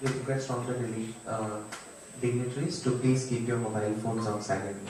We request from the dignitaries to please keep your mobile phones on silent.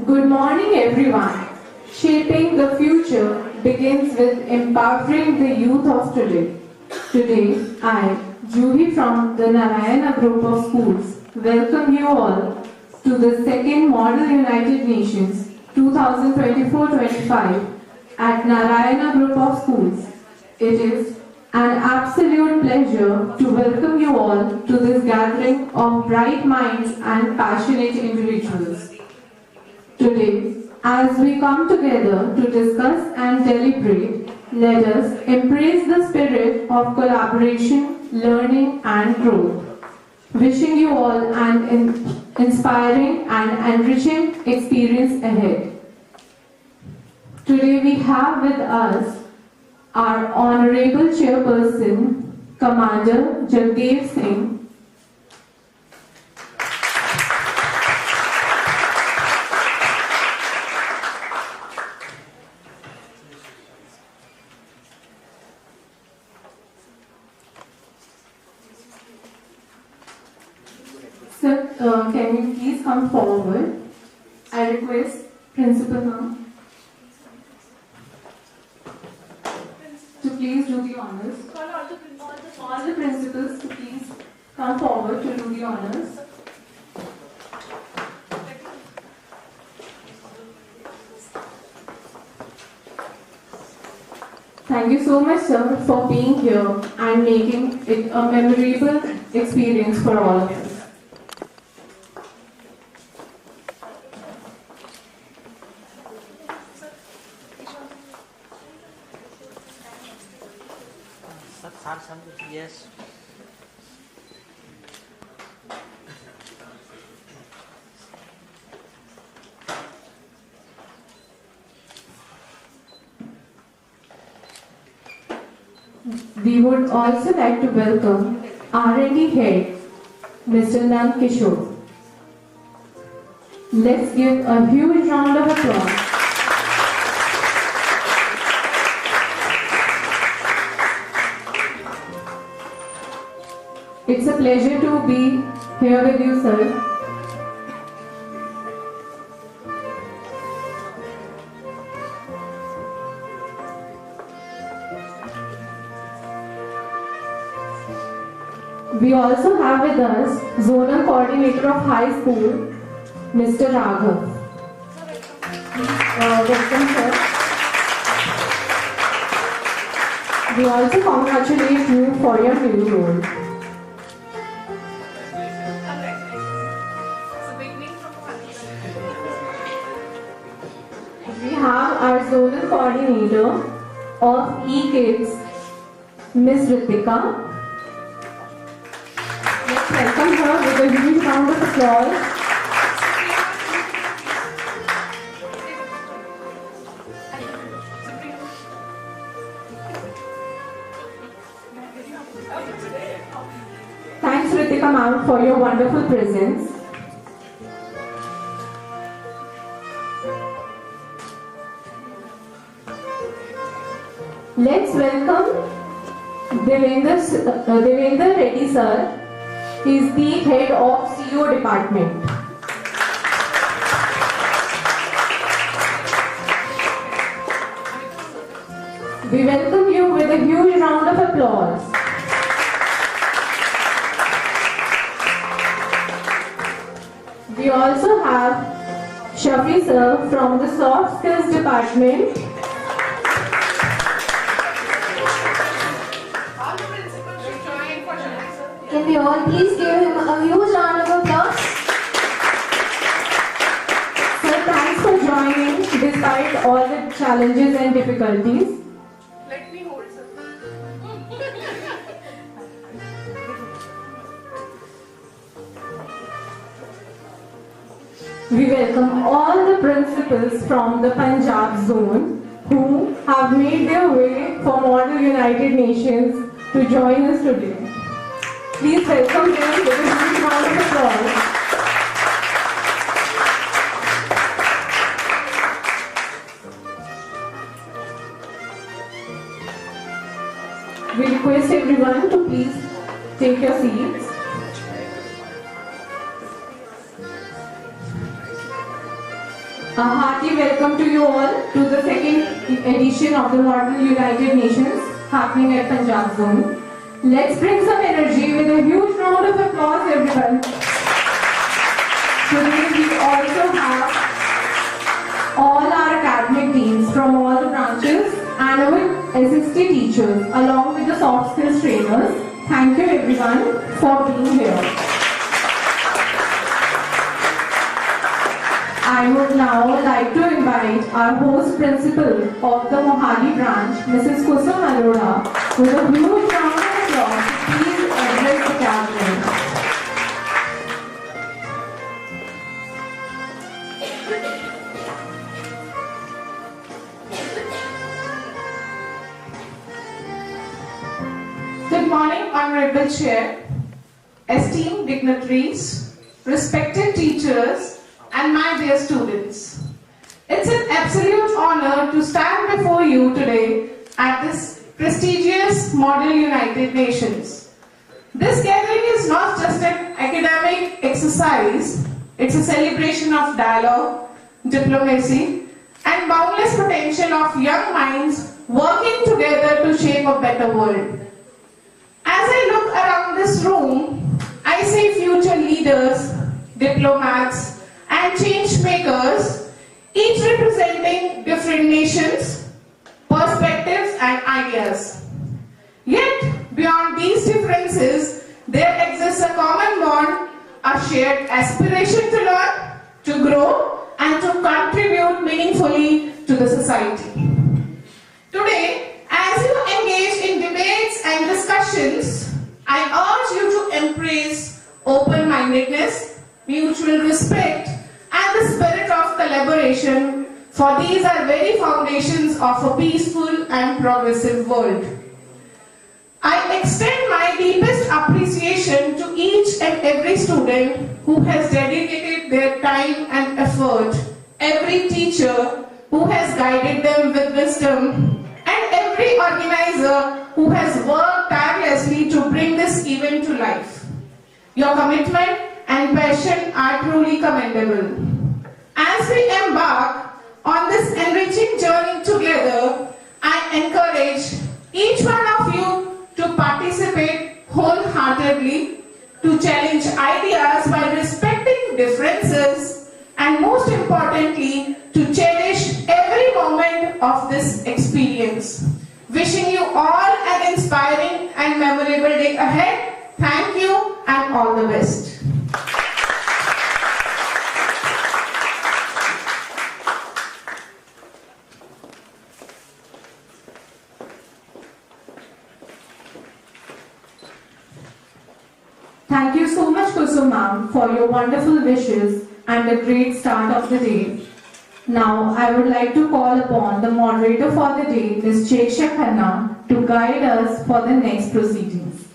Good morning, everyone. Shaping the future begins with empowering the youth of today. Today, I, Juhi from the Narayana group of schools, welcome you all to the second Model United Nations 2024-25 at Narayana group of schools. It is an absolute pleasure to welcome you all to this gathering of bright minds and passionate individuals. Today, as we come together to discuss and deliberate, let us embrace the spirit of collaboration, learning and growth. Wishing you all an inspiring and enriching experience ahead. Today we have with us our Honorable Chairperson, Commander Jagdev Singh. Sir, can you please come forward? request Principal Ma'am to please do the honors. All the principals to please come forward to do the honors. Thank you so much, sir, for being here and making it a memorable experience for all of us. Yes. We would also like to welcome R&D Head, Mr. Nan Kishore. Let's give a huge round of applause. It's a pleasure to be here with you, sir. We also have with us Zonal Coordinator of High School, Mr. Raghav. Welcome, sir. We also congratulate you for your new role. We have our Zonal Coordinator of E-Kids, Ms. Ritika. Let's welcome her with a huge round of applause. Thanks, Ritika ma'am, for your wonderful presence. Let's welcome Devendra Reddy sir. He is the head of CO department. We welcome you with a huge round of applause. We also have Shafi sir from the Soft Skills department. Can we all please give him a huge round of applause? Sir, thanks for joining despite all the challenges and difficulties. Let me hold, sir. We welcome all the principals from the Punjab zone who have made their way from Model United Nations to join us today. Please welcome them with a huge round of applause. We request everyone to please take your seats. A hearty welcome to you all to the second edition of the Model United Nations happening at Punjab Zone. Let's bring some energy with a huge round of applause, everyone. Today we also have all our academic teams from all the branches and our assistant teachers along with the soft skills trainers. Thank you everyone for being here. I would now like to invite our host principal of the Mohali branch, Mrs. Kusum Arora, with a huge round of applause to please address the gathering. Good morning, Honorable Chair, esteemed dignitaries, respected teachers, and my dear students. It's an absolute honor to stand before you today at this prestigious Model United Nations. This gathering is not just an academic exercise, it's a celebration of dialogue, diplomacy, and boundless potential of young minds working together to shape a better world. As I look around this room, I see future leaders, diplomats, and change makers, each representing different nations, perspectives, and ideas. Yet, beyond these differences, there exists a common bond, a shared aspiration to learn, to grow, and to contribute meaningfully to the society. Today, as you engage in debates and discussions, I urge you to embrace open-mindedness, mutual respect, and the spirit of collaboration, for these are very foundations of a peaceful and progressive world. I extend my deepest appreciation to each and every student who has dedicated their time and effort, every teacher who has guided them with wisdom, and every organizer who has worked tirelessly to bring this event to life. Your commitment and passion are truly commendable. As we embark on this enriching journey together, I encourage each one of you to participate wholeheartedly, to challenge ideas by respecting differences, and most importantly, to cherish every moment of this experience. Wishing you all an inspiring and memorable day ahead. Thank you and all the best. Thank you so much, Kusum ma'am, for your wonderful wishes and a great start of the day. Now, I would like to call upon the moderator for the day, Ms. Cheksha Khanna, to guide us for the next proceedings.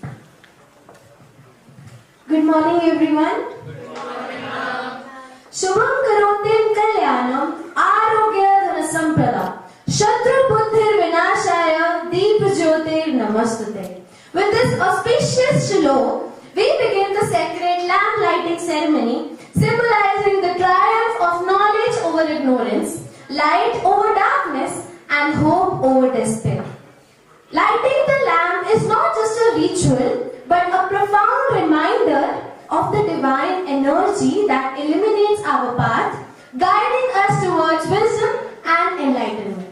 Good morning, everyone. Shubham karotim kalyanam arogya dhanasampradam Shatru buddhir vinashaya deep jyotir namastute. With this auspicious shalom, we begin the sacred lamp lighting ceremony, symbolizing the triumph of knowledge over ignorance, light over darkness, and hope over despair. Lighting the lamp is not just a ritual, but a profound reminder of the divine energy that illuminates our path, guiding us towards wisdom and enlightenment.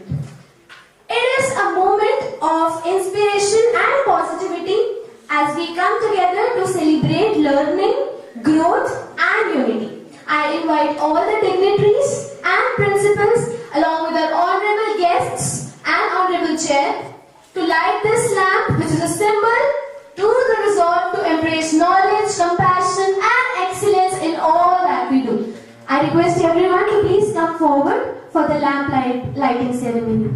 It is a moment of inspiration and positivity as we come together to celebrate learning, growth, and unity. I invite all the dignitaries and principals, along with our honorable guests and honorable chair, to light this lamp, which is a symbol to the resolve to embrace knowledge, compassion, and excellence in all that we do. I request everyone to please come forward for the lamp lighting ceremony.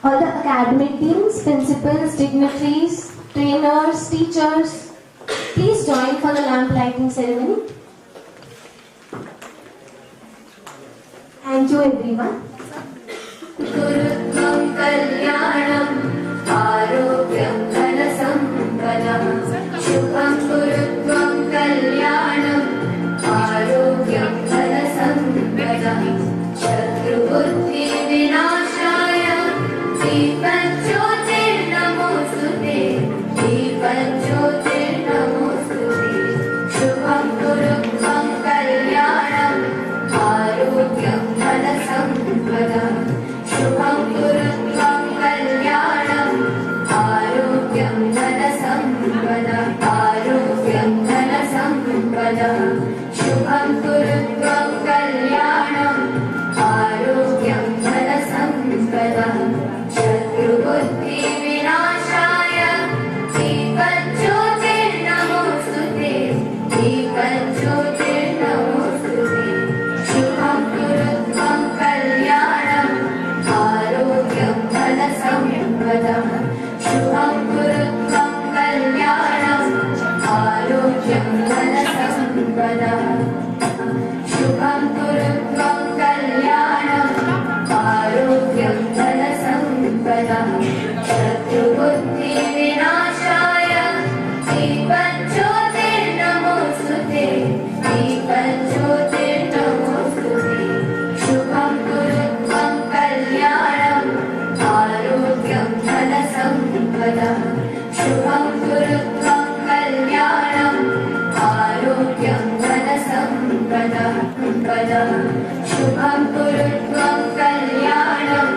All the academic teams, principals, dignitaries, trainers, teachers, please join for the lamp lighting ceremony. Thank you, everyone. Gurutvam kalyanam arogyam dhanasampadam Shubham gurutvam kalyanam arogyam dhanasampadam Shatru buddhi vinashaya Deepan jyotir namostute Deepan jyotir namostute Shubham gurutvam kalyanam arogyam dhanasampadam Shubham gurutvam kalyanam arogyam dhanasampadam Arogyam dhanasampadam Shubham gurutvam kalyanam arogyam dhanasampadam Shatru buddhi vinashaya Deepan jyotir namostute Deepan jyotir namostute Shubham gurutvam kalyanam arogyam dhanasampadam Shubham gurutvam kalyanam arogyam dhanasampadam Shubham gurutvam kalyanam arogyam dhanasampadam विनाशाय दीपज्योतिर्नमोस्तुते दीपज्योतिर्नमोस्तुते शुभं कुरु त्वं कल्याणम् आरोग्यं धनसम्पदः शुभं कुरु त्वं कल्याणम् आरोग्यं धनसम्पदः शुभं कुरु त्वं कल्याणम्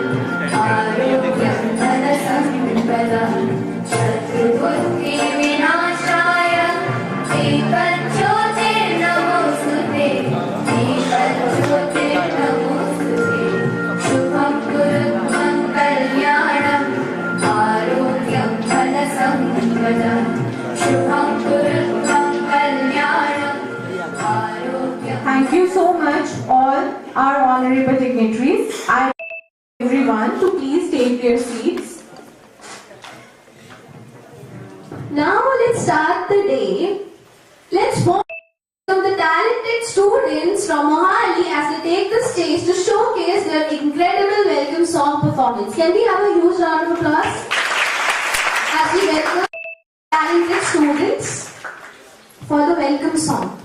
आरोग्यं धनसम्पदः शत्रुबुद्धिविनाशाय दीपज्योतिर्नमोस्तुते दीपज्योतिर्नमोस्तुते शुभं कुरु त्वं कल्याणम् आरोग्यं धनसम्पदः शुभं कुरु त्वं कल्याणम् आरोग्यं. Thank you so much, all our honorable dignitaries. I invite everyone to please take their seats. Now let's start the day. Let's welcome the talented students from Mohali as they take the stage to showcase their incredible welcome song performance. Can we have a huge round of applause as we welcome talented students for the welcome song.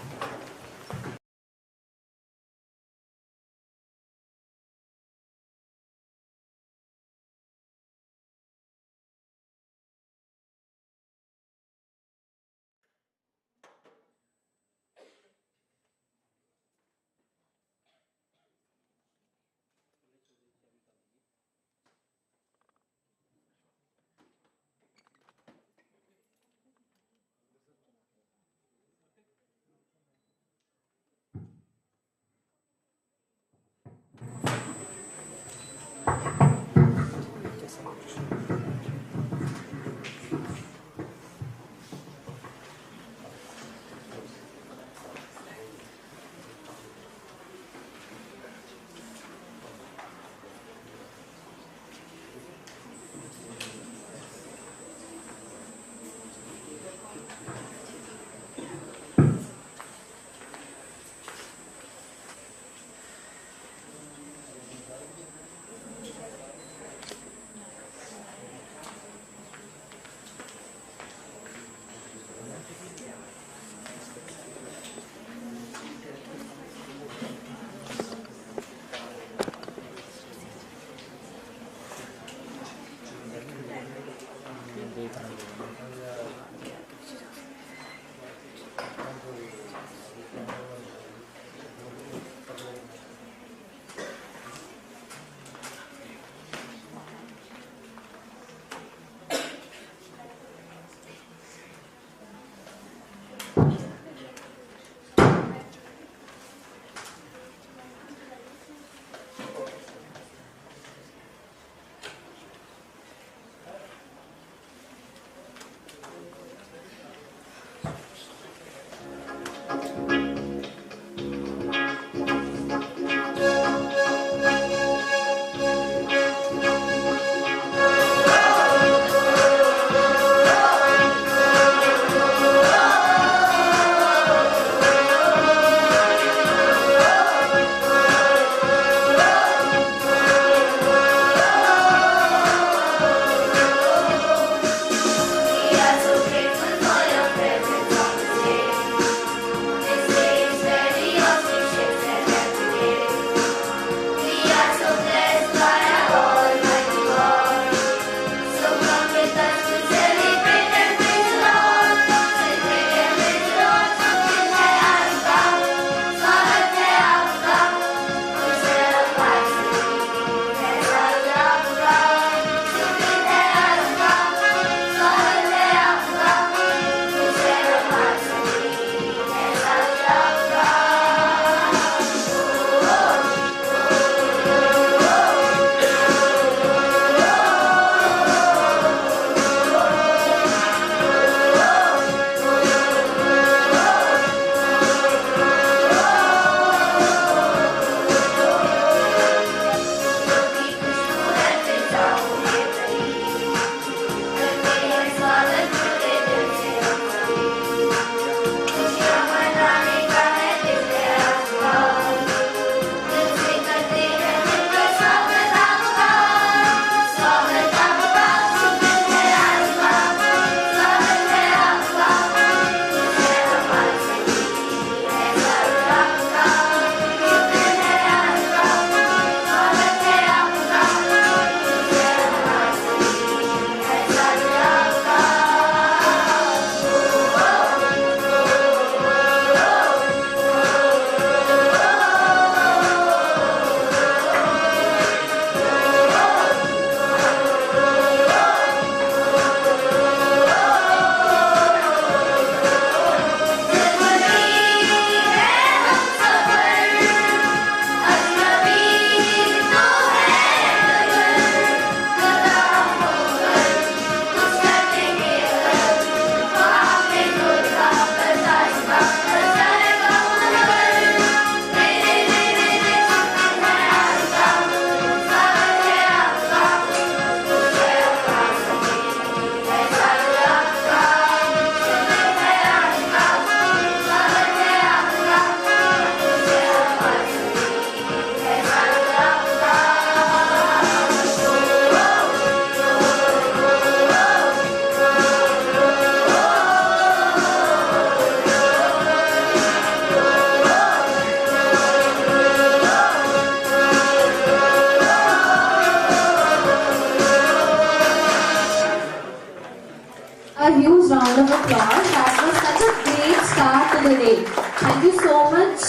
a huge round of applause. That was such a great start to the day. Thank you so much.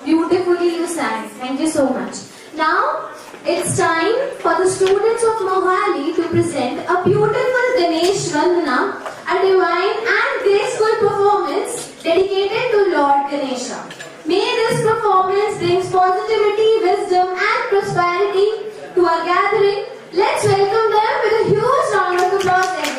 Beautifully you sang. Thank you so much. Now, it's time for the students of Mohali to present a beautiful Ganesh Vandana, a divine and graceful performance dedicated to Lord Ganesha. May this performance brings positivity, wisdom and prosperity to our gathering. Let's welcome them with a huge round of applause, everyone.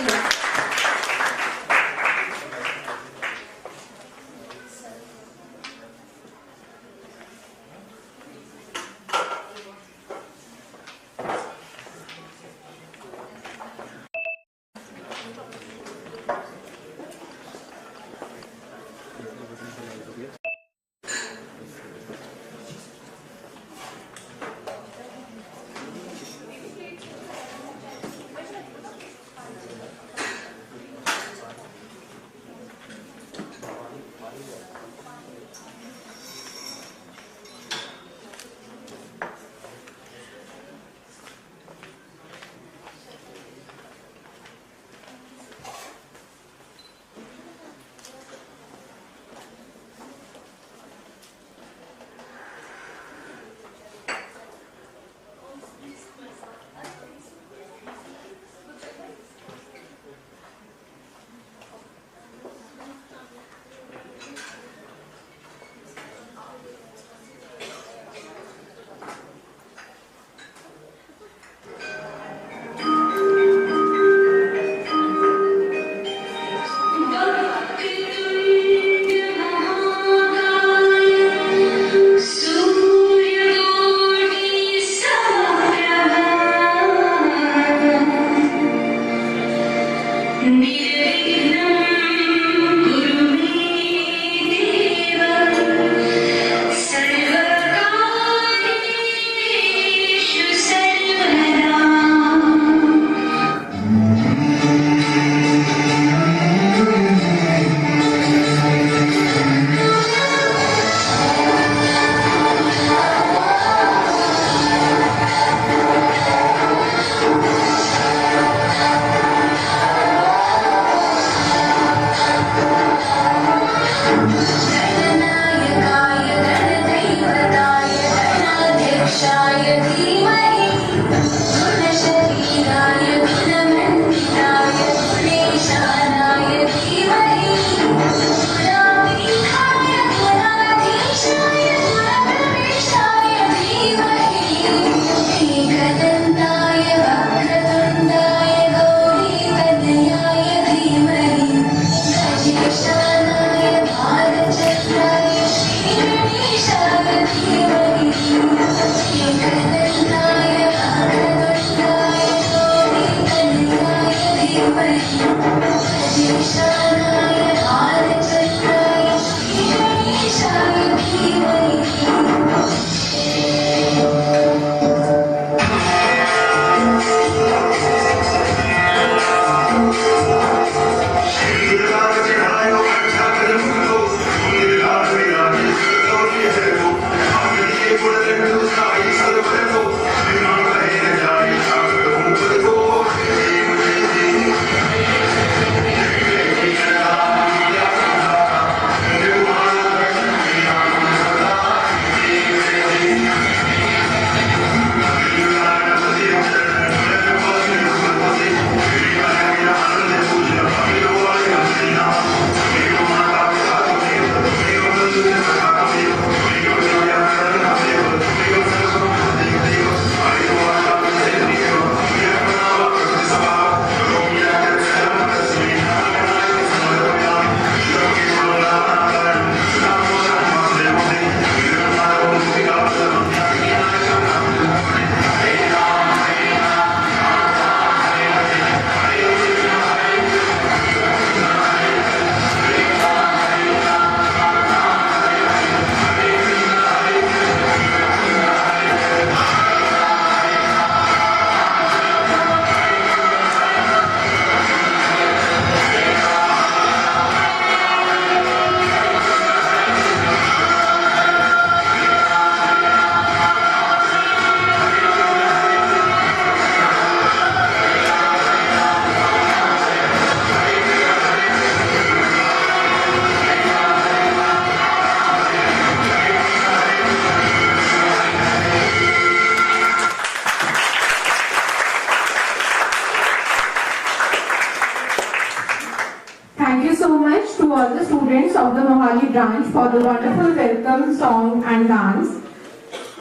so much to all the students of the Mohali branch for the wonderful welcome song and dance.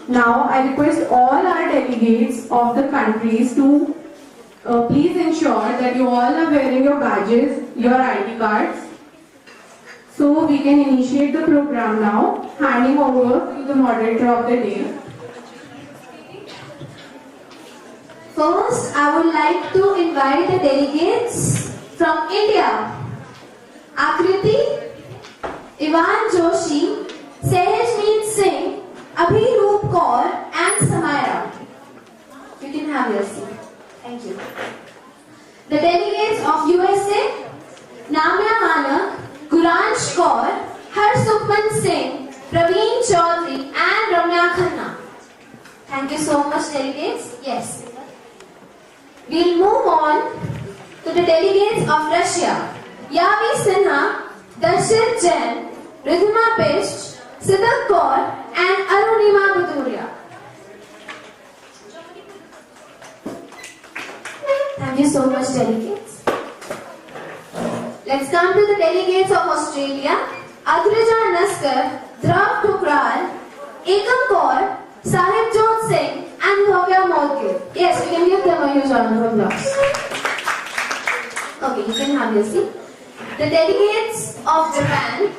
Now I request all our delegates of the countries to please ensure that you all are wearing your badges, your ID cards. So we can initiate the program now, handing over to the moderator of the day. First, I would like to invite the delegates from India. Akriti, Ivan Joshi, Sehajmeet Singh, Abhiroop Kaur and Samaya. You can have your seat. Thank you. The delegates of USA, Namya Manak, Guransh Kaur, Harsukman Singh, Praveen Chaudhary and Ramya Khanna. Thank you so much, delegates. Yes. We'll move on to the delegates of Russia. Yavi Sinha, Darshit Jain, Ridhima Bisht, Siddharth Kaur and Arunima Bhaduria. Thank you so much, delegates. Let's come to the delegates of Australia. Adrija Naskar, Dhruv Thukral, Ekam Kaur, Sahib Jot Singh and Bhavya Molke. Yes, we can give them a huge round of applause. Okay, you can have your seat. The delegates of Japan,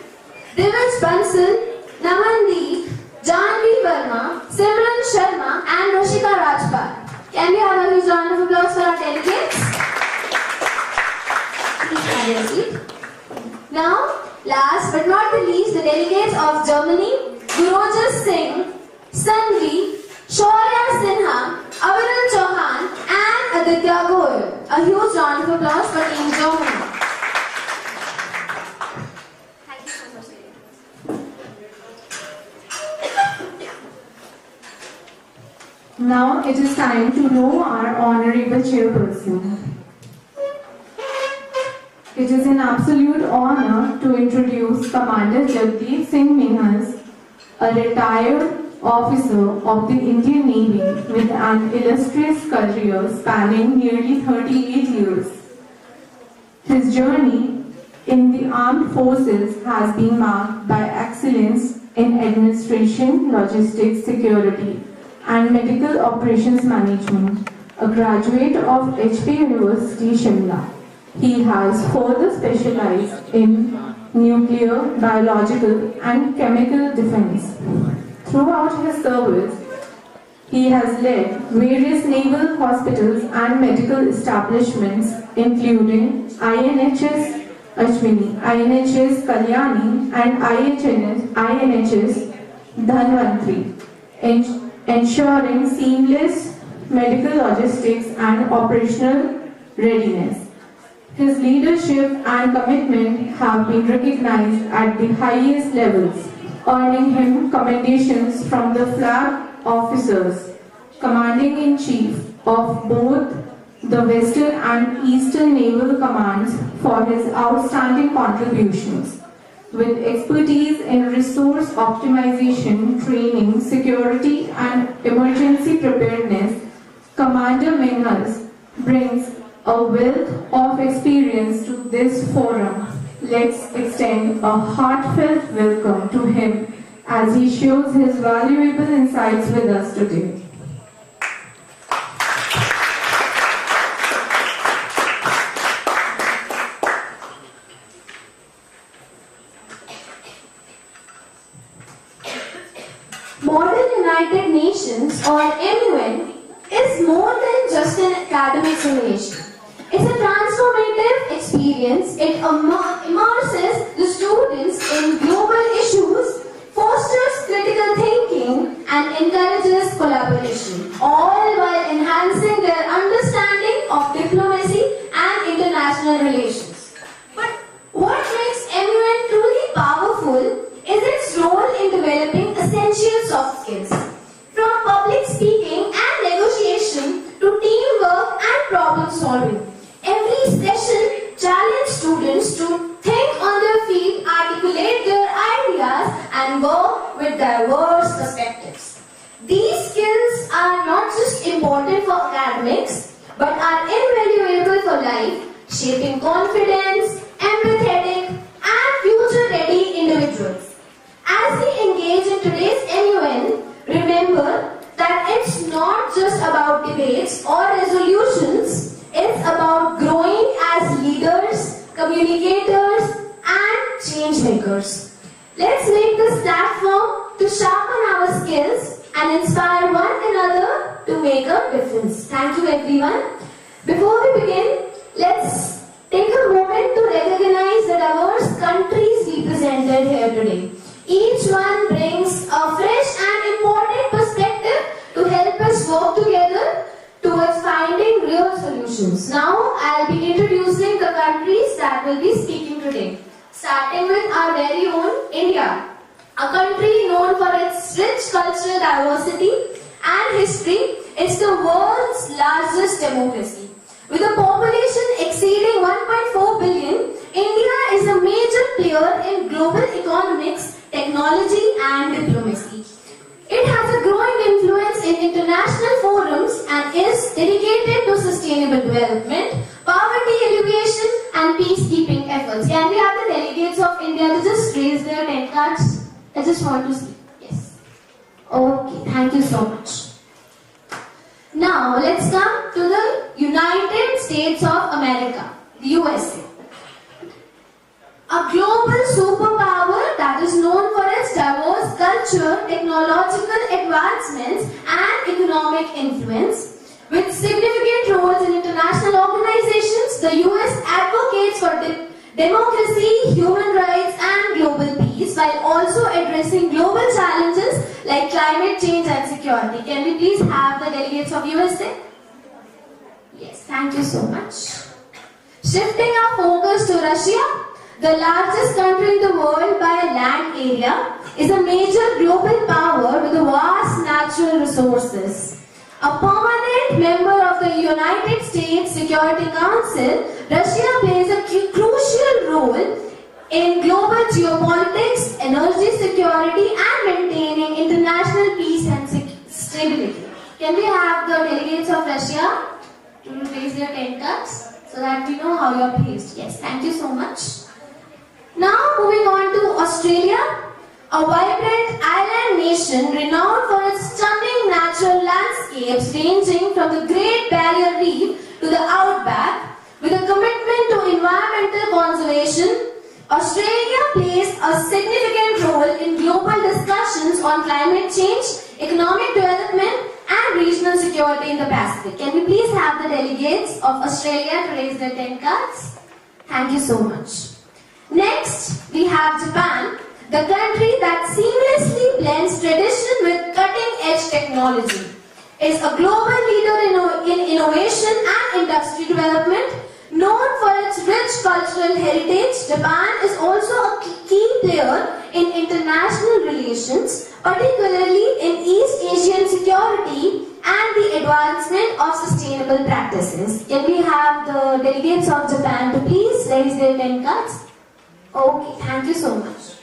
Divij Bansal, Namandeep, Janvi Verma, Simran Sharma and Rashika Rajpal. Can we have a huge round of applause for our delegates? Please have your seat. Now, last but not the least, the delegates of Germany, Gurojas Singh, Sanvi, Shaurya Sinha, Aviral Chauhan and Aditya Goyal. A huge round of applause for Team Germany. Thank you so much, Now it is time to know our Honorable Chairperson. It is an absolute honor to introduce Commander Jagdeep Singh Minhas, a retired officer of the Indian Navy with an illustrious career spanning nearly 38 years. His journey in the armed forces has been marked by excellence in administration, logistics, security, and medical operations management. A graduate of HP University, Shimla, he has further specialized in nuclear, biological, and chemical defense. Throughout his service, he has led various naval hospitals and medical establishments, including INHS Ashwini, INHS Kalyani, and INHS Dhanvantri, ensuring seamless medical logistics and operational readiness. His leadership and commitment have been recognized at the highest levels, earning him commendations from the flag officers, Commanding-in-Chief of both the Western and Eastern Naval Commands for his outstanding contributions. With expertise in resource optimization, training, security, and emergency preparedness, Commander Minhas brings a wealth of experience to this forum. Let's extend a heartfelt welcome to him as he shares his valuable insights with us today. Modern United Nations or MUN is more than just an academic simulation. It's a transformative experience. It immerses the students in global issues, fosters critical thinking, and encourages collaboration, all while enhancing their understanding of diplomacy and international relations. But what makes MUN truly powerful is its role in developing essential soft skills, from public speaking and negotiation to teamwork and problem solving. Every session challenges students to think on their feet, articulate their ideas, and work with diverse perspectives. These skills are not just important for academics, but are invaluable for life, shaping confidence, empathetic, communicators, and change makers. Let's make this platform to sharpen our skills and inspire one another to make a difference. Thank you everyone. Before we begin, let's take a moment to recognize the diverse countries represented here today. Each one brings a fresh and important perspective to help us work together towards finding real solutions. Now, I'll be introducing the countries that will be speaking today. Starting with our very own India, a country known for its rich cultural diversity and history. It's the world's largest democracy. With a population exceeding 1.4 billion, India is a major player in global economics, technology and diplomacy. It has a growing influence in international forums and is dedicated to sustainable development, poverty alleviation and peacekeeping efforts. Can we have the delegates of India to just raise their 10 cards? I just want to see. Yes. Okay, thank you so much. Now let's come to the United States of America, the USA. A global superpower that is known for its diverse culture, technological advancements and economic influence. With significant roles in international organizations, the US advocates for democracy, human rights and global peace while also addressing global challenges like climate change and security. Can we please have the delegates of USA? Yes, thank you so much. Shifting our focus to Russia, the largest country in the world by land area, is a major global power with vast natural resources. A permanent member of the United States Security Council, Russia plays a crucial role in global geopolitics, energy security and maintaining international peace and stability. Can we have the delegates of Russia to raise their 10 cards so that we know how you are placed? Yes, thank you so much. Now moving on to Australia, a vibrant island nation renowned for its stunning natural landscapes ranging from the Great Barrier Reef to the outback. With a commitment to environmental conservation, Australia plays a significant role in global discussions on climate change, economic development and regional security in the Pacific. Can we please have the delegates of Australia to raise their 10 cards? Thank you so much. Next, we have Japan, the country that seamlessly blends tradition with cutting-edge technology. Is a global leader in innovation and industry development. Known for its rich cultural heritage, Japan is also a key player in international relations, particularly in East Asian security and the advancement of sustainable practices. Can we have the delegates of Japan to please raise their 10 cards? Okay, thank you so much.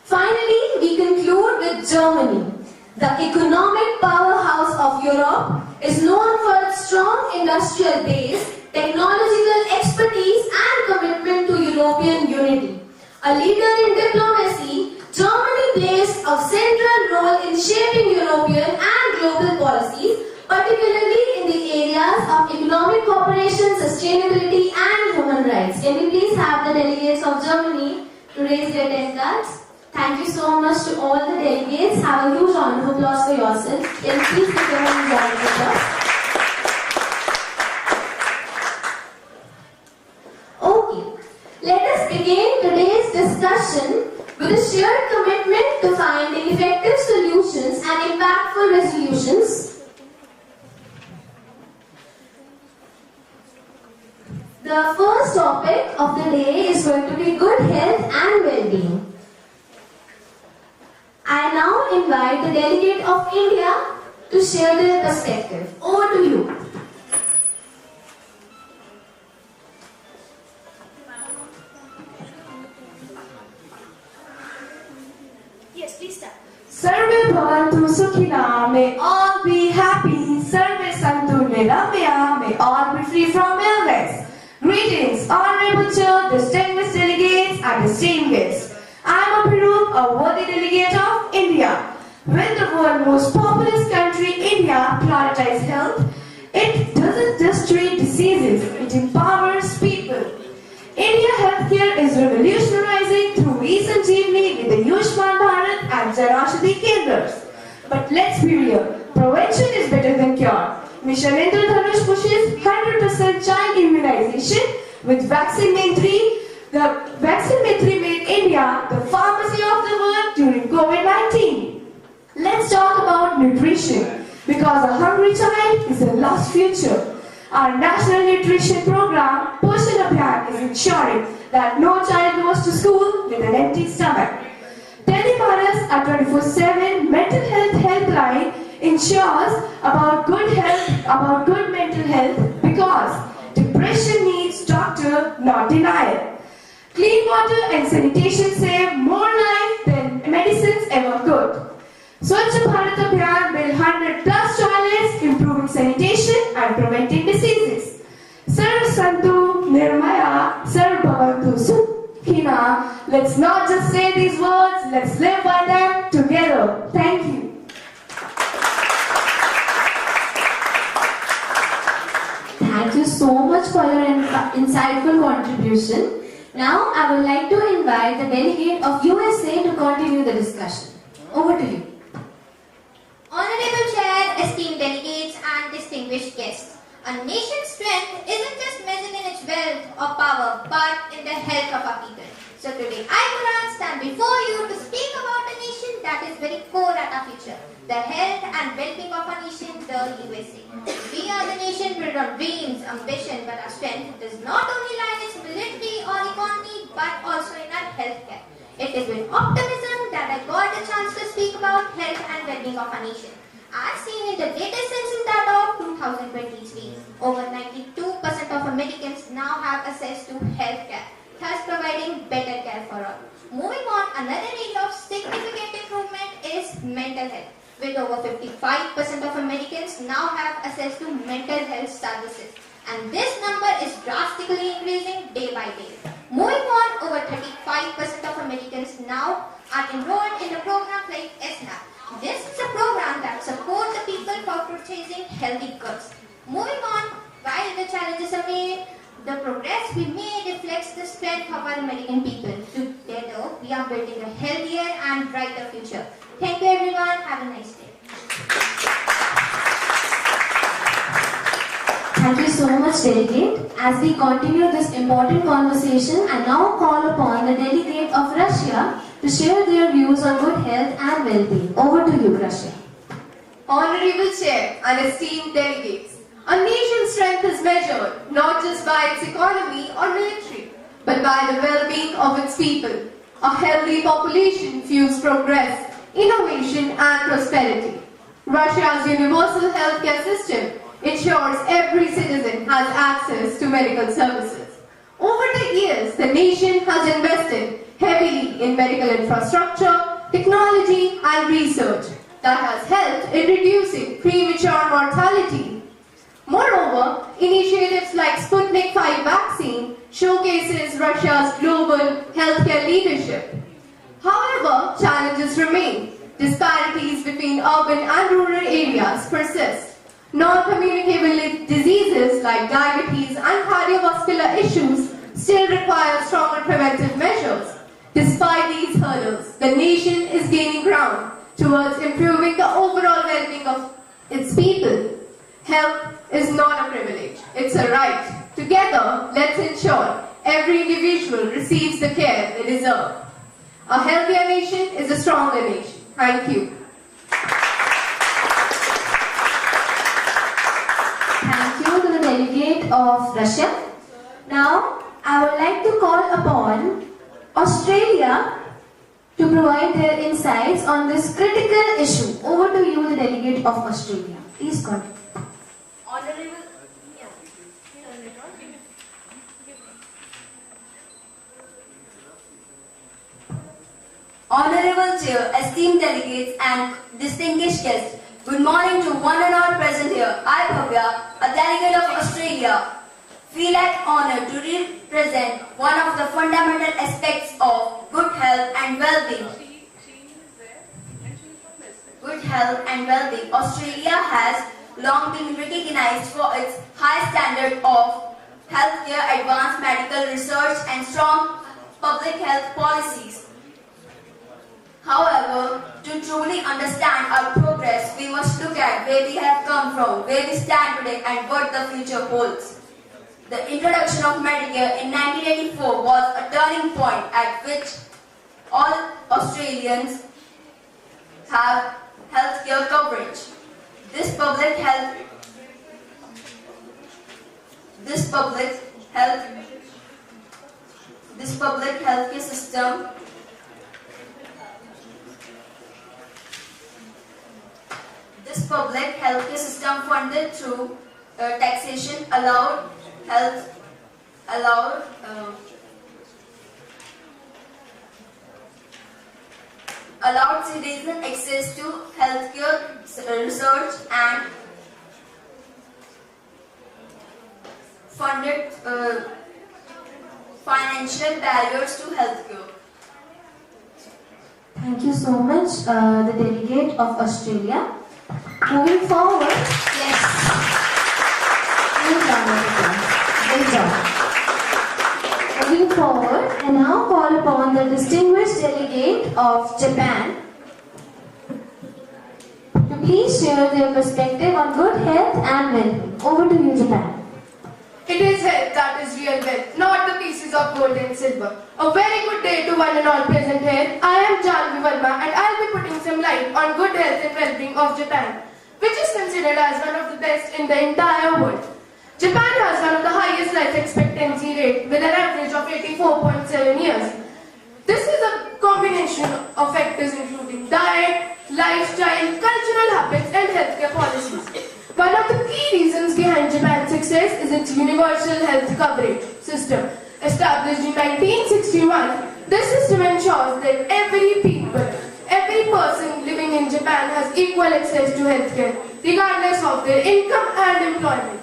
Finally, we conclude with Germany. The economic powerhouse of Europe is known for its strong industrial base, technological expertise and commitment to European unity. A leader in diplomacy, Germany plays a central role in shaping European and global policies, particularly in the areas of economic cooperation, sustainability and human rights. Can we please have the delegates of Germany to raise their 10 cards? Thank you so much to all the delegates. Have a huge round of applause for yourselves. Can you please give them a round of applause? Okay, let us begin today's discussion with a shared commitment to finding effective solutions and impactful resolutions. The first topic of the day is going to be good health and well-being. I now invite the delegate of India to share their perspective. Over to you. Yes, please start. Sarve bhavantu sukhina, may all be happy. Sarve santu niramya, may all be free from illness. Greetings, honorable chair, distinguished delegates and esteemed guests. I am Aphirup, a worthy delegate of India. When the world's most populous country, India, prioritizes health, it doesn't just treat diseases, it empowers people. India healthcare is revolutionizing through e-Sanjeevani with the Ayushman Bharat and Jan Aushadhi Kendras. But let's be real, prevention is better than cure. Mission Indradhanush pushes 100% child immunization with Vaccine Maitri. The Vaccine Maitri made India the pharmacy of the world during COVID-19. Let's talk about nutrition, because a hungry child is a lost future. Our National Nutrition Program, Poshan Abhiyan, is ensuring that no child goes to school with an empty stomach. Teleparas, a 24/7 mental health helpline, ensures about good mental health, because depression needs doctor, not denial. Clean water and sanitation save more life than medicines ever could. Swachh Bharat Abhiyan built 100 plus toilets, improving sanitation and preventing diseases. Sarv Santu Nirmaya Sarv Bhavantu Sukhina. Let's not just say these words, let's live by them together. Thank you. Thank you so much for your insightful contribution. Now I would like to invite the delegate of USA to continue the discussion. Over to you. Honorable Chair, esteemed delegates and distinguished guests, a nation's strength isn't just measured in its wealth or power, but in the health of our people. So today I could stand before you to speak about a nation that is very core at our future, the health and well-being of our nation, the USA. We are the nation built on dreams, ambition, but our strength does not only lie in its military or economy, but also in our healthcare. It is with optimism that I got a chance to speak about health and well-being of our nation. As seen in the latest census data of 2023, over 92% of Americans now have access to healthcare, thus providing better care for all. Moving on, another area of significant improvement is mental health, with over 55% of Americans now have access to mental health services, and this number is drastically increasing day by day. Moving on, over 35% of Americans now are enrolled in a program like SNAP. This is a program that supports the people for purchasing healthy goods. Moving on, while the challenges are made, the progress we made reflects the strength of our American people. Together, we are building a healthier and brighter future. Thank you everyone. Have a nice day. Thank you so much, delegate. As we continue this important conversation, I now call upon the delegate of Russia to share their views on good health and well-being. Over to you, Russia. Honorable Chair and esteemed delegates, a nation's strength is measured not just by its economy or military, but by the well-being of its people. A healthy population fuels progress, innovation and prosperity. Russia's universal healthcare system ensures every citizen has access to medical services. Over the years, the nation has invested heavily in medical infrastructure, technology and research that has helped in reducing premature mortality. Moreover, initiatives like Sputnik V vaccine showcases Russia's global healthcare leadership. However, challenges remain. Disparities between urban and rural areas persist. Non-communicable diseases like diabetes and cardiovascular issues still require stronger preventive measures. Despite these hurdles, the nation is gaining ground towards improving the overall well-being of its people. Health is not a privilege, it's a right. Together, let's ensure every individual receives the care they deserve. A healthier nation is a stronger nation. Thank you. Thank you to the delegate of Russia. Now, I would like to call upon Australia to provide their insights on this critical issue. Over to you, the delegate of Australia. Please continue. Honorable Chair, esteemed delegates and distinguished guests, good morning to one and all present here. I, Bhavya, a delegate of Australia, feel at honor to represent one of the fundamental aspects of good health and well-being. Good health and well-being. Australia has long been recognized for its high standard of healthcare, advanced medical research truly understand our progress, we must look at where we have come from, where we stand today, and what the future holds. The introduction of Medicare in 1984 was a turning point at which all Australians have healthcare coverage. This public healthcare system funded through taxation allowed citizens access to healthcare research and funded financial barriers to healthcare. Thank you so much, the delegate of Australia. Moving forward, Yes. Great job. Moving forward, I now call upon the distinguished delegate of Japan to please share their perspective on good health and well-being. Over to you, Japan. It is health that is real wealth, not the pieces of gold and silver. A very good day to one and all present here. I am Janvi Verma and I'll be putting some light on good health and well-being of Japan, which is considered as one of the best in the entire world. Japan has one of the highest life expectancy rate with an average of 84.7 years. This is a combination of factors including diet, lifestyle, cultural habits and healthcare policies. One of the key reasons behind Japan's success is its universal health coverage system. Established in 1961, this system ensures that every person living in Japan has equal access to healthcare, regardless of their income and employment.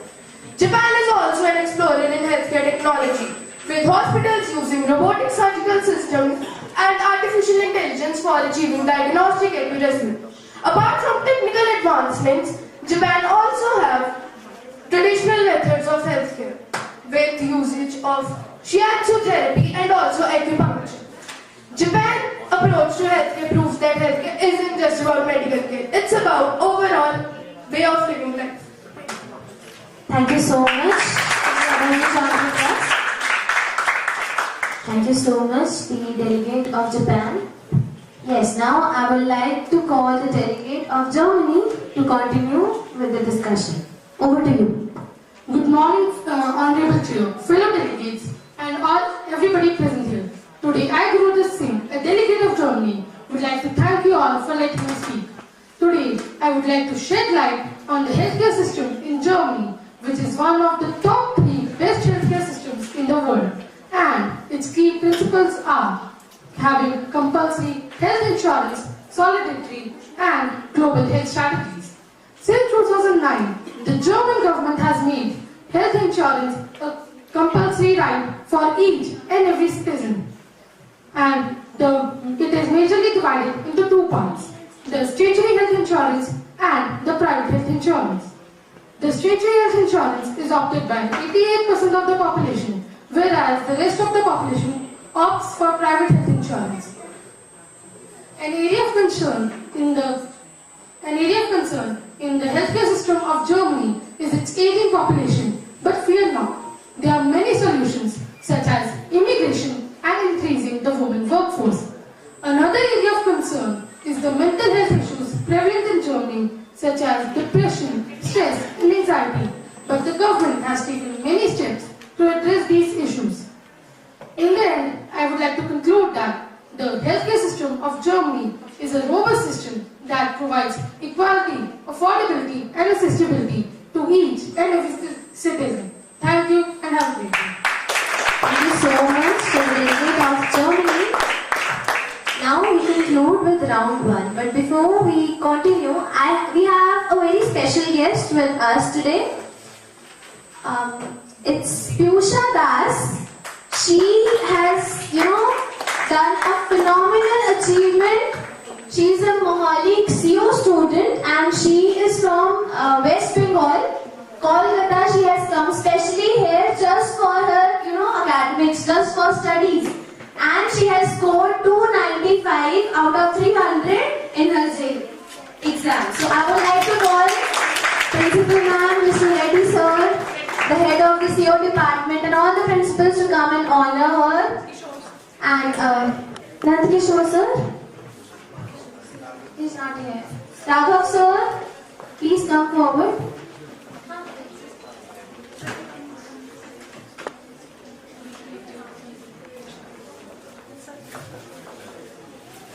Japan is also an explorer in healthcare technology, with hospitals using robotic surgical systems and artificial intelligence for achieving diagnostic accuracy. Apart from technical advancements, Japan also have traditional methods of healthcare with usage of shiatsu therapy and also acupuncture. Japan's approach to healthcare proves that healthcare isn't just about medical care, it's about overall way of living life. Thank you so much. Thank you so much, the delegate of Japan. Yes, now I would like to call the delegate of Germany to continue with the discussion. Over to you. Good morning, Honorable Chair, fellow delegates, and everybody present here. Today, I, Guru Singh, a delegate of Germany, would like to thank you all for letting me speak. Today, I would like to shed light on the healthcare system in Germany, which is one of the top 3 best healthcare systems in the world, and its key principles are having compulsory health insurance, solidarity, and global health strategies. Since 2009, the German government has made health insurance a compulsory right for each and every citizen. And it is majorly divided into 2 parts: the statutory health insurance and the private health insurance. The statutory health insurance is opted by 88% of the population, whereas the rest of the population opts for private health insurance. An area of concern in the healthcare system of Germany is its aging population. But fear not, there are many solutions such as immigration and increasing the women workforce. Another area of concern is the mental health issues prevalent in Germany such as depression, stress and anxiety. But the government has taken many steps to address these issues. In the end, I would like to conclude that the healthcare system of Germany is a robust system that provides equality, affordability and accessibility to each and every citizen. Thank you and have a great day. Thank you so much to the delegate of Germany. Now we conclude with round 1. But before we continue, we have a very special guest with us today. It's Piyusha Das. She has, done a phenomenal achievement. She is a Mohali XCO student and she is from West Bengal, Kolkata. She has come specially here just for her, academics, just for studies. And she has scored 295 out of 300 in her exam. So I would like to call Principal Ma'am, Mr. Reddy Sir, the head of the CO department and all the principals to come and honor her. And Nandkishore Sir, he's not here. Raghav Sir, please come forward.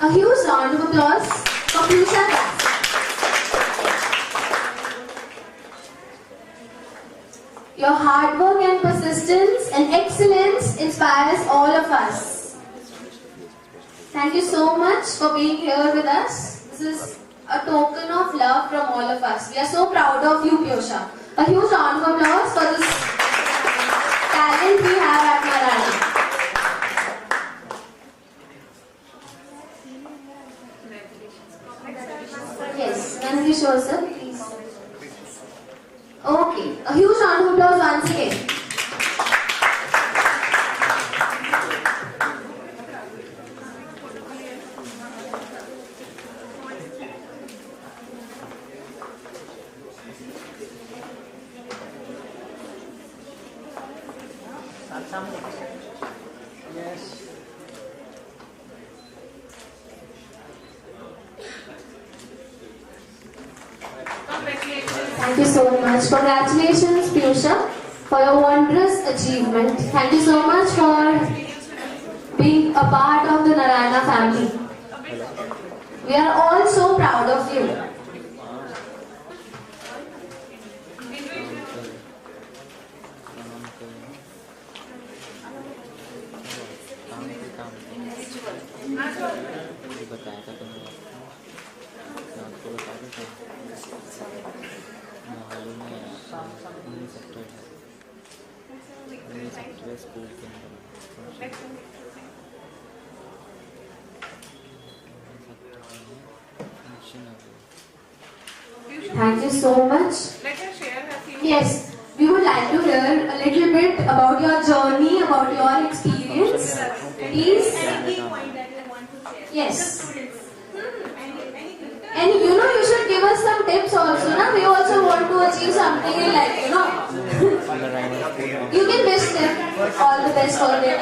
A huge round of applause for Piyusha Das. Your hard work and persistence and excellence inspires all of us. Thank you so much for being here with us. This is a token of love from all of us. We are so proud of you, Piyusha. A huge round of applause for this talent we have at Narayana. Yes, Nandkishore sir, please. Okay, a huge round of applause once again. Thank you so much. Congratulations, Piyusha, for your wondrous achievement. Thank you so much for being a part of the Narayana family. We are all so proud of you. Thank you so much. Yes, we would like to hear a little bit about your journey, about your experience. Please. Yes. And you should give us some tips also, na? We also want to achieve something in life, You can wish them all the best for their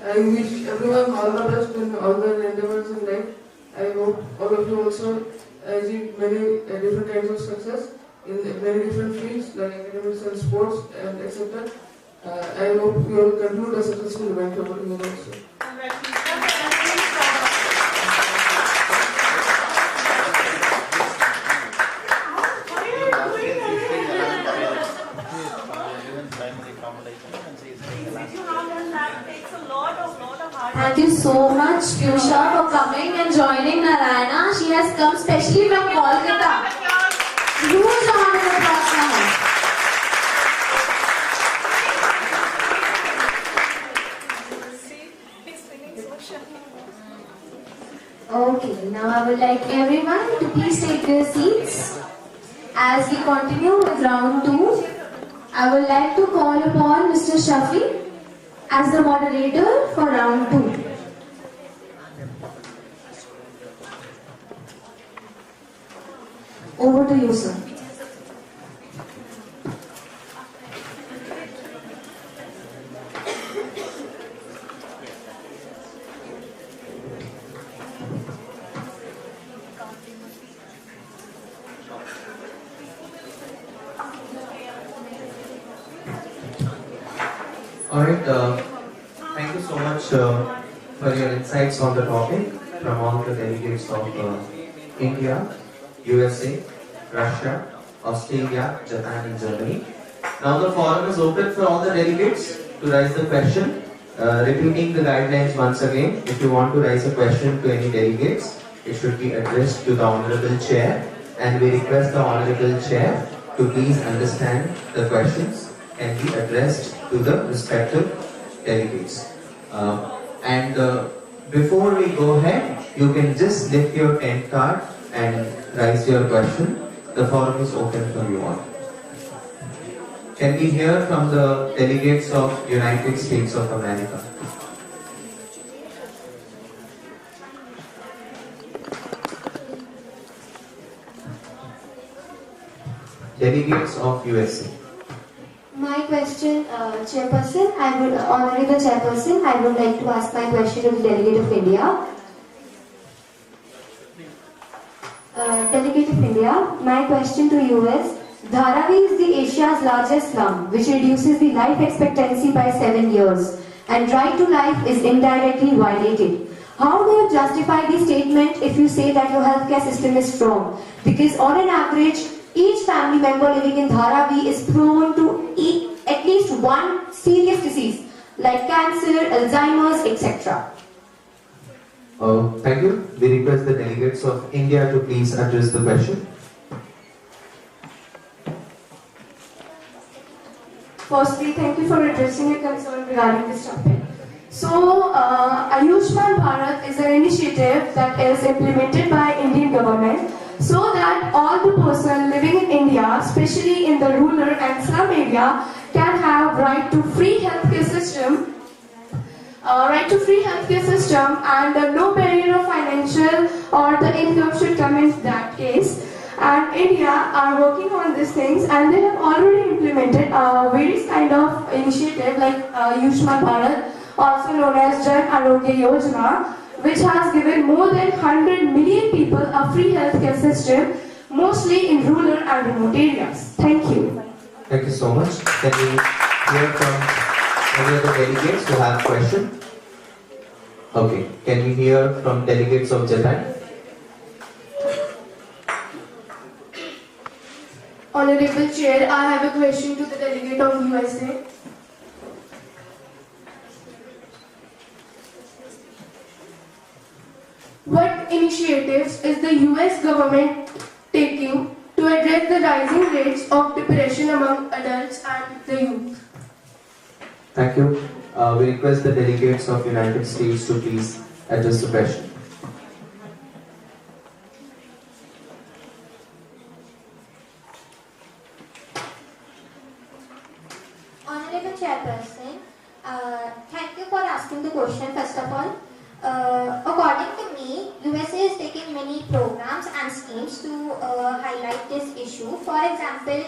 I wish everyone all the best in all their endeavors in life. I hope all of you also achieve many different kinds of success in many different fields like academics and sports and etc. I hope you will conclude a successful event over here also. Thank you so much, Piyusha, for coming and joining Narayana. She has come specially from Kolkata. Huge round of applause for her. Okay, now I would like everyone to please take their seats. As we continue with round 2, I would like to call upon Mr. Shafi as the moderator for round 2. Over to you, sir. Alright, thank you so much for your insights on the topic from all the delegates of India, USA, Russia, Australia, Japan and Germany. Now the forum is open for all the delegates to raise the question. Repeating the guidelines once again, if you want to raise a question to any delegates, it should be addressed to the Honorable Chair, and we request the Honorable Chair to please understand the questions and be addressed to the respective delegates. Before we go ahead, you can just lift your tent card and raise your question. The forum is open for you all. Can we hear from the delegates of United States of America? Delegates of USA. My question, Chairperson, Honorable Chairperson, I would like to ask my question to the Delegate of India. Delegate of India, my question to you is, Dharavi is the Asia's largest slum, which reduces the life expectancy by 7 years, and right to life is indirectly violated. How do you justify the statement if you say that your healthcare system is strong? Because on an average, each family member living in Dharavi is prone to at least one serious disease, like cancer, Alzheimer's, etc. Thank you. We request the delegates of India to please address the question. Firstly, thank you for addressing your concern regarding this topic. So, Ayushman Bharat is an initiative that is implemented by Indian government so that all the person living in India, especially in the rural and slum area, can have right to free healthcare system, and no barrier of financial or the income should come in that case. And India are working on these things, and they have already implemented various kind of initiative like Ayushman Bharat, also known as Jan Arogya Yojana, which has given more than 100 million people a free healthcare system, mostly in rural and remote areas. Thank you. Thank you so much. Can we hear from any other delegates who have questions? Okay. Can we hear from delegates of Japan? Honorable Chair, I have a question to the delegate of USA. What initiatives is the US government taking to address the rising rates of depression among adults and the youth? Thank you. We request the delegates of United States to please address the question. Honorable Chairperson, thank you for asking the question first of all. According to me, USA is taking many programs and schemes to highlight this issue. For example,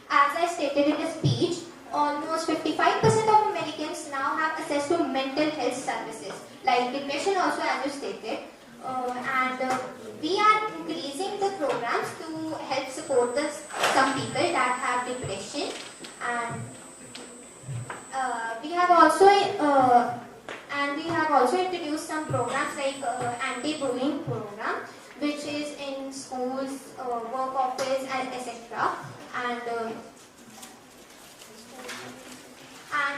as I stated in the speech, almost 55% of Americans now have access to mental health services, like depression also as you stated. And we are increasing the programs to help support some people that have depression. And we have also introduced some programs like anti-bullying program, which is in schools, work office, and etc. And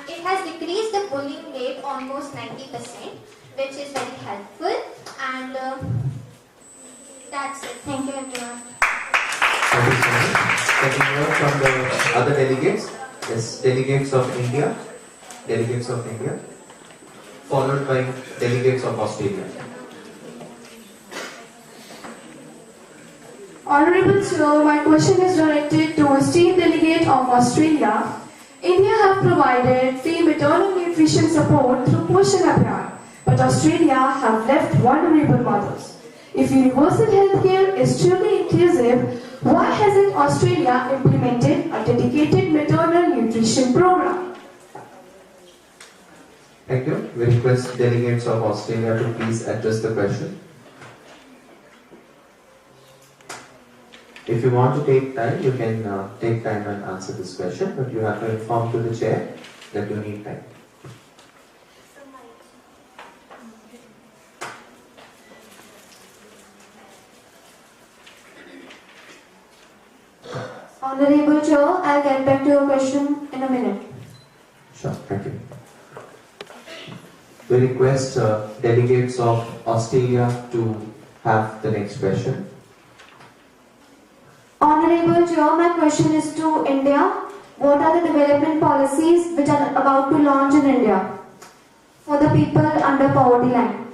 it has decreased the bullying rate almost 90%, which is very helpful. And that's it. Thank you, everyone. Thank you so much. Can we hear from the other delegates? Yes, delegates of India. Delegates of India. Followed by delegates of Australia. Honorable Sir, my question is directed to esteemed delegate of Australia. India have provided free maternal nutrition support through Poshan Abhiyan, but Australia have left vulnerable mothers. If universal healthcare is truly inclusive, why hasn't Australia implemented a dedicated maternal nutrition program? Thank you. We request delegates of Australia to please address the question. If you want to take time, you can take time and answer this question, but you have to inform to the chair that you need time. Honorable Chair, I'll get back to your question in a minute. Sure, thank you. We request delegates of Australia to have the next question. Honorable Chair, my question is to India. What are the development policies which are about to launch in India for the people under poverty line?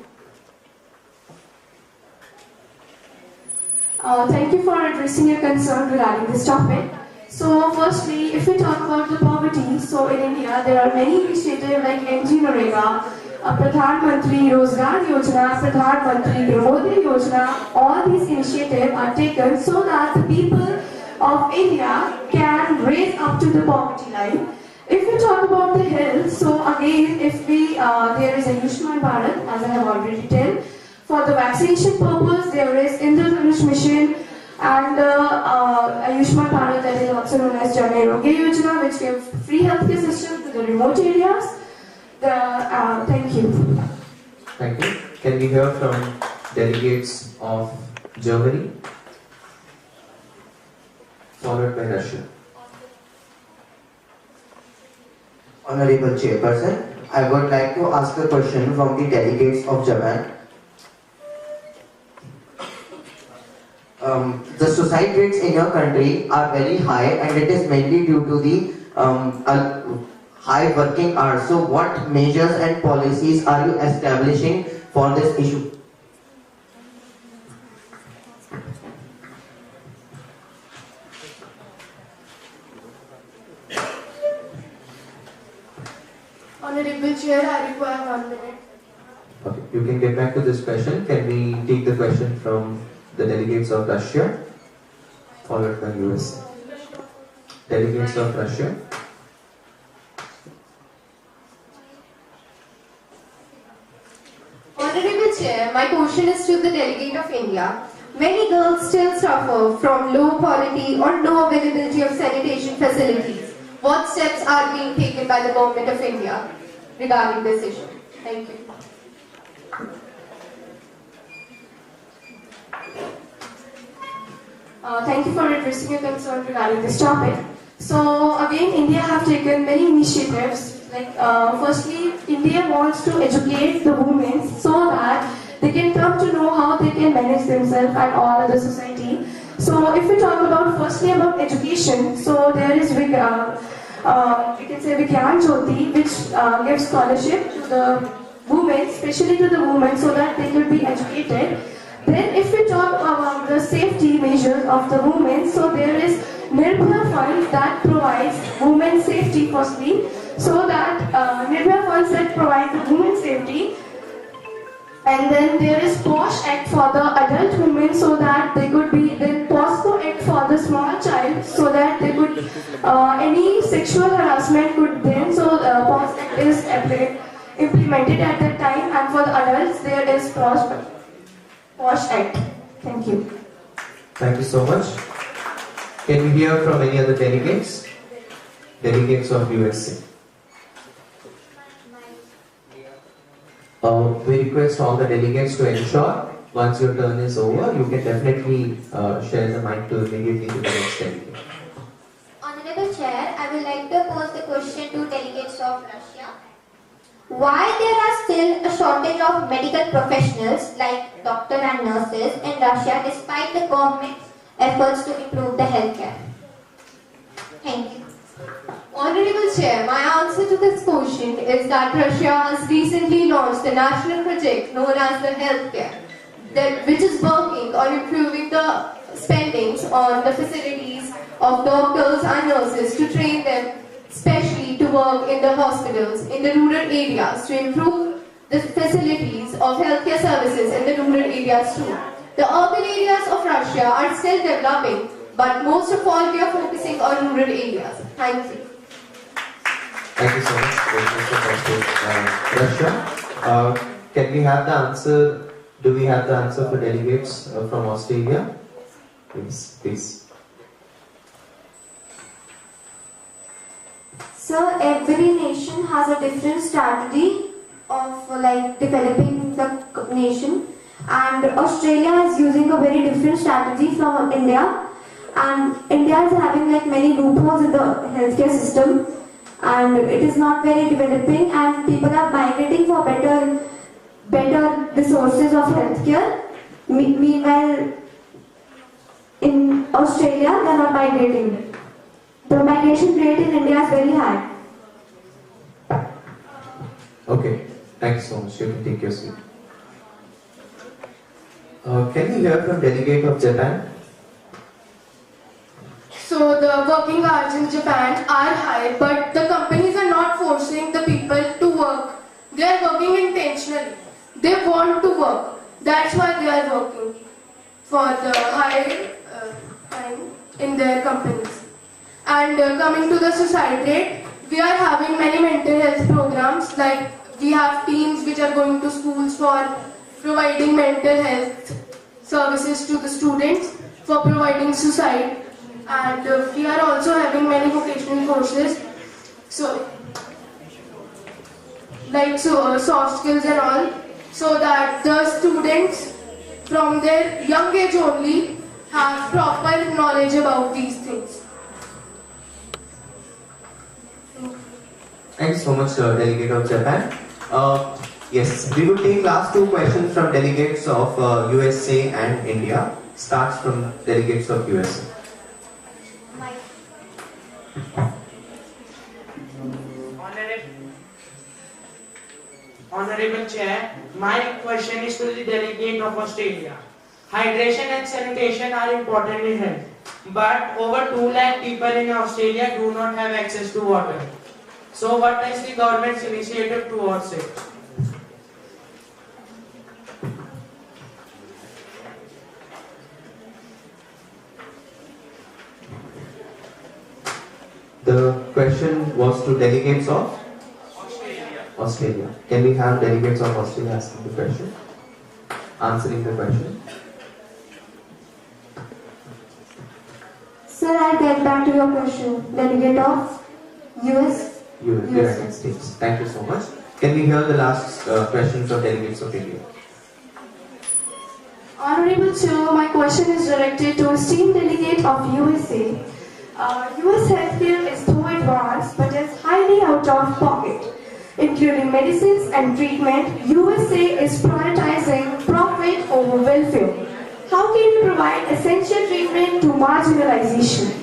Thank you for addressing your concern regarding this topic. So firstly, if we talk about the poverty, so in India there are many initiatives like Narayana, Pradhan Mantri Rozgar Yojana, Pradhan Mantri Gramodaya Yojana. All these initiatives are taken so that the people of India can raise up to the poverty line. If we talk about the health, so again, if we there is a Ayushman Bharat, as I have already told. For the vaccination purpose, there is Indradhanush mission and Ayushman Bharat, that is also known as Jan Arogya Yojana, which gives free healthcare system to the remote areas. Thank you. Thank you. Can we hear from delegates of Germany, followed by Russia? Honorable Chairperson, I would like to ask a question from the delegates of Japan. The suicide rates in your country are very high, and it is mainly due to the high working hours. So what measures and policies are you establishing for this issue? Honorable Chair, I require 1 minute. Okay, you can get back to this question. Can we take the question from the delegates of Russia, followed by US? Delegates of Russia. Honorable Chair, my question is to the Delegate of India. Many girls still suffer from low quality or no availability of sanitation facilities. What steps are being taken by the Government of India regarding this issue? Thank you. Thank you for addressing your concern regarding this topic. So again, India have taken many initiatives. Like firstly, India wants to educate the women so that they can come to know how they can manage themselves and all other society. So if we talk about firstly about education, so there is we can say Vigyan Jyoti, which gives scholarship to the women, especially to the women, so that they could be educated. Then if we talk about the safety measures of the women, so there is Nirbhaya Fund that provides women safety firstly, so that Nirbhaya Funds that provide the women safety. And then there is POSH Act for the adult women, so that they could be, then POSCO Act for the small child, so that they could, any sexual harassment could then, so POSH Act is implemented at that time, and for the adults there is POSH Act. Thank you. Thank you so much. Can we hear from any other delegates? Delegates of USA. We request all the delegates to ensure once your turn is over, you can definitely share the mic to immediately to the next delegate. Honorable Chair, I would like to pose the question to delegates of Russia. Why there are still a shortage of medical professionals like doctors and nurses in Russia despite the government's efforts to improve the healthcare? Thank you. Honorable Chair, my answer to this question is that Russia has recently launched a national project known as the Healthcare, which is working on improving the spendings on the facilities of doctors and nurses to train them especially to work in the hospitals in the rural areas to improve the facilities of healthcare services in the rural areas too. The urban areas of Russia are still developing, but most of all we are focusing on rural areas. Thank you. Thank you so much. Russia. Can we have the answer? Do we have the answer for delegates from Australia? Please, please. So every nation has a different strategy of developing the nation, and Australia is using a very different strategy from India, and India is having many loopholes in the healthcare system, and it is not very developing, and people are migrating for better resources of healthcare. Meanwhile, in Australia they are not migrating. The migration rate in India is very high. Okay, thanks so much. You can take your seat. Can we hear from delegate of Japan? So So the working hours in Japan are high, but the companies are not forcing the people to work. They are working intentionally. They want to work. That's why they are working for the high time in their companies. And coming to the suicide rate, we are having many mental health programs, like we have teams which are going to schools for providing mental health services to the students, for providing suicide, and we are also having many vocational courses, so like soft skills and all, so that the students from their young age only have proper knowledge about these things. Thanks so much, Delegate of Japan. Yes, we will take last two questions from delegates of USA and India. Starts from delegates of USA. Honorable Chair, my question is to the delegate of Australia. Hydration and sanitation are important in health, but over 2 lakh people in Australia do not have access to water. So what is the government's initiative towards it? The question was to delegates of Australia. Can we have delegates of Australia asking the question? Answering the question. Sir, I'll get back to your question. Delegate of United States. Thank you so much. Can we hear the last question from delegates of India? Honorable Chair, my question is directed to esteemed delegate of USA. US healthcare is so advanced but is highly out of pocket. Including medicines and treatment, USA is prioritizing profit over welfare. How can we provide essential treatment to marginalization?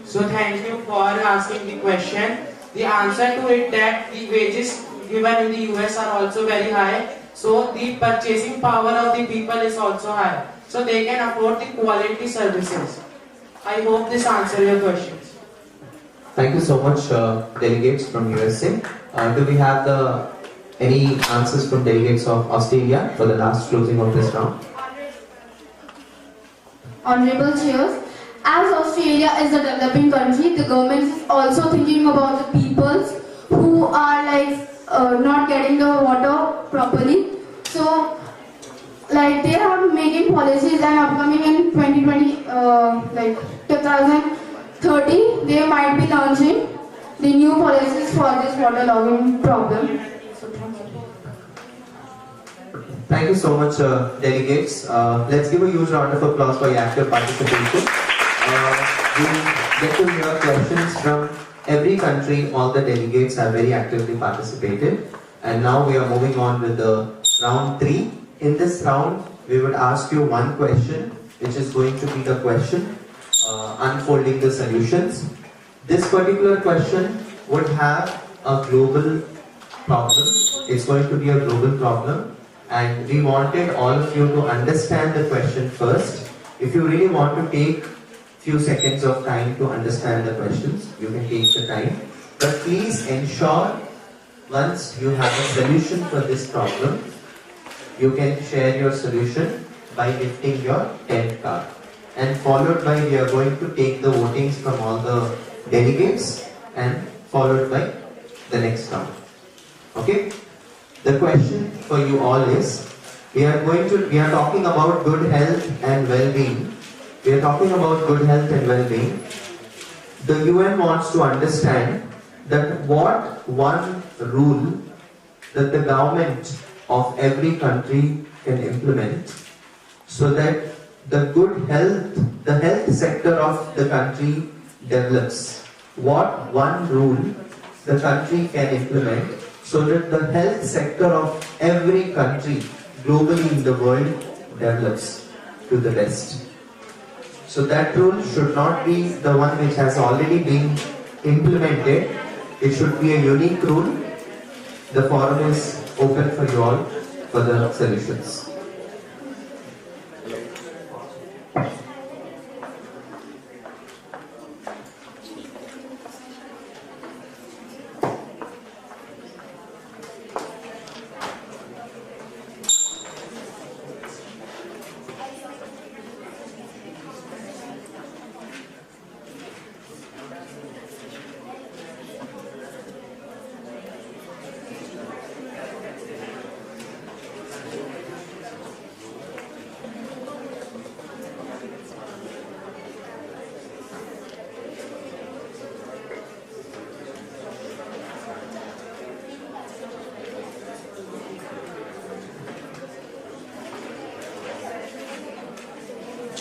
So thank you for asking the question. The answer to it that the wages given in the US are also very high. So the purchasing power of the people is also high. So they can afford the quality services. I hope this answers your questions. Thank you so much, delegates from USA. Do we have any answers from delegates of Australia for the last closing of this round? Honorable Chairs, as Australia is a developing country, the government is also thinking about the peoples who are not getting the water properly. So they are making policies, and upcoming in 2020, 2030, they might be launching the new policies for this waterlogging problem. So thank you. Thank you so much, delegates. Let's give a huge round of applause for your active participation. We get to hear questions from every country. All the delegates have very actively participated. And now we are moving on with the round 3. In this round, we would ask you one question, which is going to be the question unfolding the solutions. This particular question would have a global problem. It's going to be a global problem. And we wanted all of you to understand the question first. If you really want to take few seconds of time to understand the questions, you can take the time. But please ensure once you have a solution for this problem, you can share your solution by lifting your 10th card. And followed by, we are going to take the votings from all the delegates and followed by the next round. Okay? The question for you all is, we are talking about good health and well-being. We are talking about good health and well-being. The UN wants to understand that what one rule that the government of every country can implement so that the good health, the health sector of the country develops. What one rule the country can implement so that the health sector of every country globally in the world develops to the best. So that rule should not be the one which has already been implemented, it should be a unique rule. The forum is open for you all for the solutions.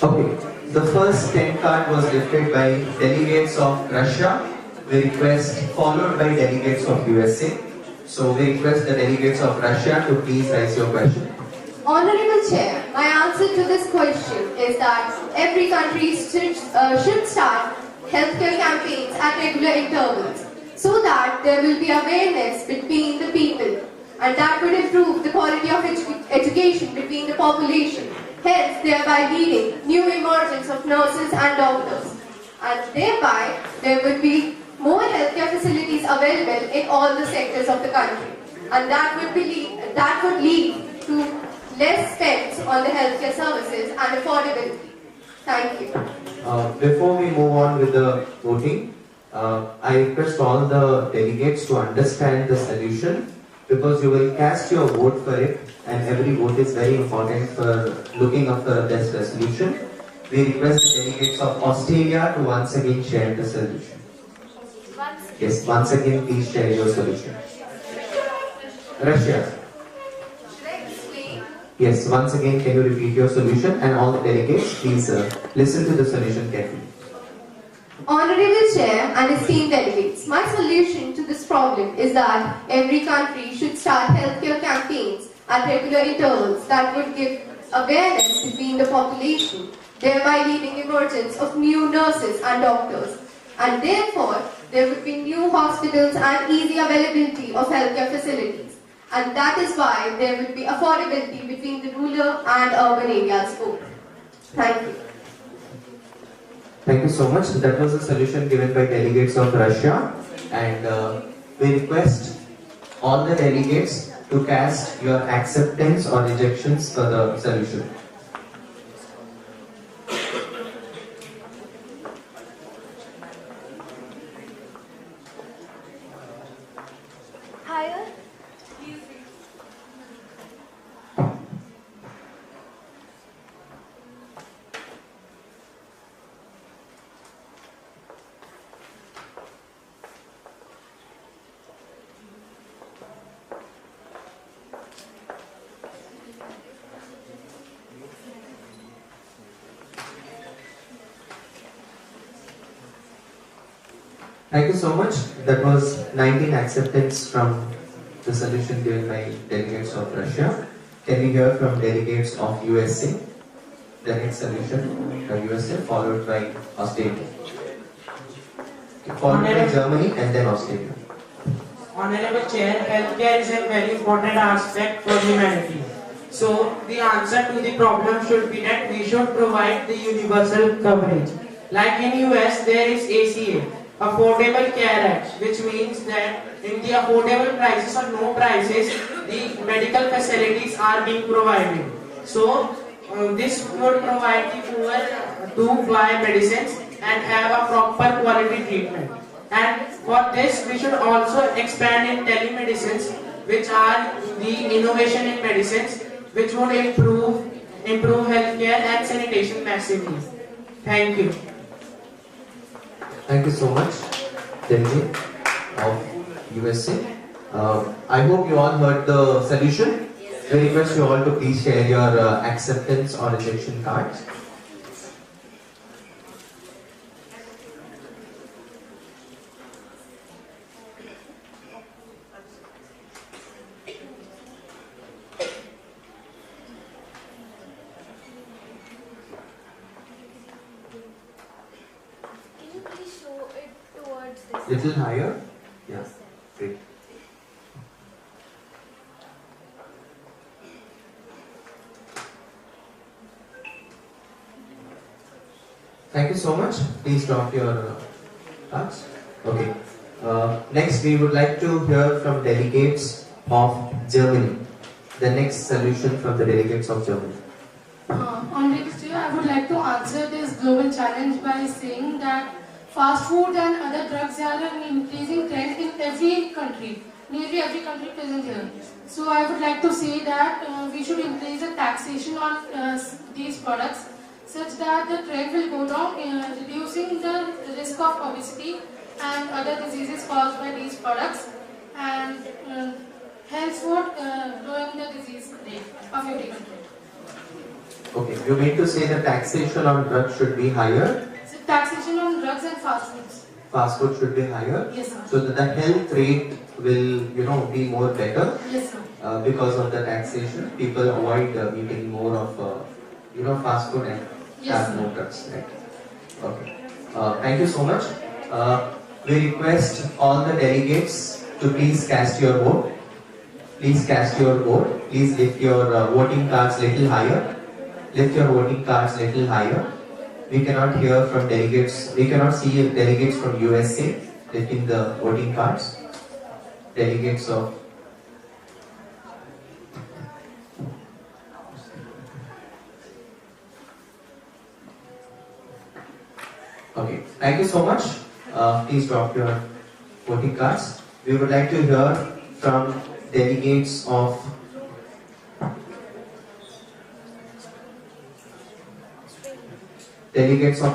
Okay, the first 10 card was lifted by delegates of Russia. We request, followed by delegates of USA. So we request the delegates of Russia to please raise your question. Honorable Chair, my answer to this question is that every country should start healthcare campaigns at regular intervals so that there will be awareness between the people, and that would improve the quality of education between the population, hence thereby leading new emergence of nurses and doctors, and thereby there would be more healthcare facilities available in all the sectors of the country, and that would lead to less spends on the healthcare services and affordability. Thank you. Before we move on with the voting, I request all the delegates to understand the solution, because you will cast your vote for it, and every vote is very important for looking up for a best resolution. We request the delegates of Australia to once again share the solution. Yes, once again please share your solution. Russia. Yes, once again can you repeat your solution, and all the delegates please listen to the solution carefully. Honorable Chair and esteemed delegates, my solution to this problem is that every country should start healthcare campaigns at regular intervals that would give awareness between the population, thereby leading emergence of new nurses and doctors, and therefore there would be new hospitals and easy availability of healthcare facilities, and that is why there would be affordability between the rural and urban areas both. Thank you. Thank you so much. That was the solution given by delegates of Russia, and we request all the delegates to cast your acceptance or rejections for the solution. Higher. Thank you so much. That was 19 acceptance from the solution given by delegates of Russia. Can we hear from delegates of USA? The next solution by USA, followed by Australia. Followed by Germany and then Australia. Honorable Chair, healthcare is a very important aspect for humanity. So the answer to the problem should be that we should provide the universal coverage. Like in US, there is ACA, Affordable Care Act, which means that in the affordable prices or no prices, the medical facilities are being provided. So this would provide the poor to buy medicines and have a proper quality treatment. And for this, we should also expand in telemedicines, which are the innovation in medicines, which would improve healthcare and sanitation massively. Thank you. Thank you so much, delegate of USA. I hope you all heard the solution. We request you all to please share your acceptance or rejection cards. Can you please show it towards Little higher? Yeah, great. Thank you so much. Please drop your cards. Okay. Next, we would like to hear from delegates of Germany. The next solution from the delegates of Germany. On next year, I would like to answer this global challenge by saying that fast food and other drugs are an increasing trend in every country, nearly every country present here. So I would like to say that we should increase the taxation on these products such that the trend will go down, reducing the risk of obesity and other diseases caused by these products, and henceforth lowering the disease rate of every country. Okay, you mean to say the taxation on drugs should be higher? So taxation on drugs and fast foods. Fast food should be higher? Yes, sir. So that the health rate will, be more better? Yes, sir. Because of the taxation, people avoid eating more of, fast food and have more drugs, right? Okay. Thank you so much. We request all the delegates to please cast your vote. Please cast your vote. Please lift your voting cards little higher. Lift your voting cards little higher. We cannot hear from delegates. We cannot see delegates from USA lifting the voting cards. Delegates of Okay, thank you so much. Please drop your voting cards. We would like to hear from delegates of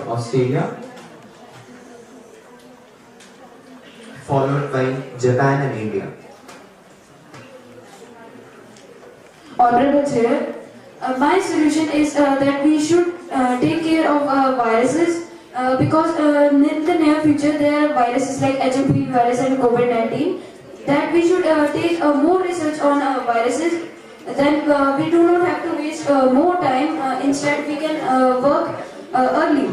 Australia, followed by Japan and India. Honorable Chair, my solution is that we should take care of viruses because in the near future there are viruses like HMV virus and COVID-19, that we should take more research on viruses. Then we do not have to waste more time. Instead, we can work early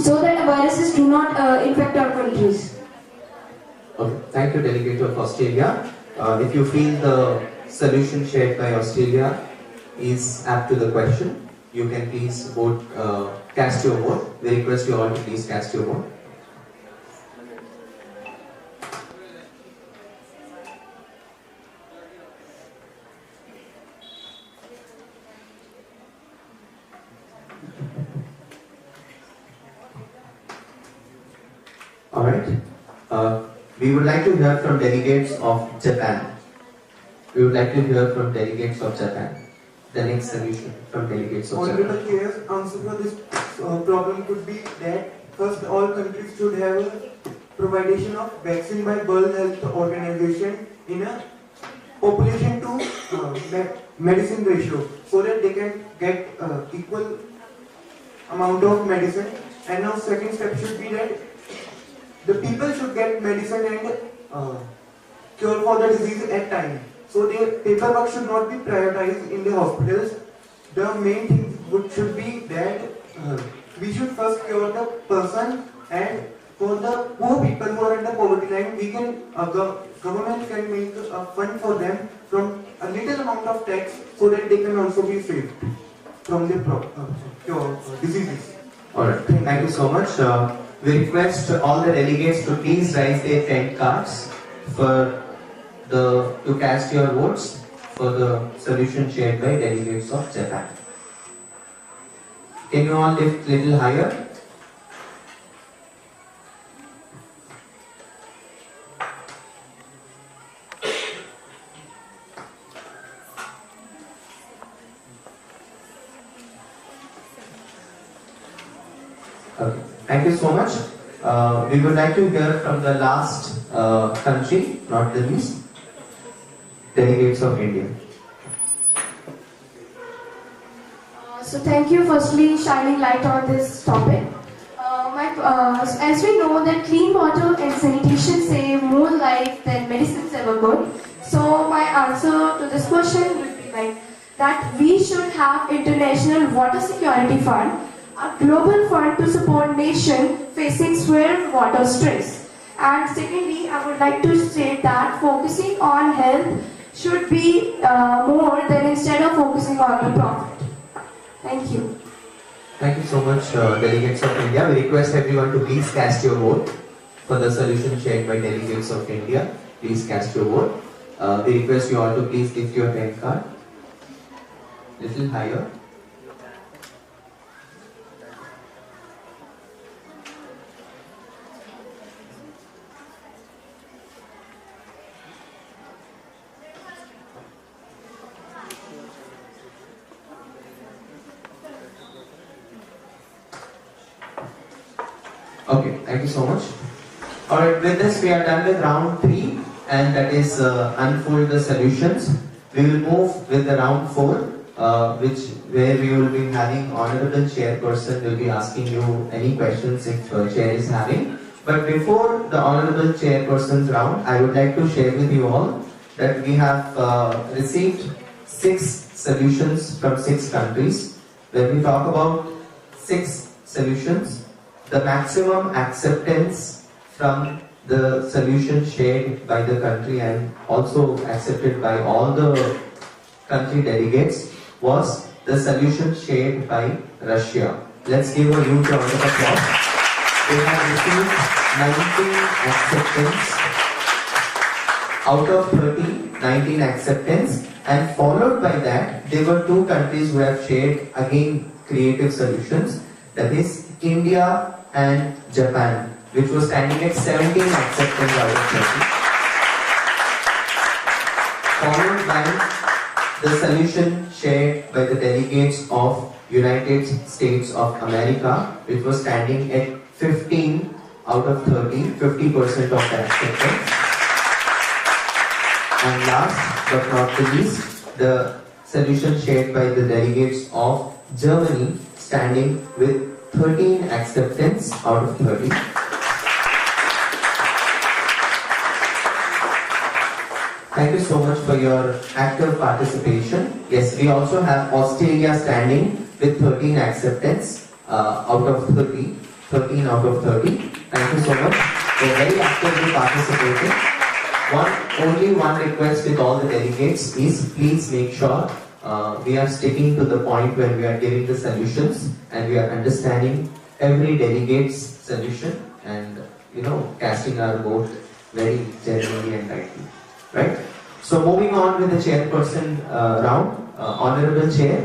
so that viruses do not infect our countries. Okay, thank you, Delegate of Australia. If you feel the solution shared by Australia is apt to the question, you can please vote, cast your vote. We request you all to please cast your vote. Alright. We would like to hear from delegates of Japan. We would like to hear from delegates of Japan. The next solution from delegates of Japan. Honorable Chair's answer for this problem could be that first all countries should have a provision of vaccine by World Health Organization in a population to medicine ratio so that they can get equal amount of medicine. And now second step should be that the people should get medicine and cure for the disease at time. So their paperwork should not be prioritized in the hospitals. The main thing should be that we should first cure the person, and for the poor people who are under poverty line, we can government can make a fund for them from a little amount of tax so that they can also be saved from the diseases. Alright, thank you so much. We request all the delegates to please raise their 10 cards to cast your votes for the solution shared by delegates of Japan. Can you all lift little higher? Okay. Thank you so much. We would like to hear from the last country, not the least, delegates of India. So thank you firstly shining light on this topic. As we know that clean water and sanitation save more life than medicines ever could. So my answer to this question would be like that we should have International Water Security Fund, a global fund to support nations facing severe water stress. And secondly, I would like to state that focusing on health should be more than instead of focusing on the profit. Thank you. Thank you so much, delegates of India. We request everyone to please cast your vote for the solution shared by delegates of India. Please cast your vote. We request you all to please give your pen card little higher. Okay, thank you so much. Alright, with this we are done with round 3, and that is unfold the solutions. We will move with the round 4, where we will be having Honorable Chairperson will be asking you any questions if Chair is having. But before the Honorable Chairperson's round, I would like to share with you all that we have received 6 solutions from 6 countries. When we talk about 6 solutions, the maximum acceptance from the solution shared by the country and also accepted by all the country delegates was the solution shared by Russia. Let's give a huge round of applause. They have received 19 acceptance out of 30, 19 acceptance, and followed by that there were 2 countries who have shared again creative solutions, that is India and Japan, which was standing at 17 acceptance out of 30. Followed by the solution shared by the delegates of United States of America, which was standing at 15 out of 30, 50% of the acceptance. And last but not the least, the solution shared by the delegates of Germany, standing with 13 acceptance out of 30. Thank you so much for your active participation. Yes, we also have Australia standing with 13 acceptance out of 30. 13 out of 30. Thank you so much. They're very actively participating. Only one request with all the delegates is please make sure we are sticking to the point when we are giving the solutions and we are understanding every delegate's solution and casting our vote very genuinely and rightly. Right? So moving on with the chairperson round, Honorable Chair,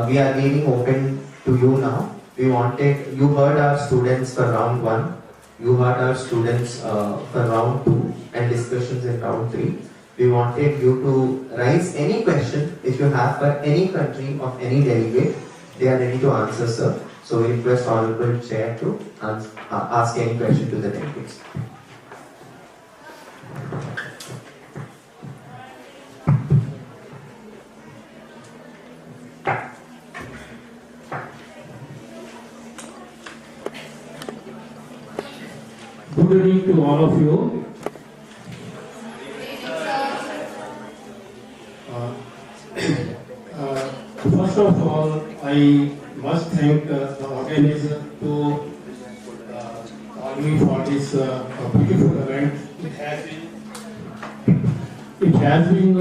we are leaving open to you now. You heard our students for round 1, you heard our students for round 2 and discussions in round 3. We wanted you to raise any question if you have for any country of any delegate. They are ready to answer, sir. So we request Honorable Chair to ask any question to the delegates. Good evening to all of you. First of all, I must thank the organizer to call me for this beautiful event. It has been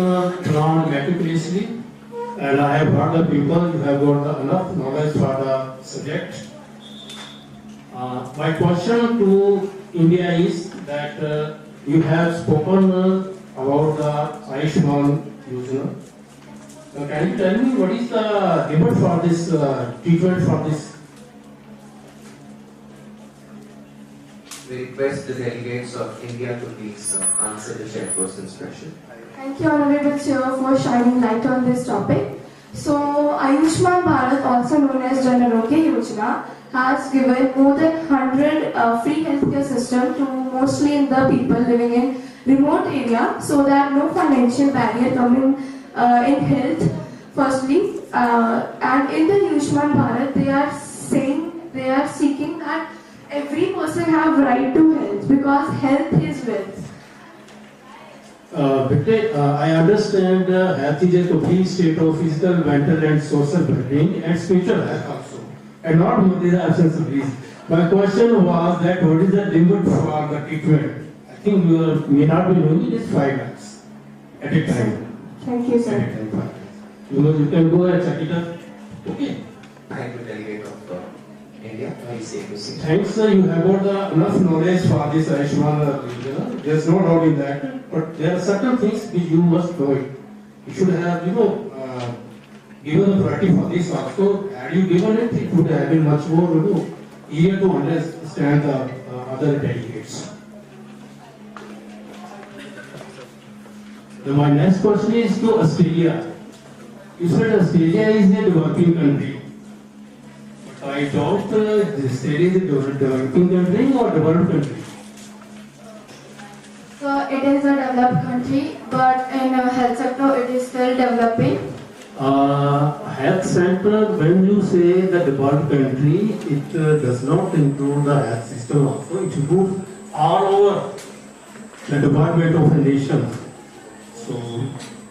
planned meticulously, and I have heard the people. You have got enough knowledge for the subject. My question to India is that you have spoken about the Ayushman Yojana. Can you tell me what is the debate for this treatment for this? We request the delegates of India to please answer the chairperson's question. Thank you, Honorable Chair, for shining light on this topic. So, Ayushman Bharat, also known as Jan Arogya Yojana, has given more than 100 free healthcare system to mostly in the people living in remote area, so that no financial barrier coming in health. Firstly, and in the Ayushman Bharat, they are seeking that every person have right to health because health is wealth. I understand health is a complete state of physical, mental and social well-being and spiritual health also, and not only the absence of disease. My question was that what is the limit for the treatment? I think you may not be knowing it is 5 lakhs at a time. Thank you, sir. At a time, 5 lakhs. You can go and check it up. Okay. Thank you, Delegate of India. Please say to see. Thanks, sir. You have got enough knowledge for this Ayushman. There's no doubt in that. But there are certain things which you must know it. You should have, given the priority for this also. Had you given it, it would have been much more, easier to understand the other delegates. My next question is to Australia. You said Australia is a developing country. But I doubt this is a developing country or developed country. So it is a developed country, but in health sector it is still developing. Health center, when you say the developed country, it does not include the health system also. It includes all over the development of a nation. So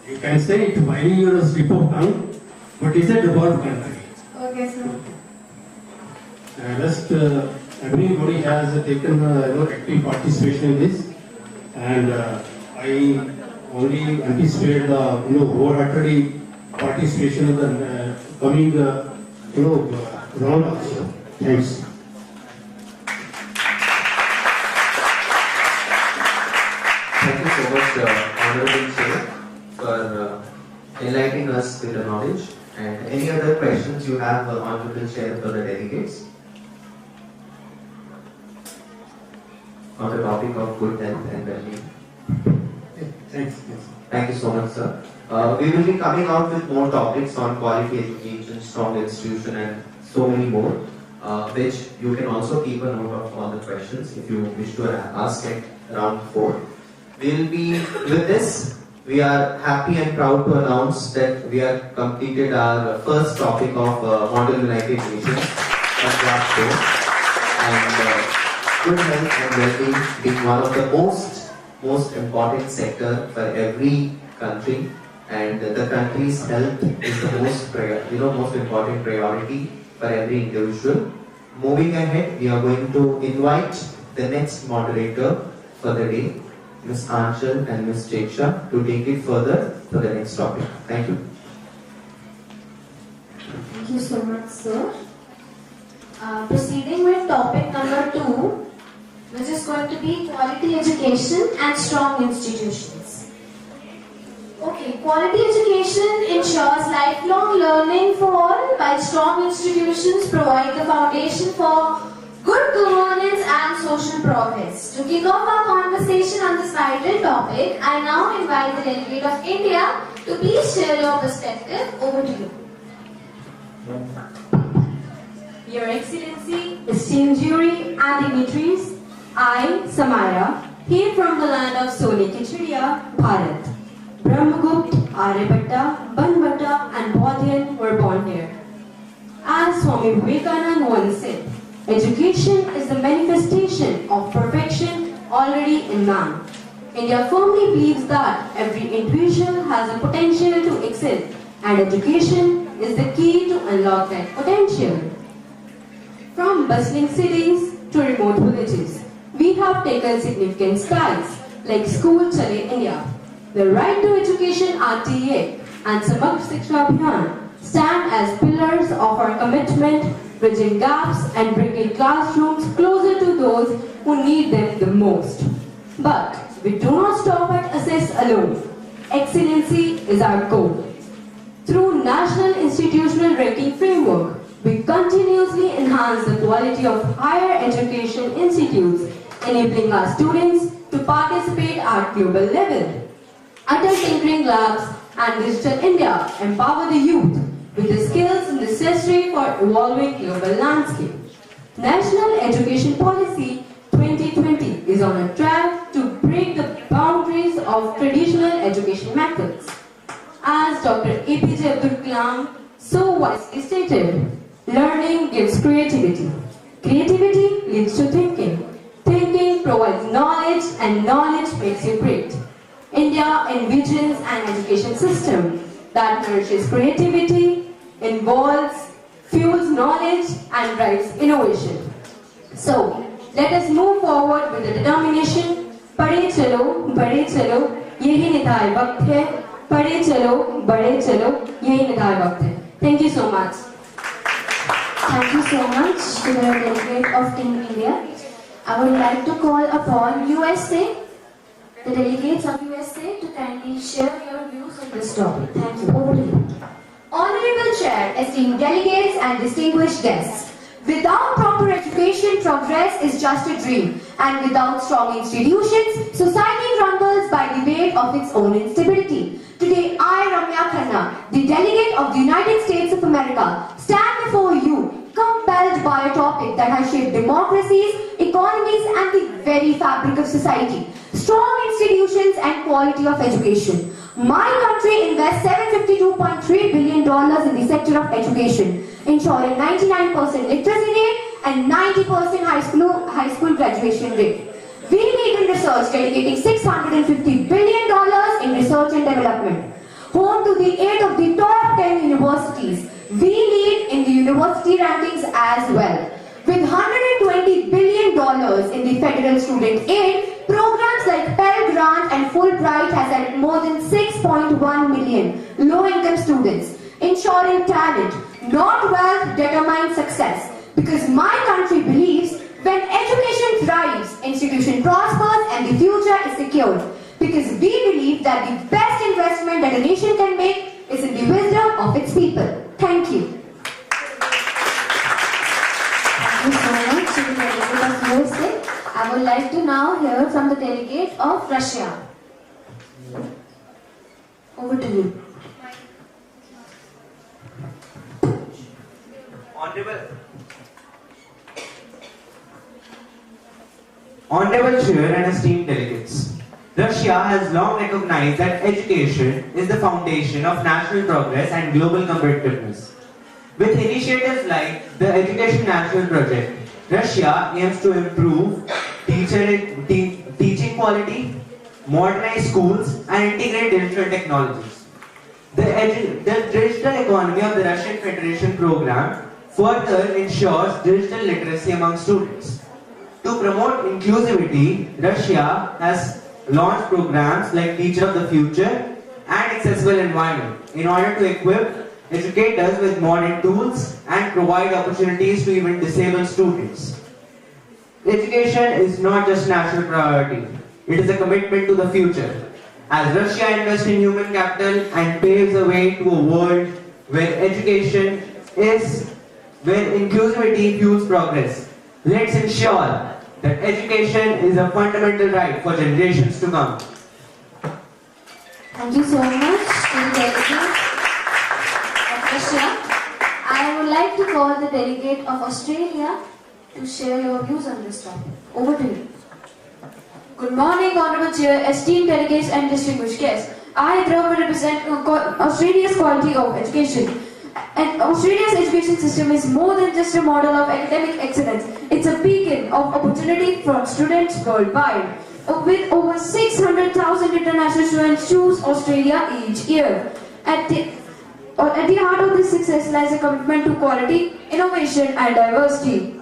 you can say it by your slip of tongue, but it's a developed country. Okay, sir. Rest everybody has taken active participation in this, and I only anticipate the wholeheartedly participation in the coming round also. Thanks. Thank you so much, Honorable Chair, for enlightening us with the knowledge. And any other questions you have, Honorable Chair, for the delegates on the topic of good health and well-being? Thanks. Thank you so much, sir. We will be coming out with more topics on quality education, strong institution, and so many more, which you can also keep a note of all the questions if you wish to ask at round 4. With this, we are happy and proud to announce that we have completed our first topic of Model United Nations, Punjab show, and good health and well-being being one of the most important sector for every country, and the country's health is the most important priority for every individual. Moving ahead, we are going to invite the next moderator for the day, Ms. Anshul and Ms. Cheksha, to take it further to the next topic. Thank you. Thank you so much, sir. Proceeding with topic number 2, which is going to be quality education and strong institutions. Okay, quality education ensures lifelong learning for all, while strong institutions provide the foundation for good governance and social progress. To kick off our conversation on this vital topic, I now invite the Delegate of India to please share your perspective. Over to you. Your Excellency, esteemed jury and dignitaries, I, Samaya, hail from the land of Sole Kichdiya, Bharat. Brahmagupta, Aryabhatta, Banbhatta and Bodhian were born here. As Swami Vivekananda once said, education is the manifestation of perfection already in man. India firmly believes that every individual has a potential to excel, and education is the key to unlock that potential. From bustling cities to remote villages, we have taken significant strides like School Chale India. The Right to Education RTA and Samagr Shiksha Abhiyan stand as pillars of our commitment, bridging gaps and bringing classrooms closer to those who need them the most. But we do not stop at access alone. Excellency is our goal. Through National Institutional Ranking Framework, we continuously enhance the quality of higher education institutes, enabling our students to participate at global level. Atal Tinkering Labs and Digital India empower the youth with the skills necessary for evolving global landscape. National Education Policy 2020 is on a track to break the boundaries of traditional education methods. As Dr. APJ Abdul Kalam so wisely stated, learning gives creativity. Creativity leads to thinking. Thinking provides knowledge, and knowledge makes you great. India envisions an education system that nourishes creativity, involves, fuels knowledge, and drives innovation. So, let us move forward with the determination. पढ़े चलो, बड़े चलो, यही निदाय वक्त है. पढ़े चलो, बड़े चलो, यही निदाय वक्त है. Thank you so much. Thank you so much to the delegate of Team India. I would like to call upon USA, the delegates of USA, to kindly share your views on this topic. Thank you. Over to you. Honorable Chair, esteemed delegates and distinguished guests. Without proper education, progress is just a dream. And without strong institutions, society crumbles by the weight of its own instability. Today, I, Ramya Khanna, the delegate of the United States of America, stand before you, compelled by a topic that has shaped democracies, economies, and the very fabric of society. Strong institutions and quality of education. My country invests $752.3 billion in the sector of education, ensuring 99% literacy rate and 90% high school graduation rate. We lead in research, dedicating $650 billion in research and development. Home to the 8 of the top 10 universities, we lead in the university rankings as well. With $120 billion in the federal student aid, programs like Pell Grant and Fulbright has helped more than 6.1 million low-income students, ensuring talent, not wealth, determines success. Because my country believes when education thrives, institution prospers and the future is secured. Because we believe that the best investment that a nation can make is in the wisdom of its people. Thank you. Thank you so much to the delegate of USA. I would like to now hear from the delegate of Russia. Over to you. Honorable Chair and esteemed delegates, Russia has long recognized that education is the foundation of national progress and global competitiveness. With initiatives like the Education National Project, Russia aims to improve teaching quality, modernize schools, and integrate digital technologies. The digital economy of the Russian Federation program further ensures digital literacy among students. To promote inclusivity, Russia has launched programs like Teacher of the Future and Accessible Environment in order to equip educators with modern tools and provide opportunities to even disabled students. Education is not just national priority, it is a commitment to the future. As Russia invests in human capital and paves the way to a world where education is, where inclusivity fuels progress, let's ensure that education is a fundamental right for generations to come. Thank you so much to the delegate of Russia. I would like to call the delegate of Australia to share your views on this topic. Over to you. Good morning, Honorable Chair, esteemed delegates and distinguished guests. I therefore represent Australia's quality of education. And Australia's education system is more than just a model of academic excellence. It's a beacon of opportunity for students worldwide. With over 600,000 international students choose Australia each year. At the heart of this success lies a commitment to quality, innovation and diversity.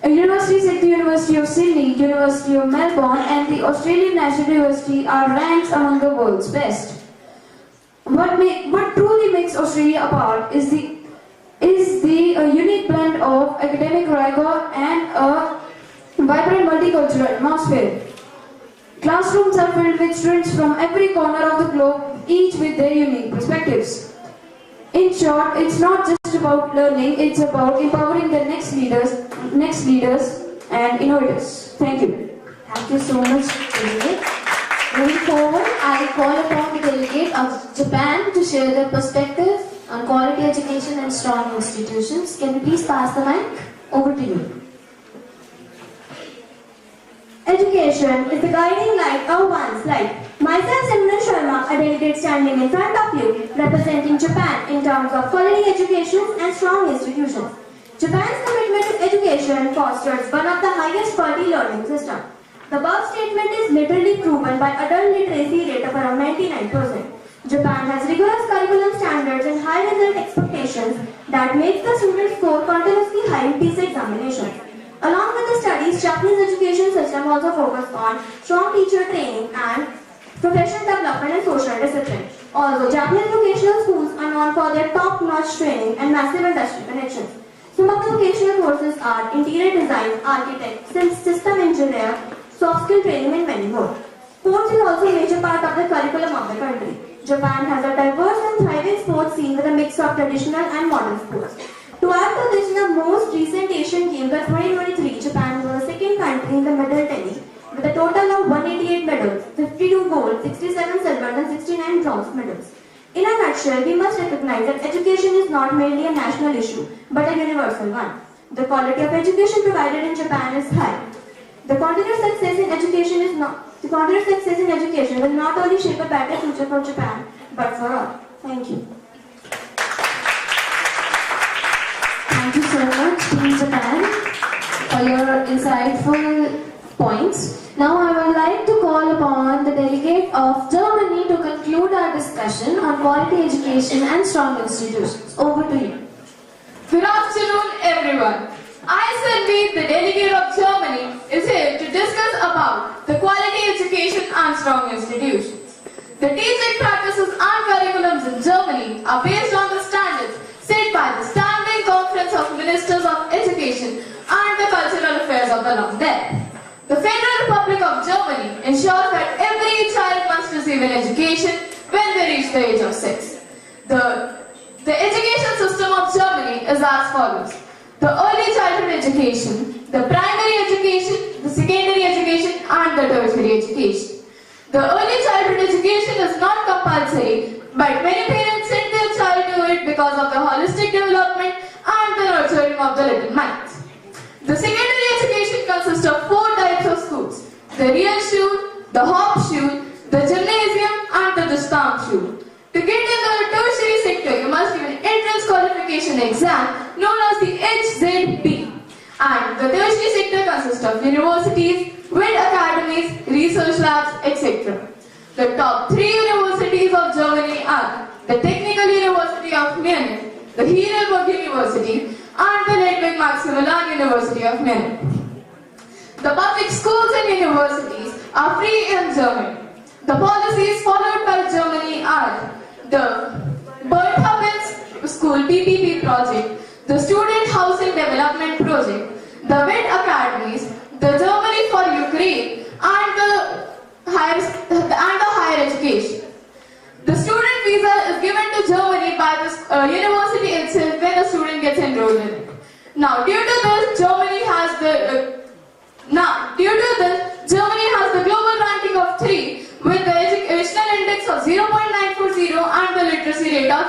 Universities like the University of Sydney, University of Melbourne and the Australian National University are ranked among the world's best. What truly makes Australia apart is the unique blend of academic rigor and a vibrant multicultural atmosphere. Classrooms are filled with students from every corner of the globe, each with their unique perspectives. In short, it's not just about learning, it's about empowering the next leaders and innovators. Thank you. Thank you so much, delegate. Moving forward, I call upon the delegate of Japan to share their perspective on quality education and strong institutions. Can you please pass the mic? Over to you. Education is the guiding light of one's life. Myself, Simran Sharma, a delegate standing in front of you, representing Japan in terms of quality education and strong institutions. Japan's commitment to education fosters one of the highest quality learning systems. The above statement is literally proven by adult literacy rate of around 99%. Japan has rigorous curriculum standards and high result expectations that makes the students score continuously high in PISA examinations. Along with the Its Japanese education system also focuses on strong teacher training and professional development and social discipline. Also, Japanese vocational schools are known for their top-notch training and massive industry connections. Some of the vocational courses are interior design, architect, system engineer, soft skill training, and many more. Sports is also a major part of the curriculum of the country. Japan has a diverse and thriving sports scene with a mix of traditional and modern sports. To add to this, in the most recent Asian Games of 2023, Japan was the second country in the medal tally with a total of 188 medals, 52 gold, 67 silver and 69 bronze medals. In a nutshell, we must recognize that education is not merely a national issue, but a universal one. The quality of education provided in Japan is high. The continuous success in education will not only shape a better future for Japan, but for all. Thank you. Thank you so much, Team Japan, for your insightful points. Now I would like to call upon the delegate of Germany to conclude our discussion on quality education and strong institutions. Over to you. Good afternoon, everyone. I, Sandeep, the delegate of Germany, is here to discuss about the quality education and strong institutions. The teaching practices and curriculums in Germany are based on the standards set by the Standing Conference of Ministers of Education and the Cultural Affairs of the land there. The Federal Republic of Germany ensures that every child must receive an education when they reach the age of 6. The education system of Germany is as follows. The early childhood education, the primary education, the secondary education and the tertiary education. The early childhood education is not compulsory, but many parents send their child to it because of the holistic development and the nurturing of the little minds. The secondary education consists of 4 types of schools: the Realschule, the Hauptschule, the Gymnasium and the Distanzschule. To get in the tertiary sector, you must give an entrance qualification exam known as the HZP. And the tertiary sector consists of universities, with academies, research labs, etc. The top 3 universities of Germany are the Technical University of Munich, the Heidelberg University, and the Ludwig-Maximilian University of Munich. The public schools and universities are free in Germany. The policies followed by Germany are the Berthabens School PPP project, the Student Housing Development Project, the WIT Academies, the Germany for Ukraine, and the higher education. The student visa is given to Germany by the university itself when a student gets enrolled in it. Now, due to this, Germany has the global ranking of 3 with the educational index of 0.940 and the literacy rate of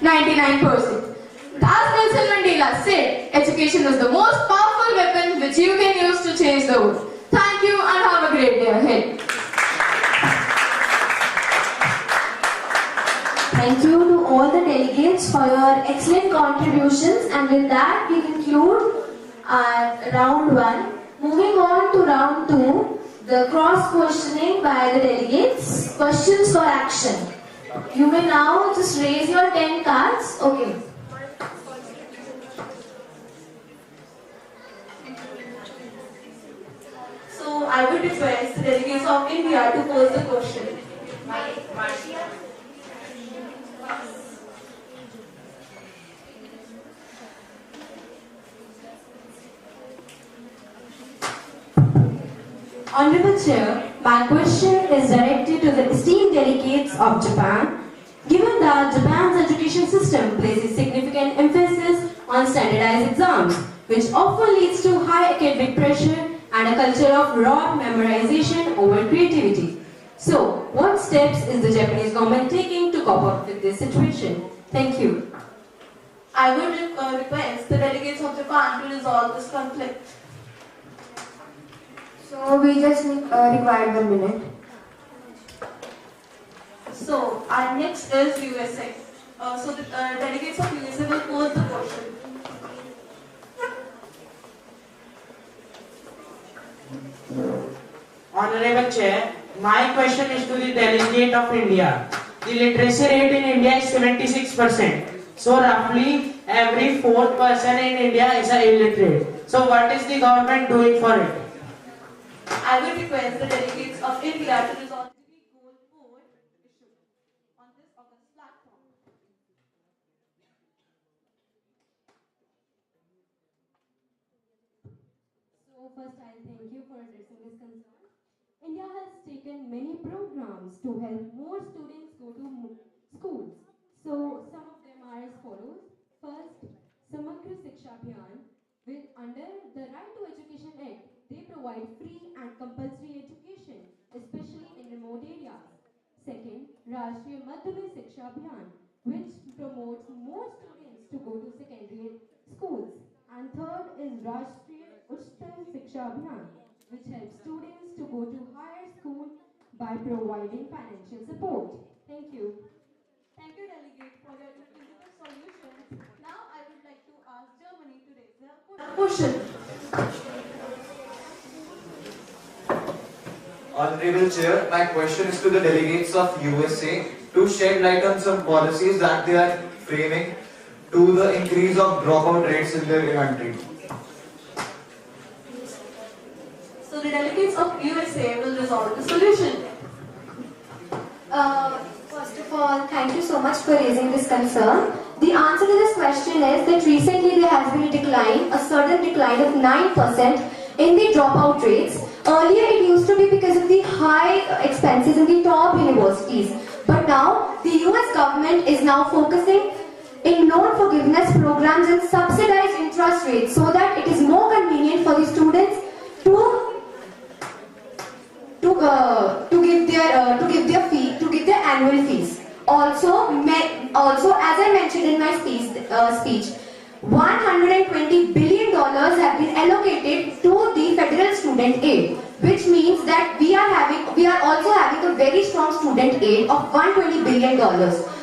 99%. As Nelson Mandela said, education is the most powerful weapon which you can use to change the world. Thank you and have a great day ahead. Thank you to all the delegates for your excellent contributions, and with that we conclude our round 1. Moving on to round 2, the cross questioning by the delegates. Questions for action. You may now just raise your 10 cards. Okay. So I would request the delegates of India to pose the question. Honorable Chair, my question is directed to the esteemed delegates of Japan. Given that Japan's education system places significant emphasis on standardized exams, which often leads to high academic pressure and a culture of raw memorization over creativity. So, what steps is the Japanese government taking to cope up with this situation? Thank you. I would request the delegates of Japan to resolve this conflict. So we just require 1 minute. So our next is USA. So the delegates of USA will pose the question. Honorable Chair, my question is to the delegate of India. The literacy rate in India is 76%. So roughly every 4th person in India is illiterate. So So what is the government doing for it? I will request the delegates of India to resolve the goal board issue on this August platform. So first, I thank you for addressing this concern. India has taken many programs to help more students go to schools. So some of them are as follows. First, Samagra Shiksha Abhiyan, with under the Right to Education Act, they provide free and compulsory education, especially in remote areas. Second, Rashtriya Madhyamik Shiksha Abhiyan, which promotes more students to go to secondary schools. And third is Rashtriya Uchtar Shiksha Abhiyan, which helps students to go to higher school by providing financial support. Thank you. Thank you, Delegate, for your inclusive solutions. Now I would like to ask Germany to raise a question. Honorable Chair, my question is to the delegates of USA to shed light on some policies that they are framing to the increase of dropout rates in their country. So the delegates of USA will resolve the solution. First of all, thank you so much for raising this concern. The answer to this question is that recently there has been a decline, a sudden decline of 9% in the dropout rates. Earlier it used to be because of the high expenses in the top universities. But now the US government is now focusing in loan forgiveness programs and subsidized interest rates so that it is more convenient for the students to give their annual fees. Also, as I mentioned in my speech, $120 billion have been allocated to the federal student aid, which means that we are also having a very strong student aid of $120 billion,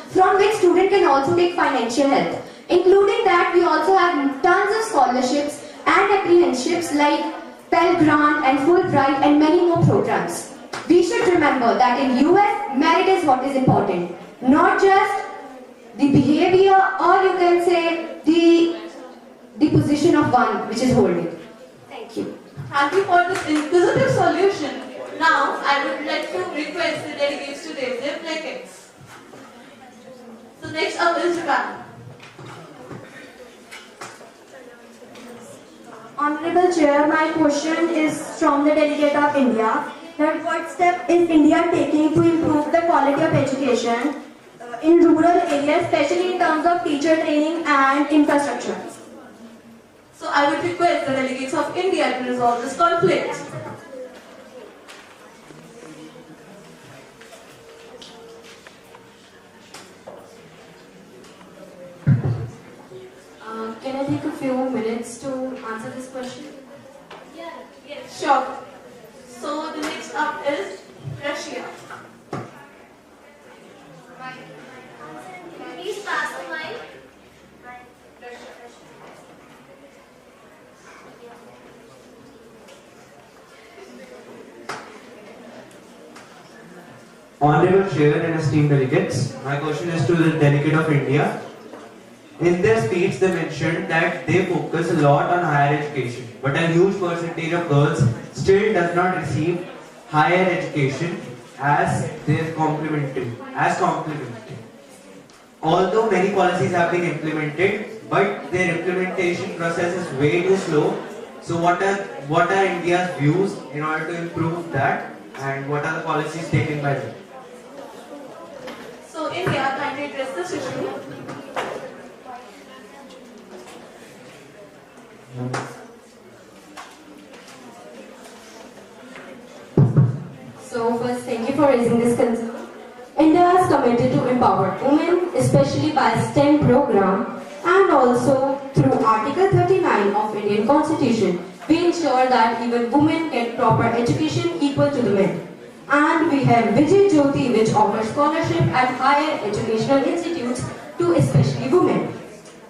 from which student can also take financial help. Including that, we also have tons of scholarships and apprehensionships like Pell Grant and Fulbright and many more programs. We should remember that in US, merit is what is important, not just the behavior, or you can say the position of one which is holding. Thank you. Thank you for this inquisitive solution. Now, I would like to request the delegates to raise their placards. So next up is Japan. Honorable Chair, my question is from the delegate of India. That what step is India taking to improve the quality of education in rural areas, especially in terms of teacher training and infrastructure? So I would request the delegates of India to resolve this conflict. Can I take a few minutes to answer this question? Yes, sure. So the next up is Russia. Please pass the mic. Honorable Chair and esteemed delegates, my question is to the Delegate of India. In their speech, they mentioned that they focus a lot on higher education, but a huge percentage of girls still does not receive higher education as complementary. Although many policies have been implemented, but their implementation process is way too slow. So what are India's views in order to improve that, and what are the policies taken by them? So India, kindly address this issue. So first, thank you for raising this concern. India is committed to empower women, especially by STEM program, and also through Article 39 of Indian Constitution. We ensure that even women get proper education equal to the men. And we have Vijay Jyoti, which offers scholarship at higher educational institutes to especially women.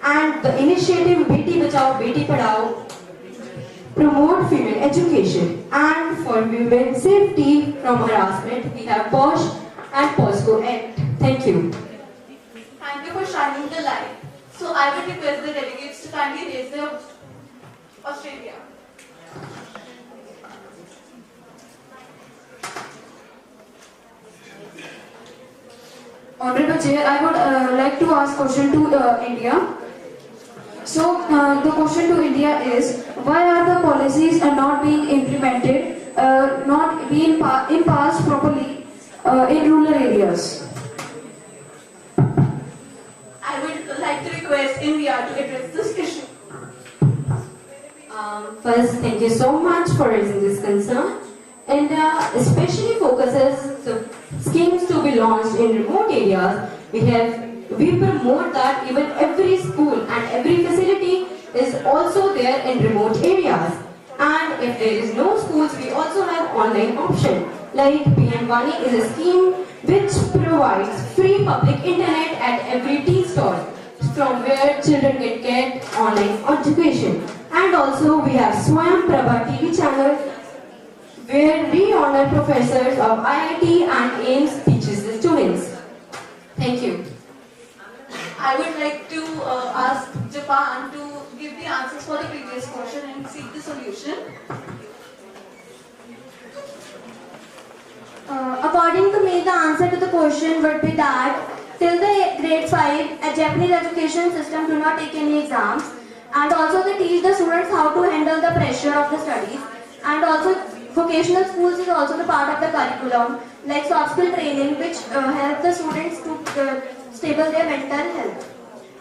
And the initiative Beti Bachao, Beti Padhao promote female education. And for women's safety from harassment, we have POSH and POSCO Act. Thank you. Thank you for shining the light. So I would request the delegates to kindly raise their Australia. Honorable Chair, I would like to ask question to India. So the question to India is, why are the policies are not being implemented, not being passed properly in rural areas? I would like to request India to address this issue. First, thank you so much for raising this concern. India especially focuses the schemes to be launched in remote areas. We promote that even every school and every facility is also there in remote areas. And if there is no schools, we also have online option. Like PM Vani is a scheme which provides free public internet at every tea stall, from where children can get online education. And also we have Swayam Prabha TV channel, where renowned professors of IIT and AIMS teaches the students. Thank you. I would like to ask Japan to give the answers for the previous question and seek the solution. According to me, the answer to the question would be that till the grade 5, a Japanese education system do not take any exams, and also they teach the students how to handle the pressure of the studies, and also vocational schools is also the part of the curriculum, like soft skill training, which help the students to stable their mental health,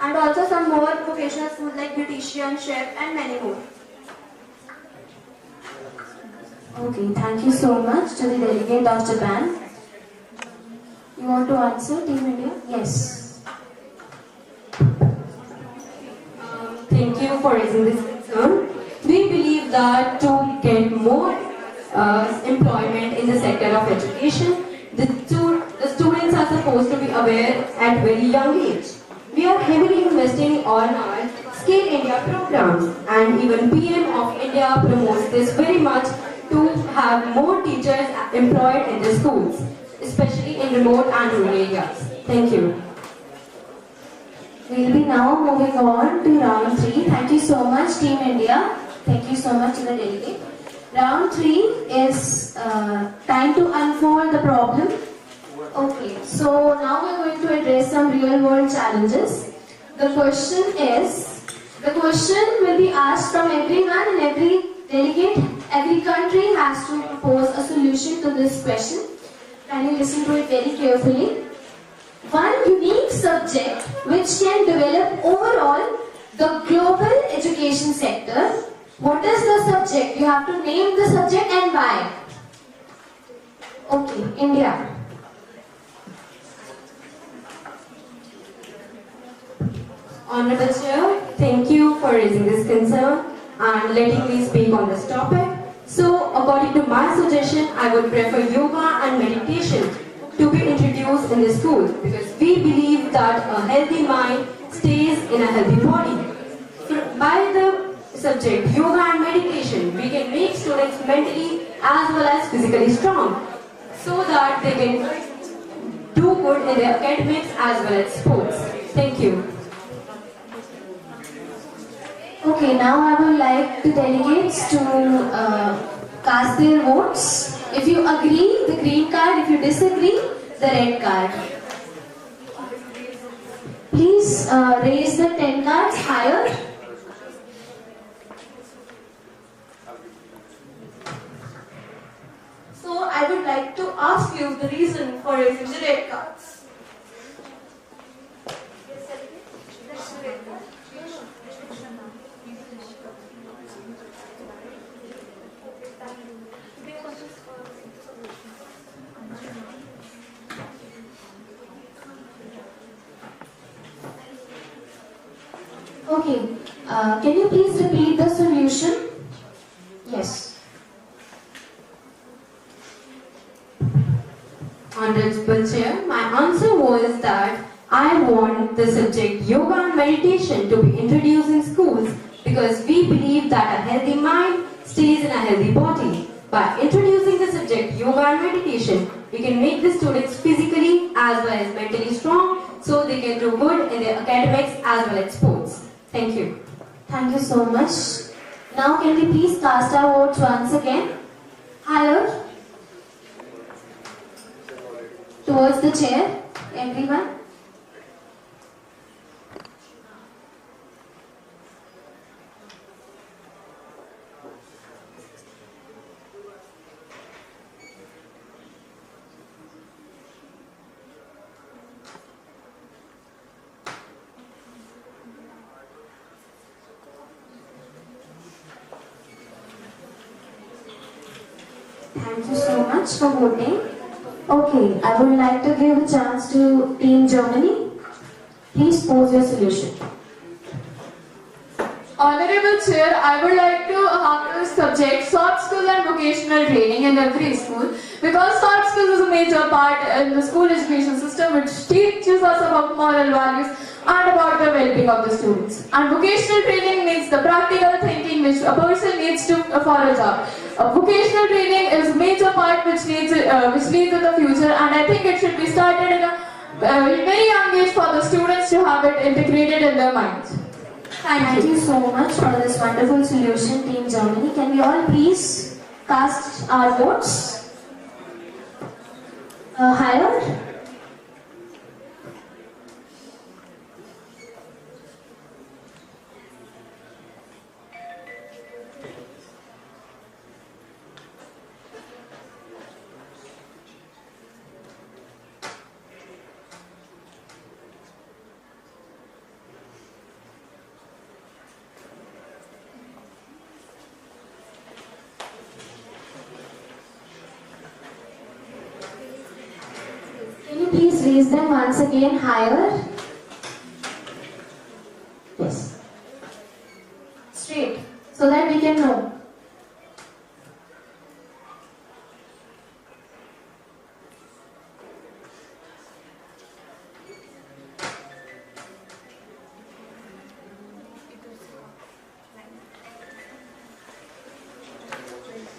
and also some more vocational schools like beautician, chef, and many more. Okay, thank you so much to the delegate of Japan. You want to answer, Team India? Yes. Thank you for raising this concern. We believe that to get more employment in the sector of education, the students are supposed to be aware at very young age. We are heavily investing on our Skill India programs, and even PM of India promotes this very much to have more teachers employed in the schools, especially in remote and rural areas. Thank you. We'll be now moving on to round 3. Thank you so much, Team India. Thank you so much to the delegate. Round 3 is time to unfold the problem. Okay, so now we're going to address some real world challenges. The question will be asked from everyone and every delegate. Every country has to propose a solution to this question. Can you listen to it very carefully? One unique subject which can develop overall the global education sector. What is the subject? You have to name the subject and why. Okay, India. Honorable Chair, thank you for raising this concern and letting me speak on this topic. So, according to my suggestion, I would prefer yoga and meditation to be introduced in the schools, because we believe that a healthy mind stays in a healthy body. By the subject yoga and meditation, we can make students mentally as well as physically strong, so that they can do good in their academics as well as sports. Thank you. Okay, now I would like the delegates to cast their votes. If you agree, the green card. If you disagree, the red card. Please raise the 10 cards higher. So I would like to ask you the reason for raising the red cards. Okay, can you please repeat the solution? Yes. Honorable Chair, my answer was that I want the subject yoga and meditation to be introduced in schools, because we believe that a healthy mind stays in a healthy body. By introducing the subject yoga and meditation, we can make the students physically as well as mentally strong, so they can do good in their academics as well as sports. Thank you. Thank you so much Now can we please cast our votes once again? Higher. Towards the chair, everyone. Thank you so much for voting. Okay, I would like to give a chance to Team Germany. Please pose your solution. Honorable Chair, I would like to have the subject soft skills and vocational training in every school, because soft skills is a major part in the school education system which teaches us about moral values and about the well-being of the students. And vocational training means the practical thinking which a person needs to for a job. Vocational training is a major part which leads in the future, and I think it should be started in a very young age for the students to have it integrated in their minds. Thank you so much for this wonderful solution, Team Germany. Can we all please cast our votes? Higher. Can you please raise them once again higher? Yes. Straight, so that we can know.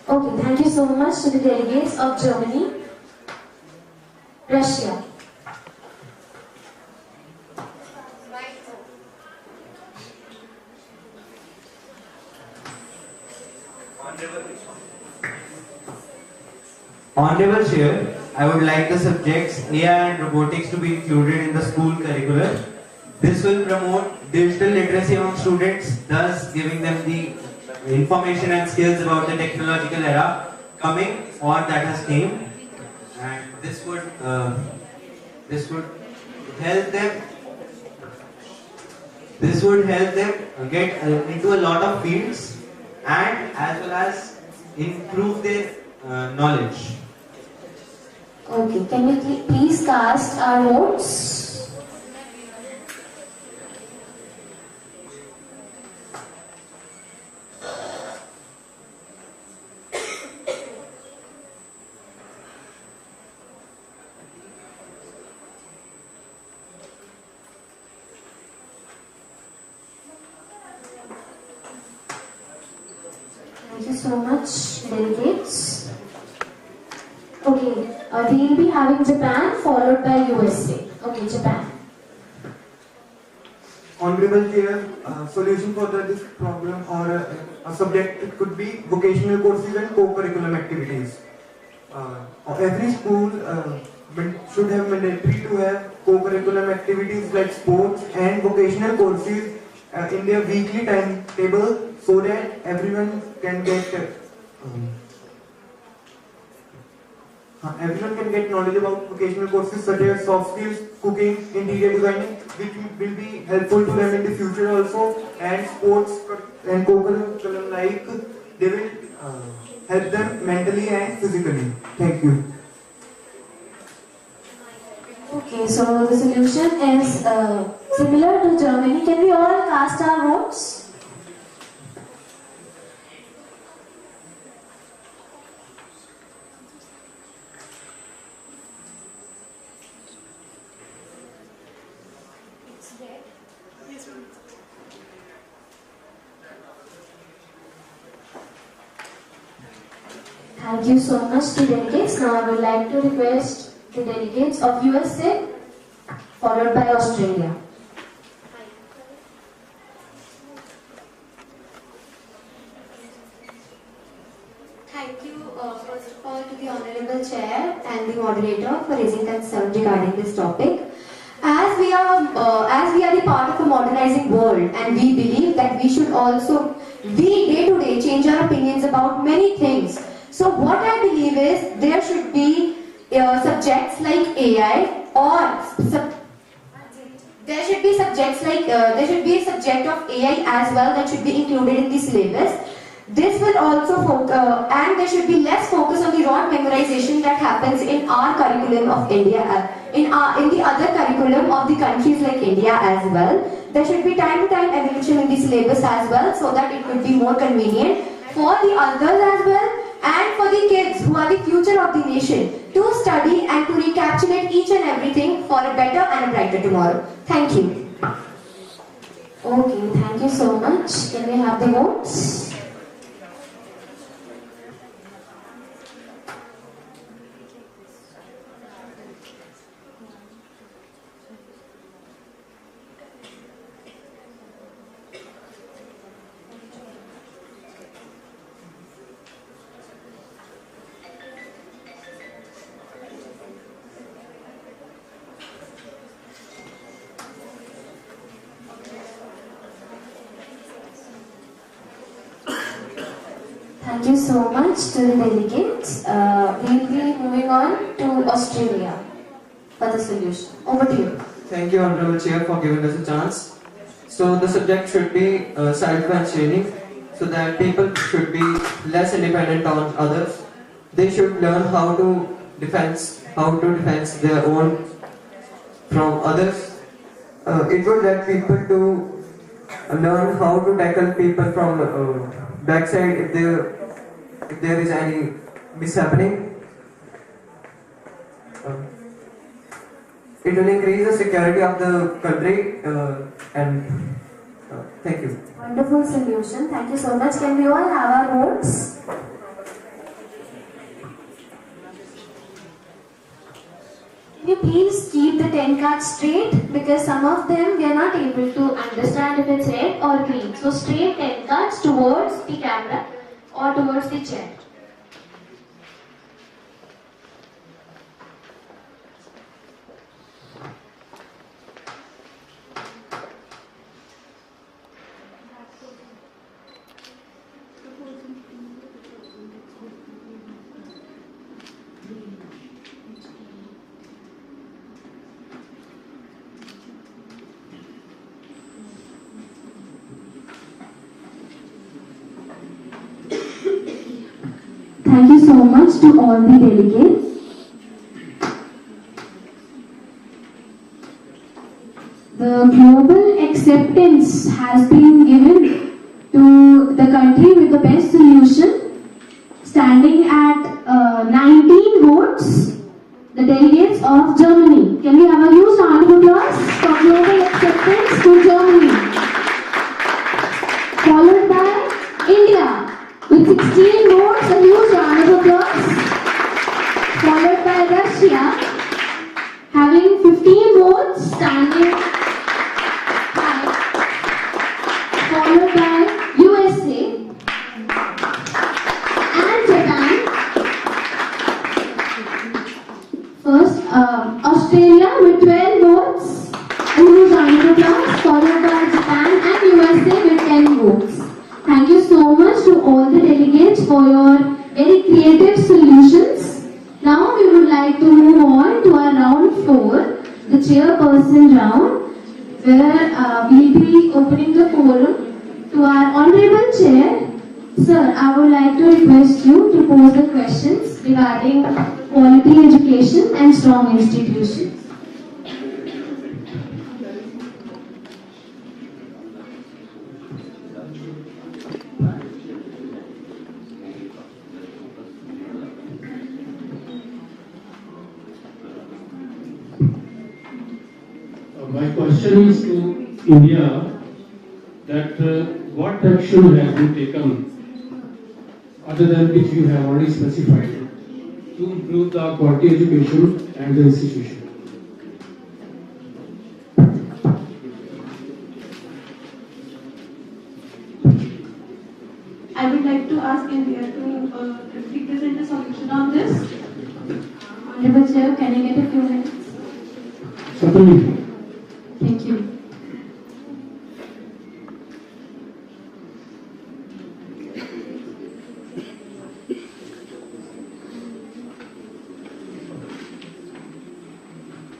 Okay, thank you so much to the delegates of Germany. Russia. Honorable Chair, I would like the subjects AI and robotics to be included in the school curriculum. This will promote digital literacy among students, thus giving them the information and skills about the technological era coming or that has came. And this would help them. This would help them get into a lot of fields and as well as improve their knowledge. Okay, can we please cast our votes? Thank you so much, delegates. Okay, we will be having Japan followed by USA. Okay, Japan. Honorable Chair, solution for this problem or a subject could be vocational courses and co-curriculum activities. Every school should have mandatory to have co-curriculum activities like sports and vocational courses in their weekly timetable so that everyone can get knowledge about vocational courses such as soft skills, cooking, interior designing, which will be helpful to them in the future also, and sports and co-curriculum like they will help them mentally and physically. Thank you. Okay, so the solution is similar to Germany. Can we all cast our votes? Thank you so much to delegates. Now I would like to request the delegates of USA followed by Thank you, first of all, to the Honorable Chair and the moderator for raising concern regarding this topic. As we are the part of a modernizing world, and we believe that we should also, day to day, change our opinions about many things. So what I believe is there should be subjects like AI, or there should be a subject of AI as well that should be included in the syllabus. This will also and there should be less focus on the raw memorization that happens in our curriculum of India, in the other curriculum of the countries like India as well. There should be time to time evolution in the syllabus as well, so that it could be more convenient for the others as well, and for the kids who are the future of the nation to study and to recapitulate each and everything for a better and a brighter tomorrow. Thank you. Okay, thank you so much. Can we have the votes? Thank you so much to the delegates. We'll be moving on to Australia for the solution. Over to you. Thank you, Honorable Chair, for giving us a chance. So the subject should be self-defense training, so that people should be less independent on others. They should learn how to defend their own from others. It would let people to learn how to tackle people from backside if there is any mishappening. It will increase the security of the country and thank you. Wonderful solution. Thank you so much. Can we all have our votes? Can you please keep the 10 cards straight? Because some of them we are not able to understand if it's red or green. So straight 10 cards towards the camera or towards the chair. Thank you so much to all the delegates. The global acceptance has been given to the country with the best solution, standing at 19 votes, the delegates of Germany. Can we have a huge round of applause for global acceptance to Germany? Followed by India with 16 votes, a huge round of applause. Followed by Russia, having 15 votes, standing high. Followed by USA and Japan. First, Australia with 12 votes, a huge round of applause. Followed by Japan and USA with 10 votes. Thank you so much to all the delegates for your very creative solutions. Now we would like to move on to our round 4, the chairperson round, where we'll be opening the forum to our honorable chair. Sir, I would like to request you to pose the questions regarding quality education and strong institutions. My question is to India that what action has been taken other than which you have already specified to improve the quality education and the institution. I would like to ask India to Honorable Chair, can I get a few minutes? Certainly. Thank you.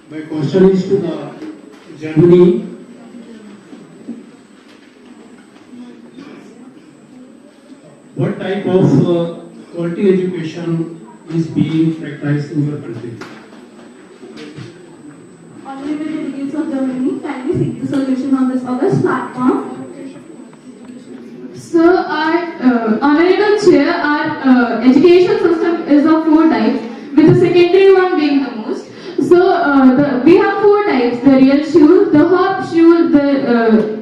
My question is to the Germany. What type of quality education is being practiced in your country? Honorable delegates of Germany, kindly seek the solution on this august platform. So, our Honorable Chair, our education system is of 4 types, with the secondary one being the most. So, we have 4 types: the real schule, the Hauptschule, the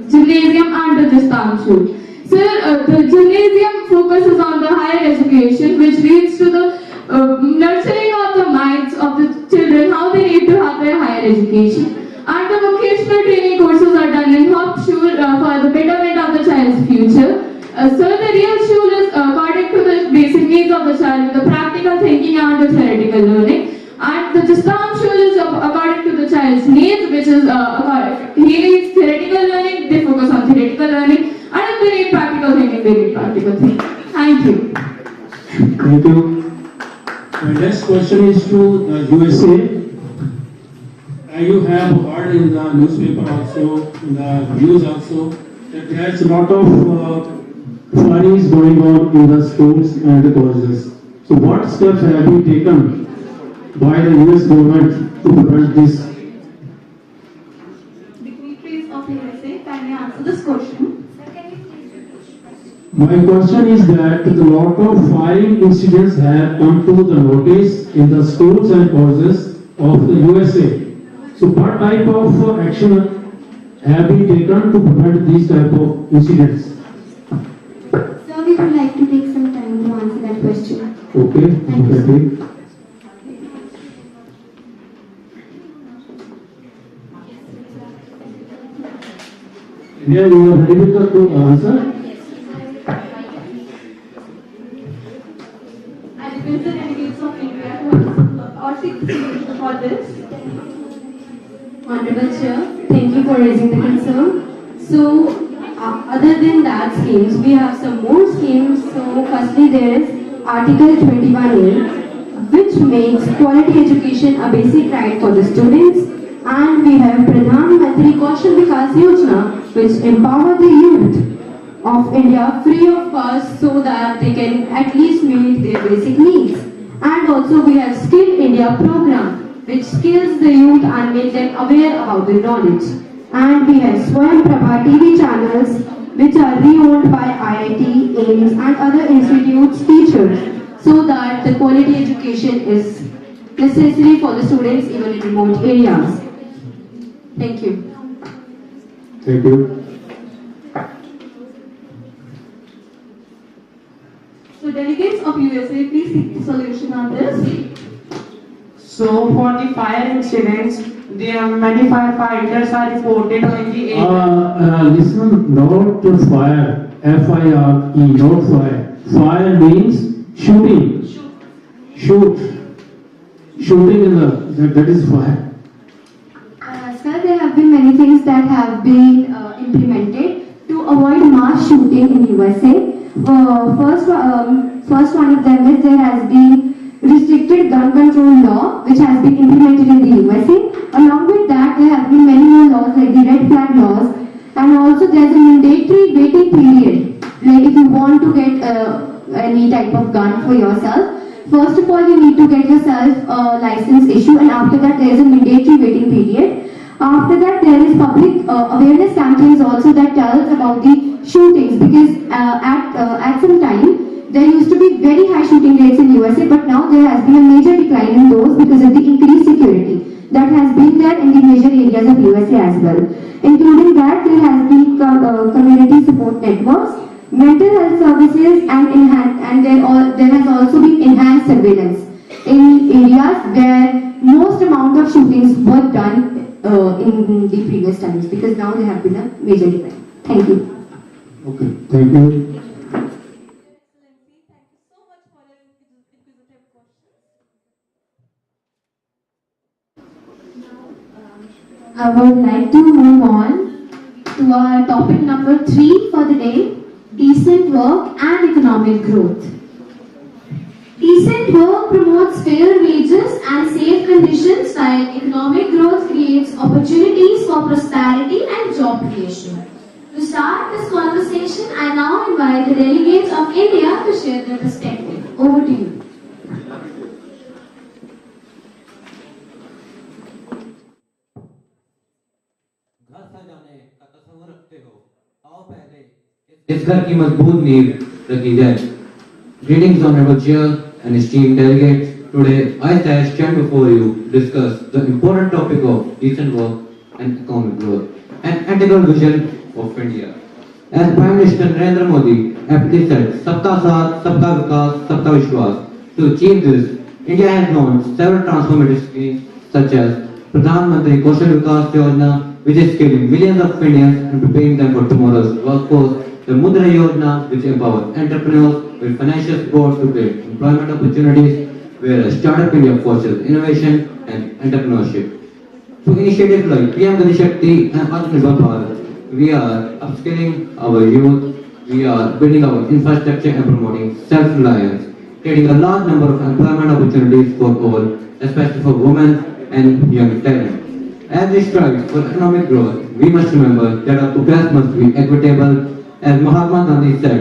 gymnasium, and the Gesamtschule. So, the gymnasium focuses on the higher education, which leads to the nurturing of the minds of the children, how they need to have their higher education. And the vocational training courses are done in Hauptschule for the betterment of the child's future. So the real schule is according to the basic needs of the child, with the practical thinking and the theoretical learning. And the Gesamtschule is according to the child's needs, which is he needs theoretical learning, they focus on theoretical learning, and if they need practical thinking, they need practical thinking. Thank you. Thank you. My next question is to the USA. You have heard in the newspaper also, in the news also, that there is a lot of firing going on in the schools and the colleges. So what steps have been taken by the US government to prevent this? Dignitaries of the USA, can you answer this question? My question is that a lot of firing incidents have come to the notice in the schools and colleges of the USA. So what type of action have been taken to prevent these type of incidents? So we would like to take some time to answer that question. Okay, okay. Yeah, you are ready with the answer? I request the delegates of India to all seek the solution for this. Honorable Chair, thank you for raising the concern. So, other than that schemes, we have some more schemes. So, firstly, there is Article 21A, which makes quality education a basic right for the students. And we have Pradhan Mantri Kaushal Vikas Yojana, which empower the youth of India free of cost so that they can at least meet their basic needs. And also we have Skill India program, which skills the youth and make them aware about the knowledge. And we have Swayam Prabha TV channels, which are re-owned by IIT, AIMS and other institutes teachers, so that the quality education is necessary for the students even in remote areas. Thank you. Thank you. So delegates of USA, please seek the solution on this. So for the fire incidents, many firefighters are reported in the area. Listen, not to fire, F-I-R-E, not fire. Fire means shooting. Shoot. Shooting in that is fire. Sir, there have been many things that have been implemented to avoid mass shooting in USA. First one of them is there has been restricted gun control law, which has been implemented in the USA. Along with that, there have been many more laws like the red flag laws, and also there's a mandatory waiting period. Like if you want to get any type of gun for yourself, first of all you need to get yourself a license issue, and after that there is a mandatory waiting period. After that, there is public awareness campaigns also that tells about the shootings, because at some time there used to be very high shooting rates in USA, but now there has been a major decline in those because of the increased security that has been there in the major areas of USA as well. Including that, there has been community support networks, mental health services, and there has also been enhanced surveillance in areas where most amount of shootings were done in the previous times, because now there have been a major decline. Thank you. Okay, thank you. I would like to move on to our topic number 3 for the day, decent work and economic growth. Decent work promotes fair wages and safe conditions, while economic growth creates opportunities for prosperity and job creation. To start this conversation, I now invite the delegates of India to share their perspective. Over to you. इस घर की मजबूत नींव रखी जाए. Greetings, Honorable Chair and esteemed delegates. Today I stand before you to discuss the important topic of decent work and economic growth, an integral vision of India. As Prime Minister Narendra Modi aptly said, "Sabka Saath, Sabka Vikas, Sabka Vishwas." To achieve this, India has launched several transformative schemes such as Pradhan Mantri Kaushal Vikas Yojana, which is skilling millions of Indians and preparing them for tomorrow's workforce. The Mudra Yojana, which empowers entrepreneurs with financial support to create employment opportunities, whereas Startup India fosters innovation and entrepreneurship. Through initiatives like PM Gati Shakti and Atmanirbhar Bharat, we are upskilling our youth, we are building our infrastructure and promoting self-reliance, creating a large number of employment opportunities for all, especially for women and young talent. As we strive for economic growth, we must remember that our progress must be equitable. As Mahatma Gandhi said,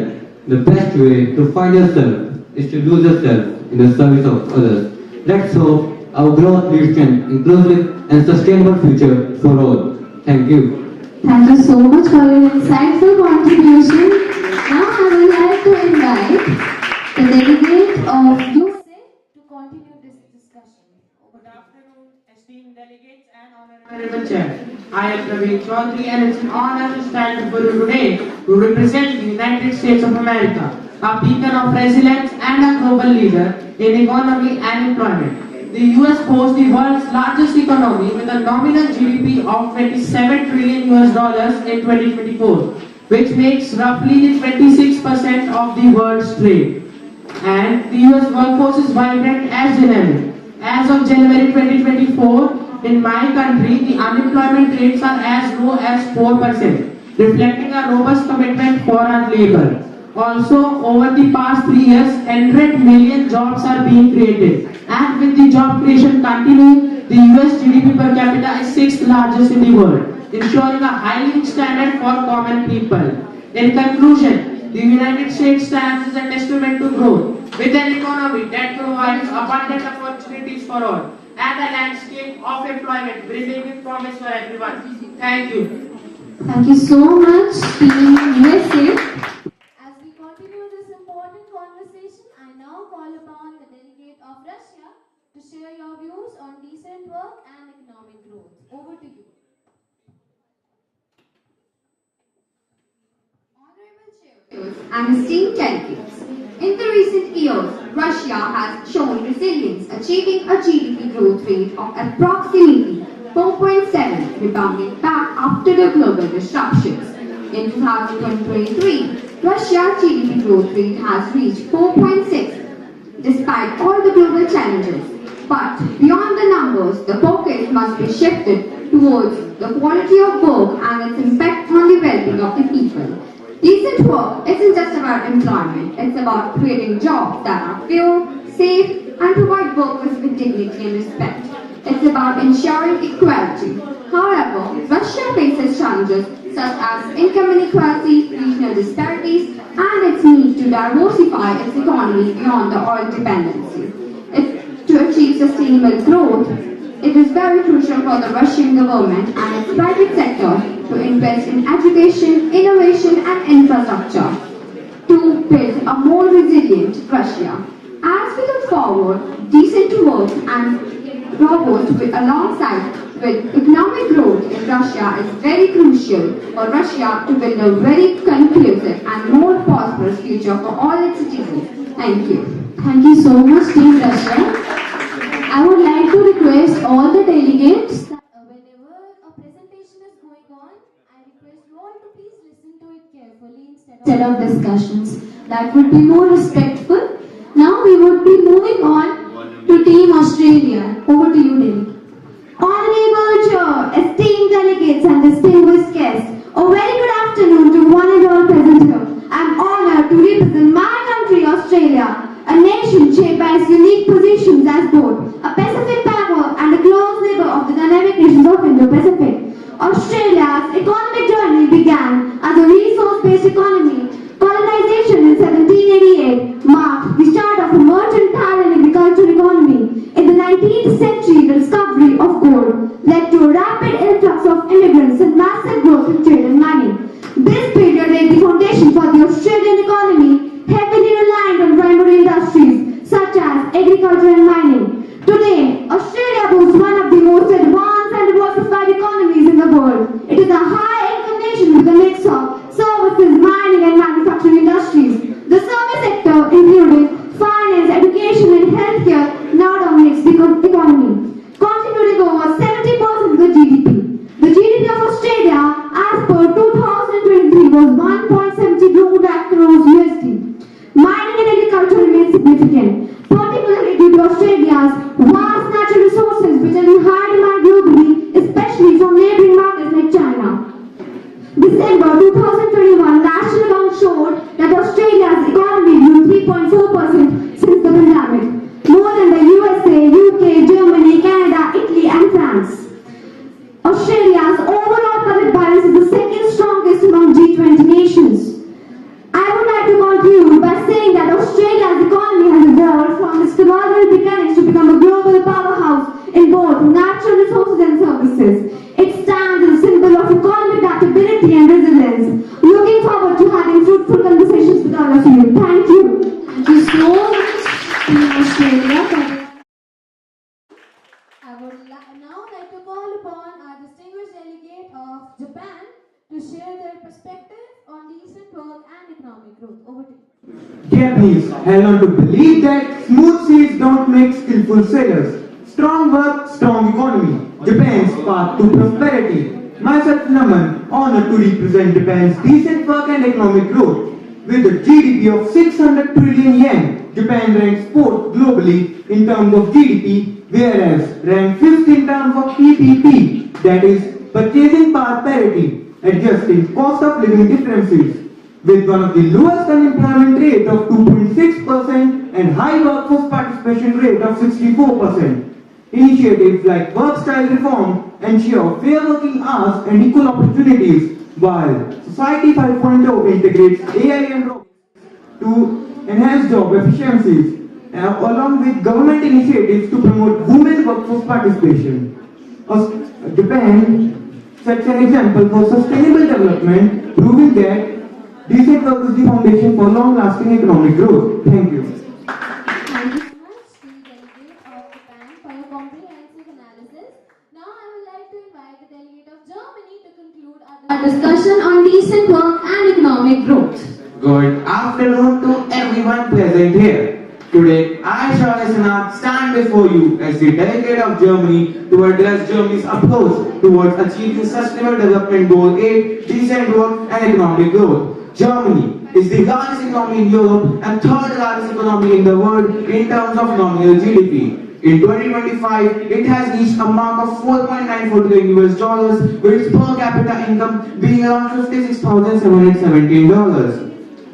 the best way to find yourself is to lose yourself in the service of others. Let's hope our growth leads to an inclusive and sustainable future for all. Thank you. Thank you so much for your insightful contribution. Now I would like to invite the delegate of USA to continue this discussion. Good afternoon, esteemed delegates and honorable chair. I am Praveen Chaudhary and it's an honor to stand before you today to represent the United States of America, a beacon of resilience and a global leader in economy and employment. The US boasts the world's largest economy with a nominal GDP of $27 trillion in 2024, which makes roughly the 26% of the world's trade. And the US workforce is vibrant as dynamic. As of January 2024, in my country, the unemployment rates are as low as 4%, reflecting a robust commitment for our labor. Also, over the past 3 years, 100 million jobs are being created. And with the job creation continuing, the US GDP per capita is 6th largest in the world, ensuring a high living standard for common people. In conclusion, the United States stands as a testament to growth, with an economy that provides abundant opportunities for all, and a landscape of employment brimming with promise for everyone. Thank you. Thank you so much, Team USA. As we continue this important conversation, I now call upon the delegate of Russia to share your views on decent work and economic growth. Over to you. And esteemed delegates, in the recent years, Russia has shown resilience, achieving a GDP growth rate of approximately 4.7, rebounding back after the global disruptions. In 2023, Russia's GDP growth rate has reached 4.6, despite all the global challenges. But beyond the numbers, the focus must be shifted towards the quality of work and its impact on the well-being of the people. Decent work isn't just about employment, it's about creating jobs that are fair, safe, and provide workers with dignity and respect. It's about ensuring equality. However, Russia faces challenges such as income inequality, regional disparities, and its need to diversify its economy beyond the oil dependency. To achieve sustainable growth, it is very crucial for the Russian government and its private sector to invest in education, innovation and infrastructure to build a more resilient Russia. As we look forward, decent work and robust alongside with economic growth in Russia is very crucial for Russia to build a very conclusive and more prosperous future for all its citizens. Thank you. Thank you so much, Team Russia. I would like to request all the delegates that whenever a presentation is going on, I request you all to please listen to it carefully instead of discussions. That would be more respectful. Now we would be moving on to Team Australia. Over to you, delegate. Honorable Chair, esteemed esteemed delegates and distinguished guests, a very good afternoon to one and all present here. I am honored to represent my country, Australia, a nation shaped by its unique positions as both a Pacific power and a close neighbor of the dynamic nations of Indo-Pacific. Australia's economic journey began as a resource-based economy. Colonization in 1788 marked the start of a merchant and agricultural economy. In the 19th century, the discovery of gold led to a rapid influx of immigrants and massive growth in trade and mining. This period laid the foundation for the Australian economy, heavily reliant on primary industries such as agriculture and mining. Today, Australia boasts one of the most advanced and diversified economies in the world. It is a high-income nation with a mix of services, mining and manufacturing industries. The service sector, including finance, education and healthcare, now dominates the economy, contributing over 70% of the GDP. The GDP of Australia, as per 2023, was 1.72 lakh crores USD. Mining and agriculture remain significant, particularly due to Australia's vast natural resources which are in high demand globally, especially from neighboring markets like China. December 2021 national account showed that Australia's economy grew 3.4% since the pandemic, more than the USA, UK, Germany, Canada, Italy and France. Australia's overall public balance is the second strongest among G20 nations. I would like to conclude by saying that Australia's economy has evolved from its colonial beginnings to become a global powerhouse in both natural resources and services. It stands as a symbol of economic adaptability and resilience. Looking forward to having fruitful conversations with all of you. Thank you. Thank you so much, Team Australia. I would now like to call upon our distinguished delegate of Japan to share their perspective on decent work and economic growth. Over to you. Japanese held on to believe that smooth seas don't make skillful sailors. Strong work, strong economy. Japan's path to prosperity. Myself, Naman, honored to represent Japan's decent work and economic growth. With a GDP of 600 trillion yen, Japan ranks 4th globally in terms of GDP, whereas ranked 5th in terms of PPP, that is, purchasing power parity, adjusting cost of living differences. With one of the lowest unemployment rate of 2.6% and high workforce participation rate of 64%. Initiatives like work style reform ensure fair working hours and equal opportunities, while Society 5.0 integrates AI and robotics to enhance job efficiencies, along with government initiatives to promote women workforce participation. Japan sets an example for sustainable development, proving that decent work is the foundation for long-lasting economic growth. Thank you. Thank you so much, the delegate of Japan, for your comprehensive analysis. Now I would like to invite the delegate of Germany to conclude our discussion on decent work and economic growth. Good afternoon to everyone present here. Today, I, Shah, stand before you as the delegate of Germany to address Germany's approach towards achieving Sustainable Development Goal 8, decent work and economic growth. Germany is the largest economy in Europe and third largest economy in the world in terms of nominal GDP. In 2025, it has reached a mark of $4.94 trillion with its per capita income being around $56,717.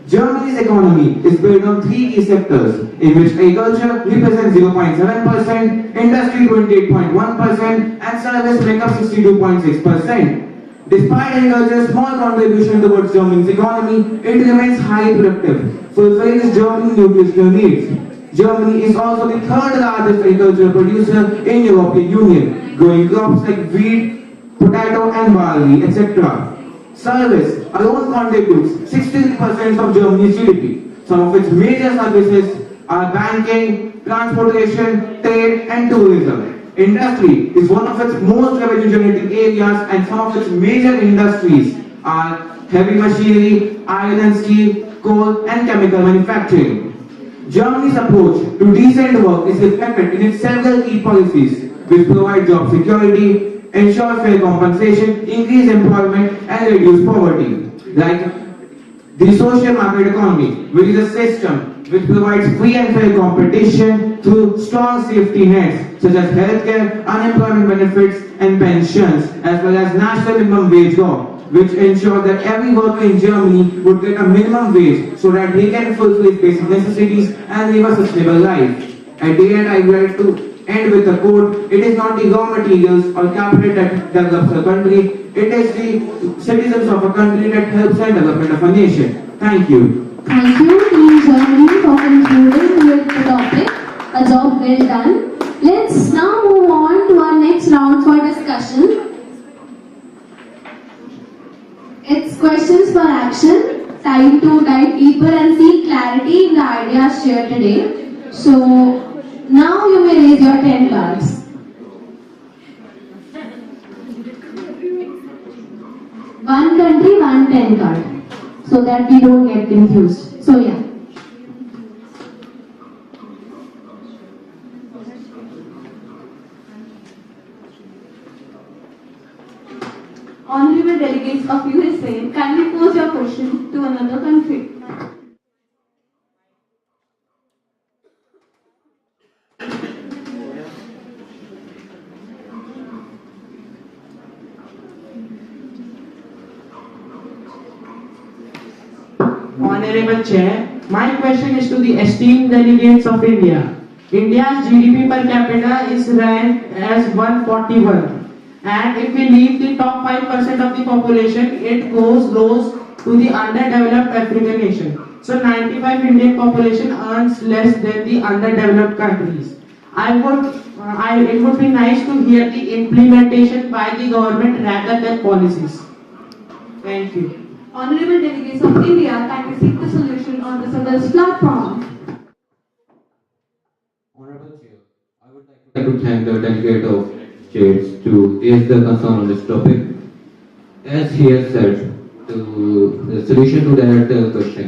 Germany's economy is built on 3 key sectors, in which agriculture represents 0.7%, industry 28.1%, and service make up 62.6%. Despite agriculture's small contribution towards Germany's economy, it remains highly productive, fulfilling its German nutritional needs. Germany is also the third largest agricultural producer in European Union, growing crops like wheat, potato and barley, etc. Service alone contributes 63% of Germany's GDP. Some of its major services are banking, transportation, trade and tourism. Industry is one of its most revenue generating areas, and some of its major industries are heavy machinery, iron and steel, coal and chemical manufacturing. Germany's approach to decent work is reflected in its several key policies, which provide job security, ensure fair compensation, increase employment and reduce poverty. Like the social market economy, which is a system which provides free and fair competition through strong safety nets such as healthcare, unemployment benefits, and pensions, as well as national minimum wage law, which ensures that every worker in Germany would get a minimum wage so that he can fulfill his basic necessities and live a sustainable life. At the end, I would like to end with a quote: it is not the raw materials or capital that develops a country, it is the citizens of a country that helps the development of a nation. Thank you. Thank you, Team Germany, for concluding with the topic. A job well done. Let's now move on to our next round for discussion. It's questions for action. Time to dive deeper and seek clarity in the ideas shared today. So, now you may raise your 10 cards. One country, one 10 card. So that we don't get confused. So yeah. Honorable delegates of USA, kindly pose your question to another country. Honorable Chair, my question is to the esteemed delegates of India. India's GDP per capita is ranked as 141. And if we leave the top 5% of the population, it rose to the underdeveloped African nation. So 95 Indian population earns less than the underdeveloped countries. It would be nice to hear the implementation by the government rather than policies. Thank you. Honorable delegates of India, kindly seek the solution on this other's platform. I would like to thank the delegate of states to raise the concern on this topic. As he has said, the solution to that question,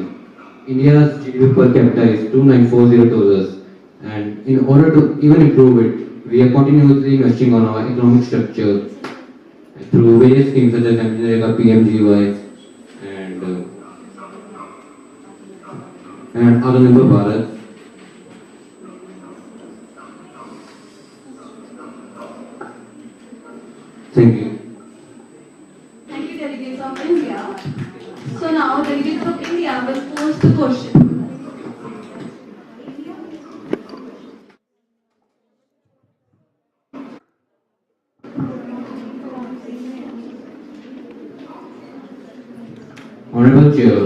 India's GDP per capita is $2940, and in order to even improve it, we are continuously investing on our economic structure through various schemes such as MGNREGA, PMGY, and Atmanirbhar Bharat. Thank you. Thank you, delegates of India. So now, delegates of India will pose the question. Honorable Chair,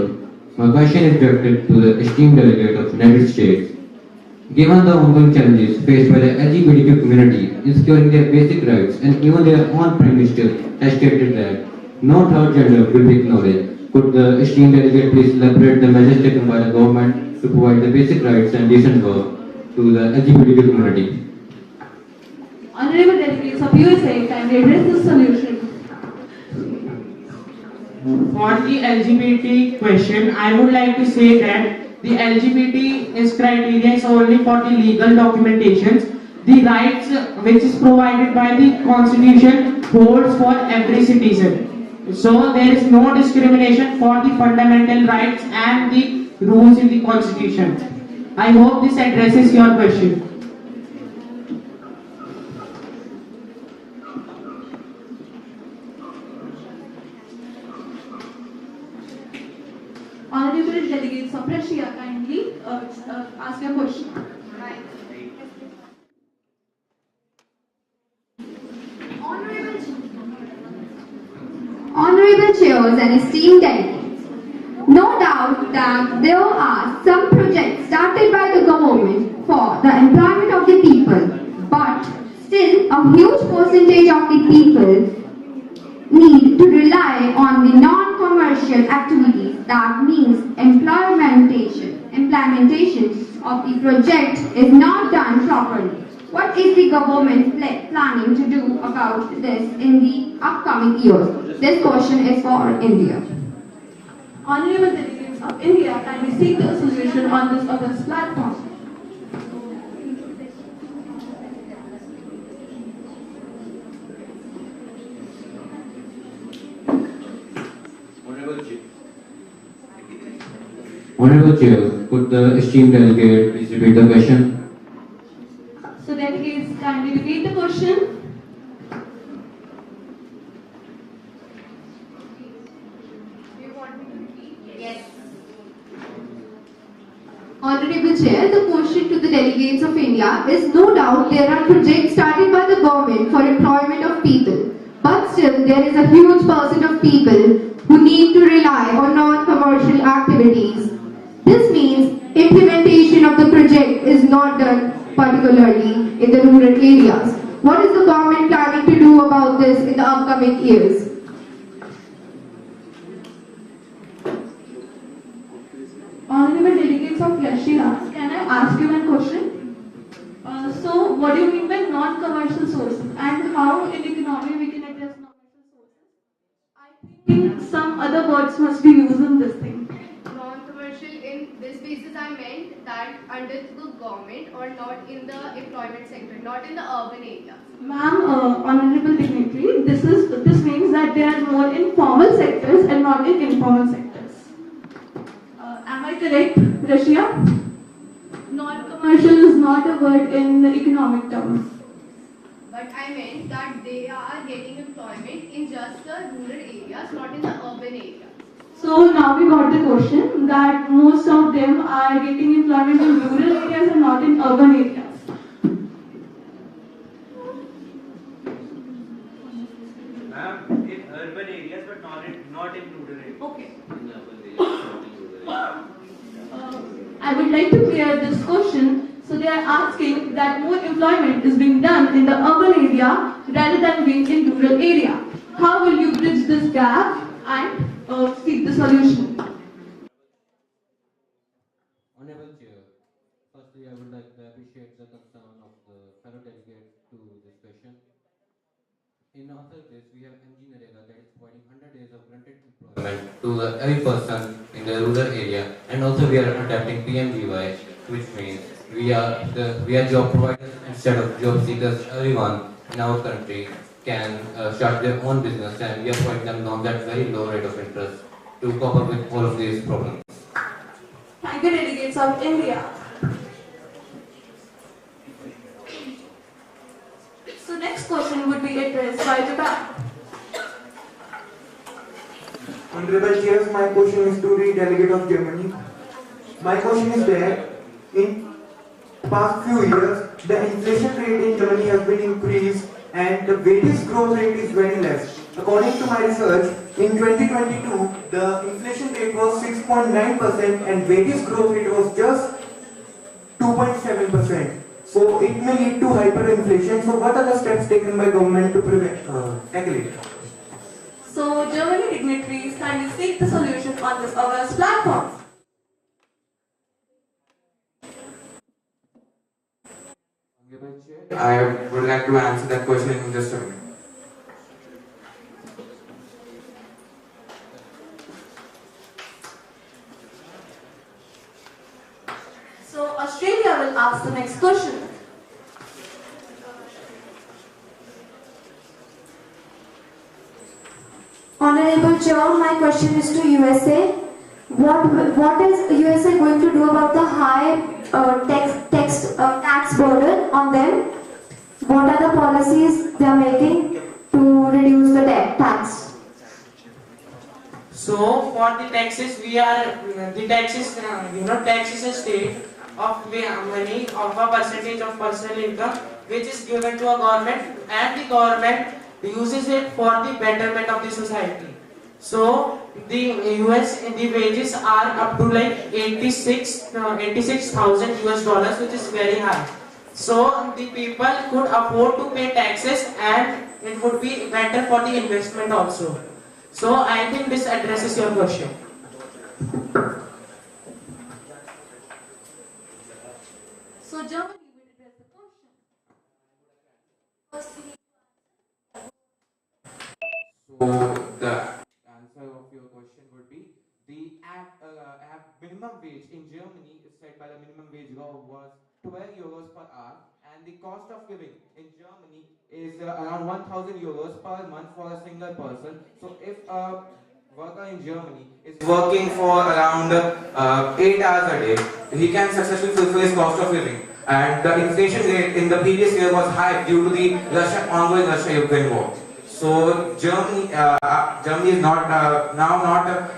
my question is directed to the esteemed delegate of United States. Given the ongoing challenges faced by the LGBTQ community in securing their basic rights, and even their own Prime Minister has stated that no third gender will be acknowledged, could the esteemed delegate please elaborate the measures taken by the government to provide the basic rights and decent work to the LGBTQ community? Honorable delegates of USA, kindly address the solution. For the LGBT question, I would like to say that the LGBT is criteria is only for the legal documentations. The rights which is provided by the Constitution holds for every citizen. So there is no discrimination for the fundamental rights and the rules in the Constitution. I hope this addresses your question. Honorable delegates of Russia, kindly ask your question. Honorable chairs and esteemed delegates, no doubt that there are some projects started by the government for the employment of the people, but still a huge percentage of the people need to rely on the non-commercial activities. That means implementation of the project is not done properly. What is the government planning to do about this in the upcoming years? This question is for India. Honorable delegates of India, kindly seek the solution on this other's platform. Honorable Chair, could the esteemed delegate please repeat the question? So delegates, kindly repeat the question. Yes. Honorable Chair, the question to the delegates of India is no doubt there are projects started by the government for employment of people. But still there is a huge percent of people who need to rely on non-commercial activities. This means implementation of the project is not done particularly in the rural areas. What is the government planning to do about this in the upcoming years? Honorable delegates of Russia, can I ask you one question? So, what do you mean by non-commercial sources and how in economy we can address non-commercial sources? I think some other words must be used in this thing. Non-commercial in this basis I meant that under the government or not in the employment sector, not in the urban areas. Ma'am, honorable dignitary, this means that there are more informal sectors and not in informal sectors. Am I correct, Russia? Non-commercial is not a word in economic terms. But I meant that they are getting employment in just the rural areas, not in the urban areas. So now we got the question that most of them are getting employment in rural areas and not in urban areas. Ma'am, in urban areas but not in rural areas. Okay. I would like to clear this question. So they are asking that more employment is being done in the urban area rather than being in rural area. How will you bridge this gap and seek the solution? Honorable Chair, firstly I would like to appreciate the concern of the fellow delegate to this question. In answer to this, we have MG Narayana that is providing 100 days of guaranteed employment to every person in the rural area, and also we are adapting PMGY, which means we are job providers instead of job seekers. Everyone in our country can start their own business, and we are providing them loans at very low rate of interest to cope up with all of these problems. Thank you, delegates of India. So next question would be addressed by Japan. Honorable Chairs, my question is to the delegate of Germany. My question is that in past few years, the inflation rate in Germany has been increased and the wages growth rate is very less. According to my research, in 2022, the inflation rate was 6.9% and wages growth rate was just 2.7%. So it may lead to hyperinflation. So what are the steps taken by government to tackle it? So Germany dignitaries kindly seek the solution on this awareness platform. I would like to answer that question in just a minute. So Australia will ask the next question. Honorable Chair, my question is to USA. What is USA going to do about the high tax burden on them? What are the policies they are making to reduce the tax? So for the taxes, tax is a state of money of a percentage of personal income which is given to a government, and the government uses it for the betterment of the society. So the the wages are up to like 86,000 US dollars, which is very high. So the people could afford to pay taxes, and it would be better for the investment also. So I think this addresses your question. So Germany will address the question. So the answer of your question would be the minimum wage in Germany is set by the minimum wage law was 12 euros per hour, and the cost of living in Germany is around 1,000 euros per month for a single person. So if worker in Germany is working for around 8 hours a day, he can successfully fulfill his cost of living. And the inflation rate in the previous year was high due to the ongoing Russia-Ukraine war. So Germany is not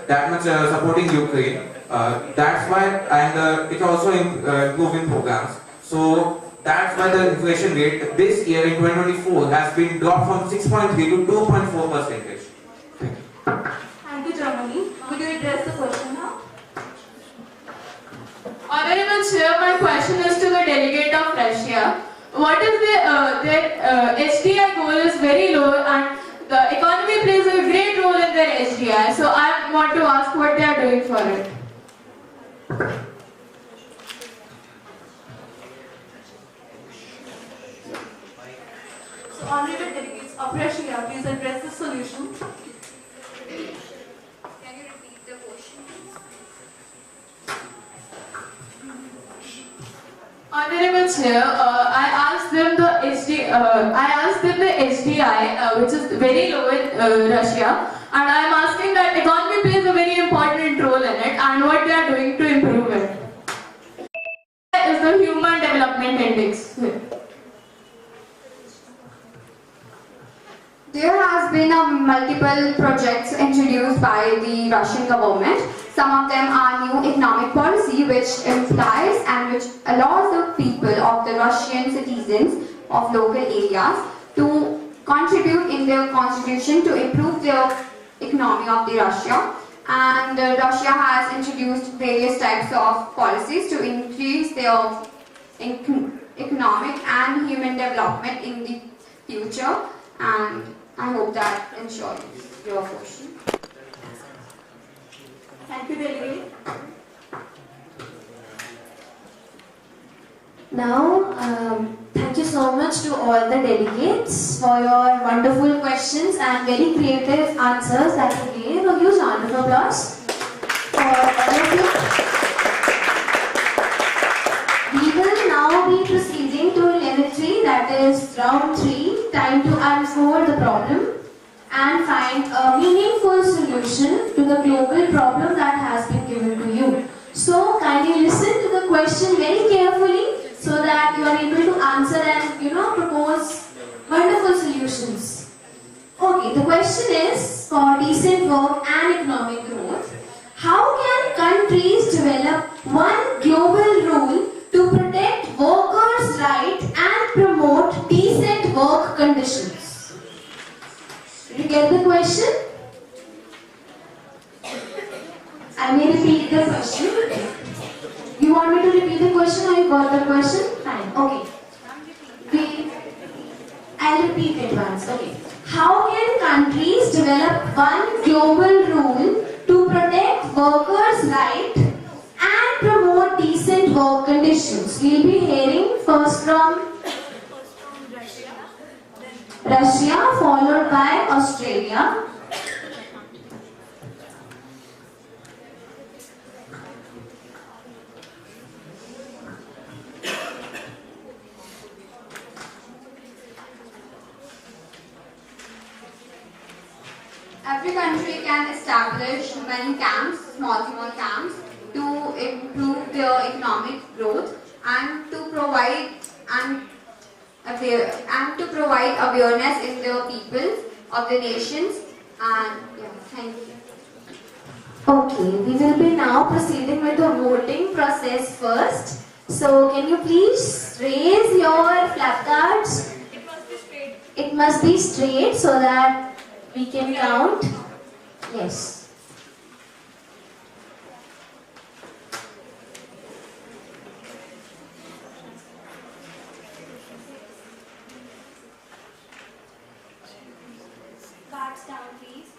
that much supporting Ukraine. That's why, and it also improving programs. So that's why the inflation rate this year in 2024 has been dropped from 6.3 to 2.4%. Thank you, Germany. Could you address the question now? Honorable Chair, my question is to the delegate of Russia. What is their HDI goal is very low, and the economy plays a great role in their HDI. So I want to ask what they are doing for it. So, honorable delegates of Russia, please address the solution. Can you repeat the question? Honorable Chair, I asked them the HDI, which is very low in Russia, and I am asking that economy plays a very important role in it, and what they are doing to improve it. Is the Human Development Index. There has been multiple projects introduced by the Russian government. Some of them are new economic policy which implies and which allows the people of the Russian citizens of local areas to contribute in their constitution to improve their economy of the Russia. And Russia has introduced various types of policies to increase their economic and human development in the future, and I hope that ensures your question. Thank you, delegate. Now, thank you so much to all the delegates for your wonderful questions and very creative answers that you gave. A huge round of applause for all of you. We will now be proceeding to level 3, that is round 3, time to unfold the problem and find a meaningful solution to the global problem that has been given to you. So kindly listen to the question very carefully so that you are able to answer and propose wonderful solutions. Okay, the question is for decent work and economic growth. How can countries develop one global rule to protect workers' rights and promote decent work conditions? Did you get the question? I may repeat the question. You want me to repeat the question or you got the question? Fine. Okay. I'll repeat it once. Okay. How can countries develop one global rule to protect workers' rights and promote decent work conditions? We'll be hearing first from Russia, followed by Australia. Every country can establish many camps, small camps, to improve their economic growth and to provide awareness in the people of the nations. And yeah, thank you. Okay, we will be now proceeding with the voting process first. So can you please raise your placards? It must be straight. It must be straight so that we can count. Yes. Cards down, please.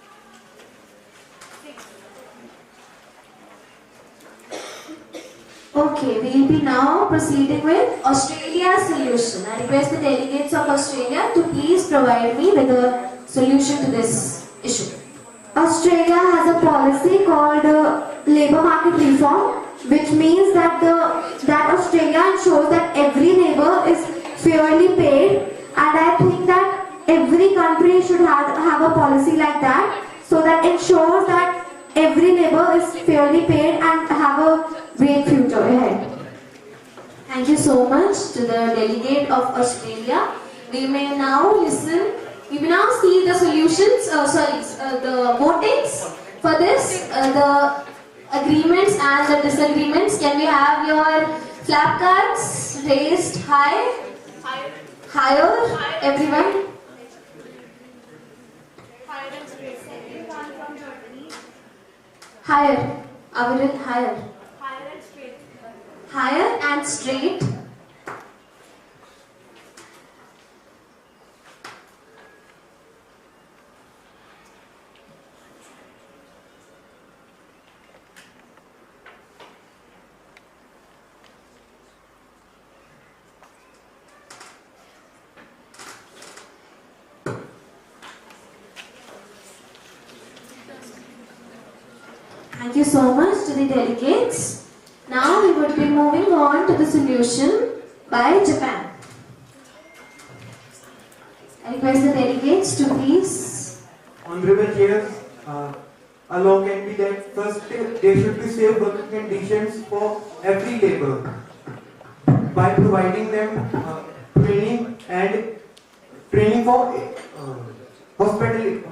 Okay, we will be now proceeding with Australia's solution. I request the delegates of Australia to please provide me with a solution to this issue. Australia has a policy called labour market reform, which means that Australia ensures that every labour is fairly paid, and I think that every country should have a policy like that, so that ensures that every labor is fairly paid and have a great future ahead. Thank you so much to the delegate of Australia. We may now listen, we may now see the solutions, the votings for this, the agreements and the disagreements. Can we have your flap cards raised high? Higher, everyone. Higher. Aviral, higher. Higher and straight. Thank you so much to the delegates. Now we would be moving on to the solution by Japan. I request the delegates to please. Honorable Chair, a law can be that first there should be safe working conditions for every labor by providing them training for hospitality,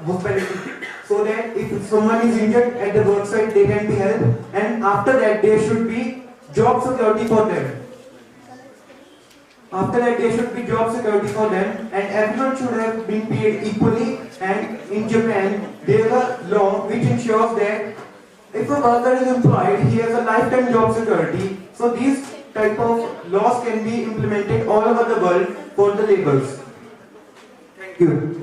so that if someone is injured at the work site, they can be helped, and after that there should be job security for them. After that there should be job security for them, and everyone should have been paid equally. And in Japan there is a law which ensures that if a worker is employed, he has a lifetime job security. So these type of laws can be implemented all over the world for the laborers. Thank you.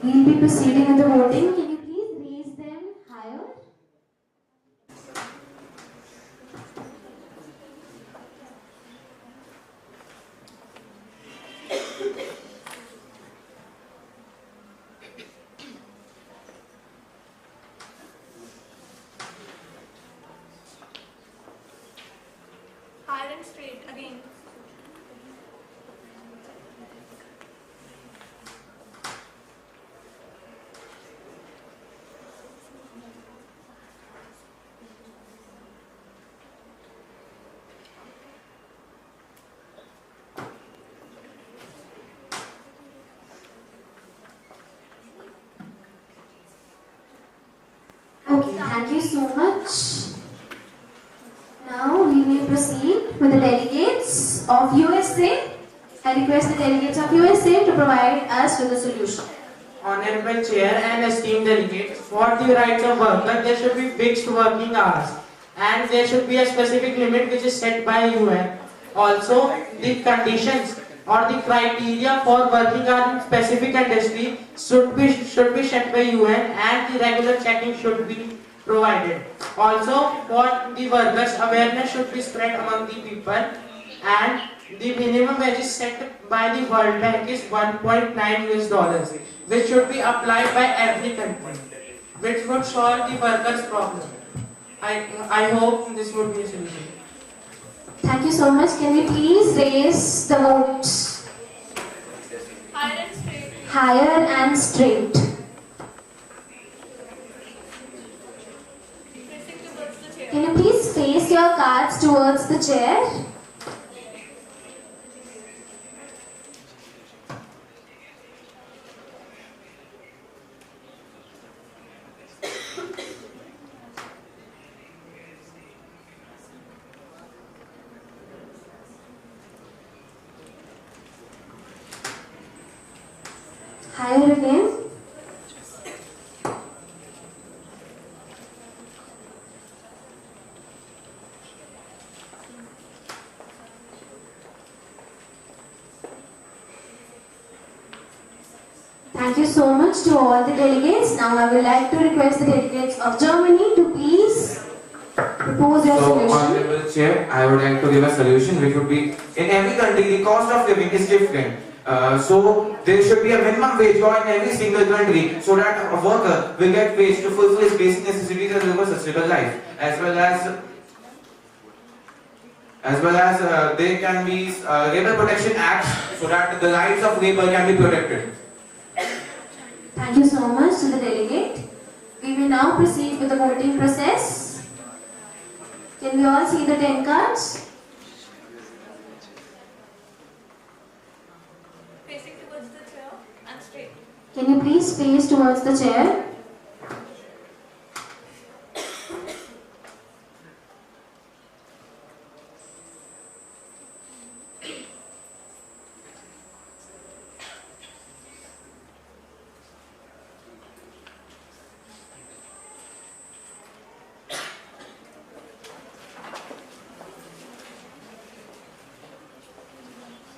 We will be proceeding with the voting. Can you please raise them higher? Higher and straight again. Okay, thank you so much. Now we will proceed with the delegates of USA. I request the delegates of USA to provide us with a solution. Honorable Chair and esteemed delegates, for the rights of workers, there should be fixed working hours and there should be a specific limit which is set by UN. Also, the conditions or the criteria for working hours in specific industry should be set by UN, and the regular checking should be provided. Also, for the workers, awareness should be spread among the people, and the minimum wage is set by the World Bank is $1.9 US, which should be applied by every country, which would solve the workers' problem. I hope this would be a solution. Thank you so much. Can we please raise the votes? Higher and straight. Higher and straight. Can you please face your cards towards the chair? Higher again. Thank you so much to all the delegates. Now I would like to request the delegates of Germany to please propose your solution. Honorable Chair, I would like to give a solution which would be, in every country the cost of living is different. So there should be a minimum wage law in every single country, so that a worker will get wage to fulfill his basic necessities and live a sustainable life, as well as as well as there can be labor protection acts so that the rights of labor can be protected. Thank you so much to the delegate. We will now proceed with the voting process. Can we all see the 10 cards? Facing towards the chair and straight. Can you please face towards the chair?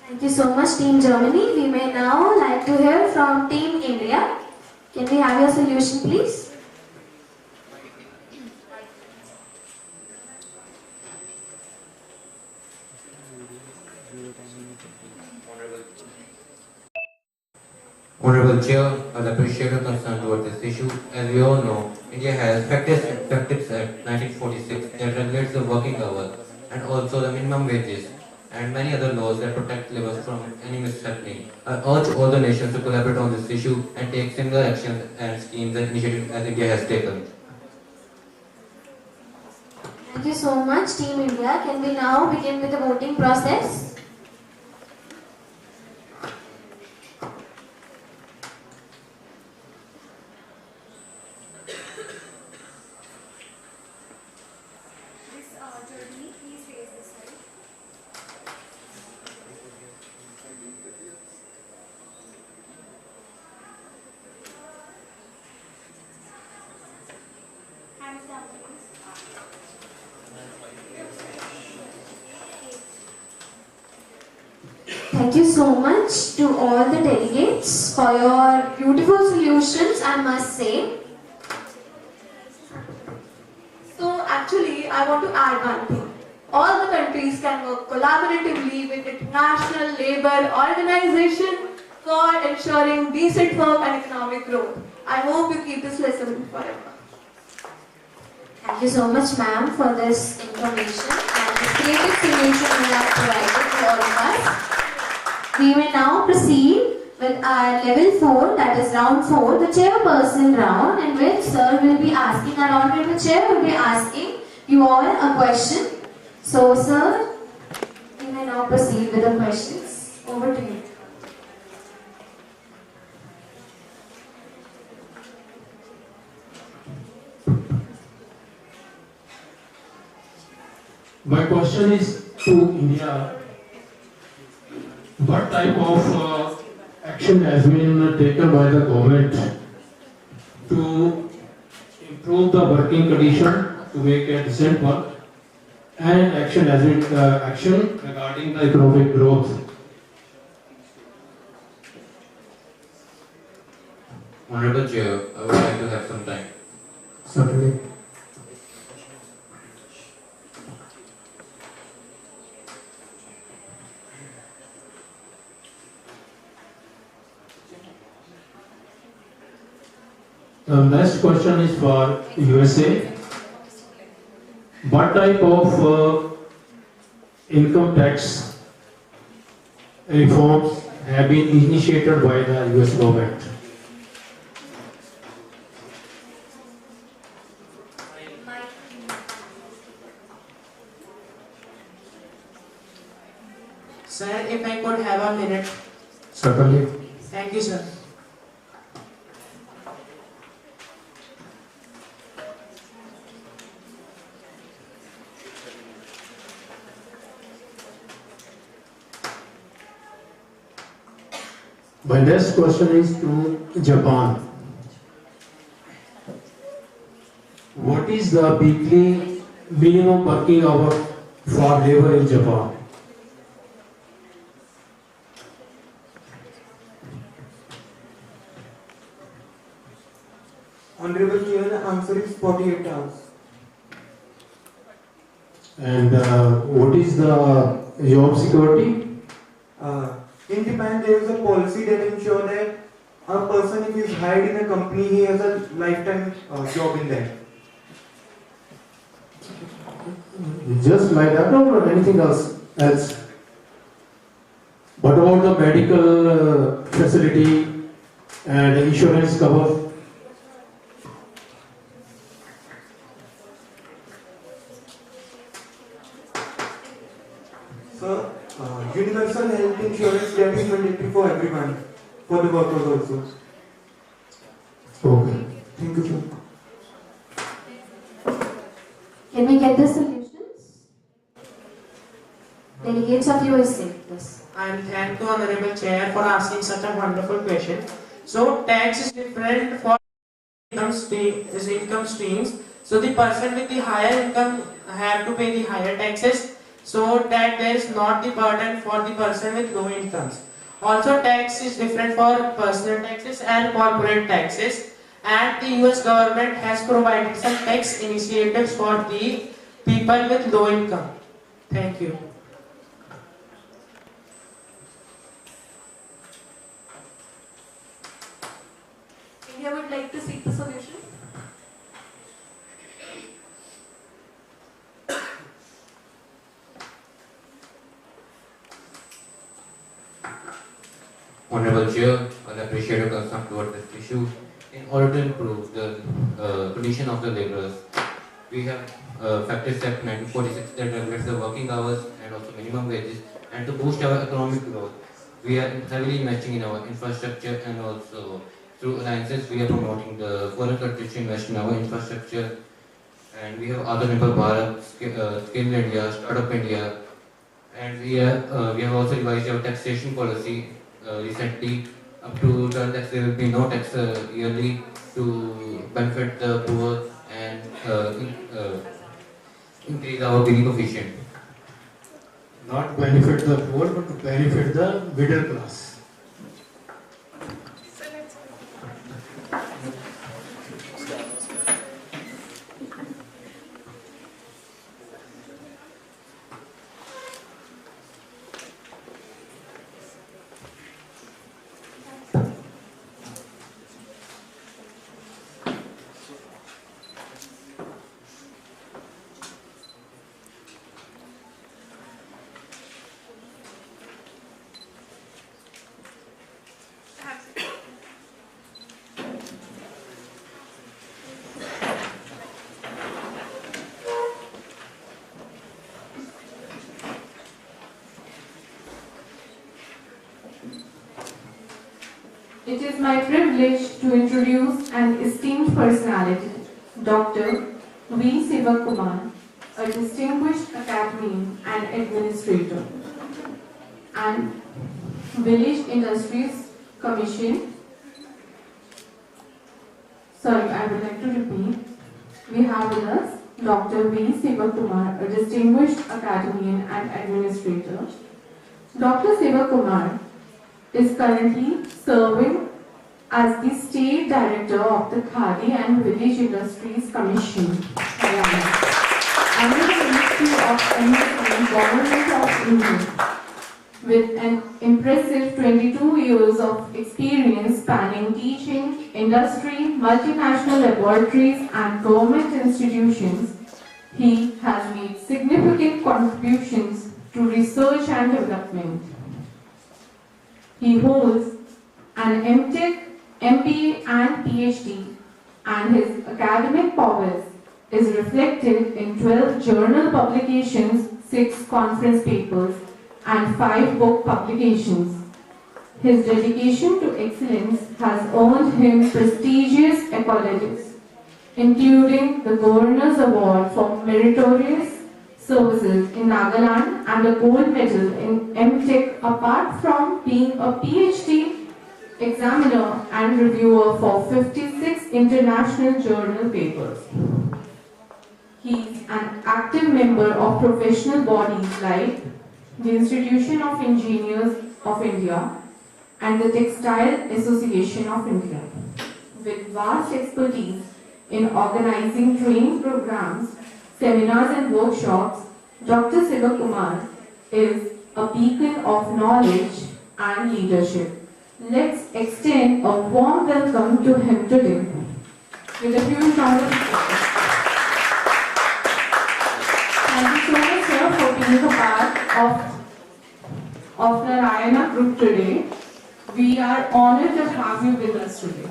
Thank you so much, Team Germany. We may now like to hear from Team India. Can we have your solution, please? Honorable Chair, I'd appreciate your concern toward this issue. As we all know, India has Practice Act 1946 that regulates the working hours and also the minimum wages and many other laws that protect labour from any mishappening. I urge all the nations to collaborate on this issue and take similar actions and schemes and initiatives as India has taken. Thank you so much, Team India. Can we now begin with the voting process? Thank you so much to all the delegates for your beautiful solutions, I must say. So actually, I want to add one thing. All the countries can work collaboratively with International Labour Organization for ensuring decent work and economic growth. I hope you keep this lesson forever. Thank you so much, ma'am, for this information and this creative solution you have provided to all of us. We may now proceed with our level 4, that is round 4, the chairperson round, in which sir will be asking, our honorable chair will be asking you all a question. So sir, you may now proceed with the questions. Over to you. My question is to India. What type of action has been taken by the government to improve the working condition to make a decent work, and action has been action regarding the economic growth? Honorable Chair, I would like to have some time. Certainly. The next question is for USA. What type of income tax reforms have been initiated by the US government? Sir, if I could have a minute. Certainly. Thank you, sir. My next question is to Japan. What is the weekly minimum working hour for labor in Japan? Honorable Chair, the answer is 48 hours. And what is the job security? In Japan, there is a policy that ensures that a person, if he is hired in a company, he has a lifetime job in there. just like that or anything else? What about the medical facility and insurance cover? So, universal health insurance that is mandatory for everyone, for the workers also. Okay. Thank you, sir. Can we get the solutions? Delegates of USA, please. I thank the Honorable Chair for asking such a wonderful question. So tax is different for income streams. So the person with the higher income have to pay the higher taxes, so that there is not the burden for the person with low incomes. Also, tax is different for personal taxes and corporate taxes. And the US government has provided some tax initiatives for the people with low income. Thank you. India would like to seek the solution. Honorable Chair, I appreciate your concern toward this issue. In order to improve the condition of the laborers, we have Factors Act 1946 that regulates the working hours and also minimum wages. And to boost our economic growth, we are heavily investing in our infrastructure, and also through alliances we are promoting the foreign countries to invest in our infrastructure. And we have Atmanirbhar Bharat, Skill India, Startup India, and we have also revised our taxation policy recently. Up to turn tax, there will be no tax yearly to benefit the poor and increase our Gini coefficient. Not benefit the poor, but to benefit the middle class. It is my privilege to introduce an esteemed personality, Dr. V. Sivakumar, a distinguished academician and administrator, and Village Industries Commission. Sorry, I would like to repeat. We have with us Dr. V. Sivakumar, a distinguished academician and administrator. Dr. Sivakumar is currently serving as the State Director of the Khadi and Village Industries Commission, Narayana, under the Ministry of MSc, Government of India, with an impressive 22 years of experience spanning teaching, industry, multinational laboratories and government institutions. He has made significant contributions to research and development. He holds an MTech, MBA and PhD, and his academic prowess is reflected in 12 journal publications, 6 conference papers, and 5 book publications. His dedication to excellence has earned him prestigious accolades, including the Governor's Award for Meritorious Services in Nagaland and a gold medal in MTech, apart from being a PhD examiner and reviewer for 56 international journal papers. He is an active member of professional bodies like the Institution of Engineers of India and the Textile Association of India. With vast expertise in organizing training programs, seminars and workshops, Dr. Sivakumar is a beacon of knowledge and leadership. Let's extend a warm welcome to him today with a huge round of applause. Thank you so much. being a part of Narayana group today. We are honored to have you with us today.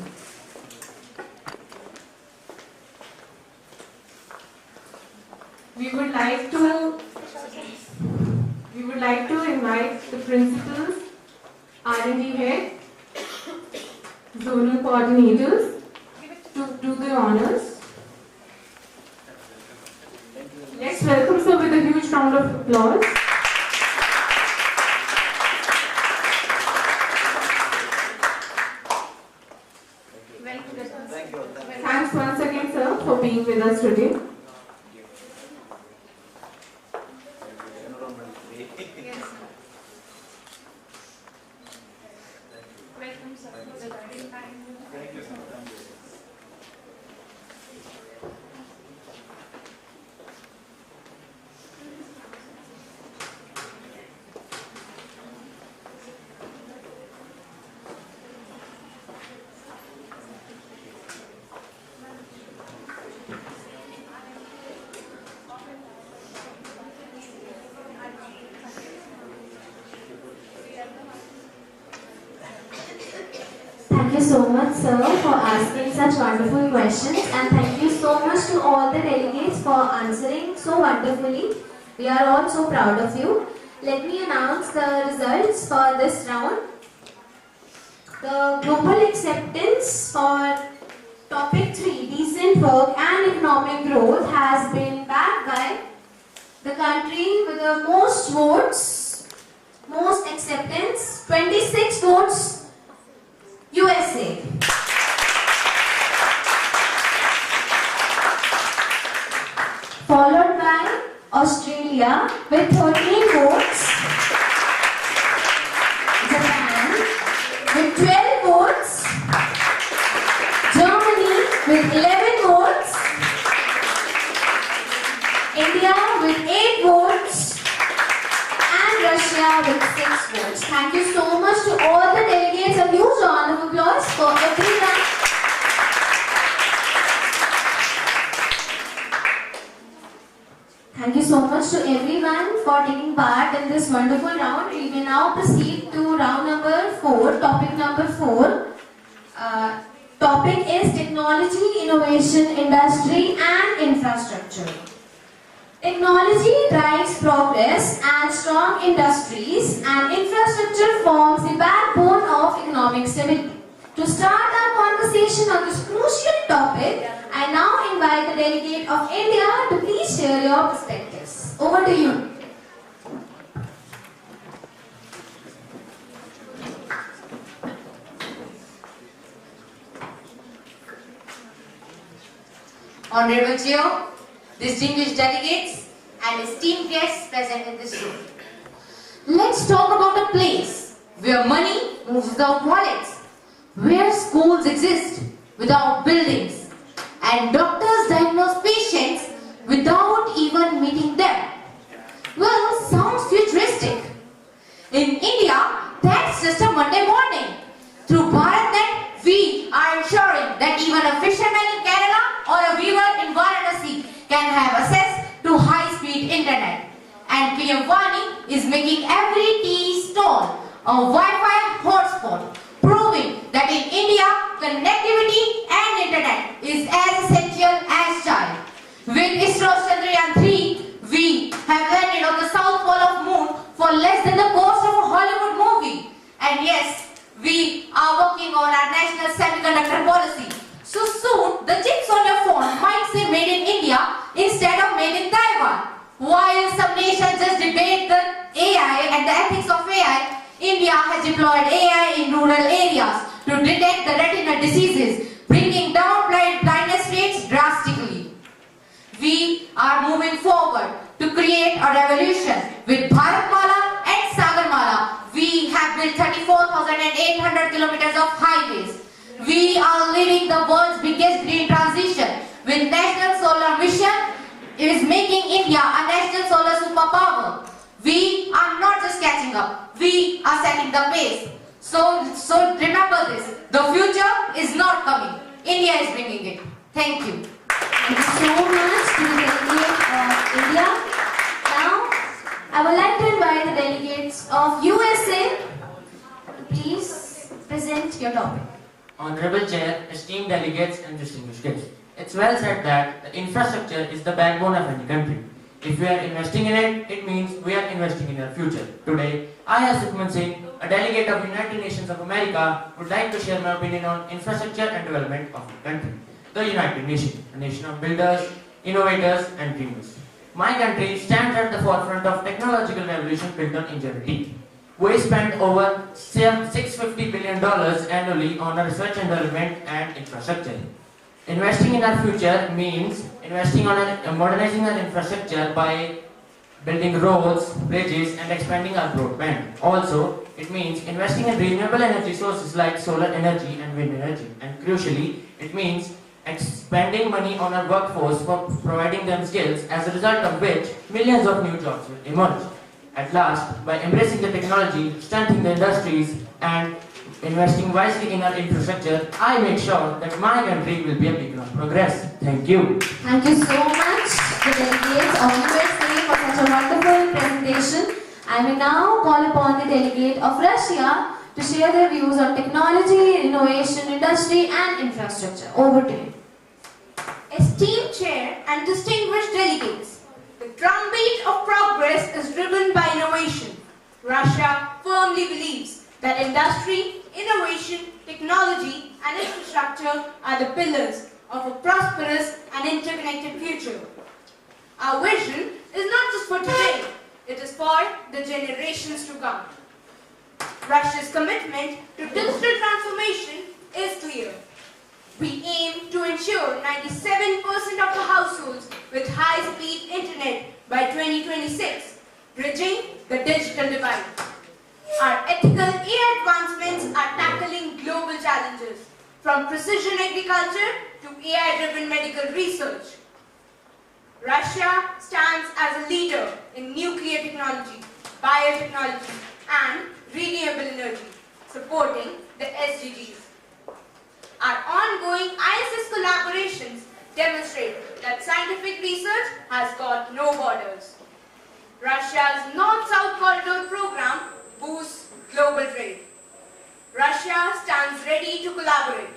We would like to invite the principals, R&D head, zonal coordinators to do the honors. Let's welcome sir with a huge round of applause. Thanks once again sir for being with us today. Thank you so much, sir, for asking such wonderful questions, and thank you so much to all the delegates for answering so wonderfully. We are all so proud of you. Let me announce the results for this round. The global acceptance for topic 3, decent work and economic growth, has been backed by the country with the most votes, most acceptance, 26 votes, USA. Followed by Australia with 13 votes, Japan with 12 votes, Germany with 11 votes, India with 8 votes, and Russia with 6 votes. Thank you so much to all the delegates. A huge round of applause for everyone. Thank you so much to everyone for taking part in this wonderful round. We will now proceed to round number 4, topic number 4. Topic is technology, innovation, industry and infrastructure. Technology drives progress, and strong industries and infrastructure forms the backbone of economic stability. To start our conversation on this crucial topic, I now invite the delegate of India to please share your perspectives. Over to you. Honorable Chair, distinguished delegates and esteemed guests present in this room. Let's talk about a place where money moves without wallets, where schools exist without buildings, and doctors diagnose patients without even meeting them. Well, sounds futuristic. In India, that's just a Monday morning. Through BharatNet, we are ensuring that even a fisherman in Kerala or a weaver in Varanasi can have access to high-speed internet. And PM Vani is making every tea stall a Wi-Fi hotspot, proving that in India, connectivity and internet is as essential as chai. With ISRO's Chandrayaan 3, we have landed on the south pole of moon for less than the cost of a Hollywood movie. And yes, we are working on our national semiconductor policy. So soon, the chips on your phone might say made in India instead of made in Taiwan. While some nations just debate the AI and the ethics of AI, India has deployed AI in rural areas to detect the retinal diseases, bringing down blindness rates drastically. We are moving forward to create a revolution with Bharatmala and Sagarmala. We have built 34,800 kilometers of highways. We are leading the world's biggest green transition with National Solar Mission. It is making India a national solar superpower. We are not just catching up, we are setting the pace. So remember this, the future is not coming, India is bringing it. Thank you. Thank you so much to the delegate of India. Now, I Honorable Chair, esteemed delegates and distinguished guests. It's well said that the infrastructure is the backbone of any country. If we are investing in it, it means we are investing in our future. Today, I, as Sukhman Singh, a delegate of United Nations of America, would like to share my opinion on infrastructure and development of the country. The United Nations, a nation of builders, innovators and dreamers. My country stands at the forefront of technological revolution built on ingenuity. We spend over $650 billion annually on our research and development and infrastructure. Investing in our future means investing on modernizing our infrastructure by building roads, bridges and expanding our broadband. Also, it means investing in renewable energy sources like solar energy and wind energy. And crucially, it means expending money on our workforce for providing them skills, as a result of which millions of new jobs will emerge. At last, by embracing the technology, strengthening the industries and investing wisely in our infrastructure, I make sure that my country will be a beacon of progress. Thank you. Thank you so much, the delegates of USA, for such a wonderful presentation. I will now call upon the delegate of Russia to share their views on technology, innovation, industry and infrastructure. Over to you. Esteemed Chair and distinguished delegates, the drumbeat of progress is driven by innovation. Russia firmly believes that industry, innovation, technology and infrastructure are the pillars of a prosperous and interconnected future. Our vision is not just for today, it is for the generations to come. Russia's commitment to digital transformation is clear. We aim to ensure 97% of the households with high-speed internet by 2026, bridging the digital divide. Our ethical AI advancements are tackling global challenges, from precision agriculture to AI-driven medical research. Russia stands as a leader in nuclear technology, biotechnology, and renewable energy, supporting the SDGs. Our ongoing ISS collaborations demonstrate that scientific research has got no borders. Russia's North-South Corridor program boosts global trade. Russia stands ready to collaborate.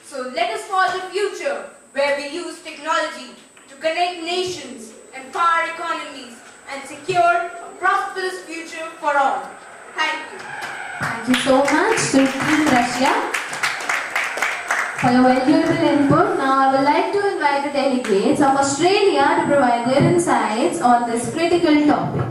So let us forge a future where we use technology to connect nations, empower economies, and secure a prosperous future for all. Thank you. Thank you so much to Team Russia for your valuable input. Now I would like to invite the delegates of Australia to provide their insights on this critical topic.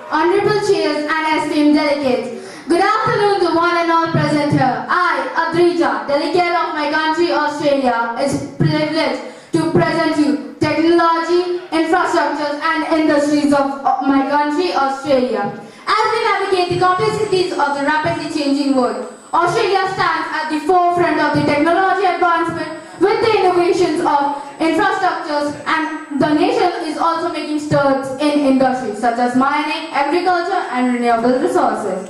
Honorable chairs and esteemed delegates, good afternoon to one and all present here. I, Adrija, delegate of my country Australia, is privileged to present you technology, infrastructures and industries of my country Australia. As we navigate the complexities of the rapidly changing world, Australia stands at the forefront of the technology advancement with the innovations of infrastructures, and the nation is also making strides in industries such as mining, agriculture and renewable resources.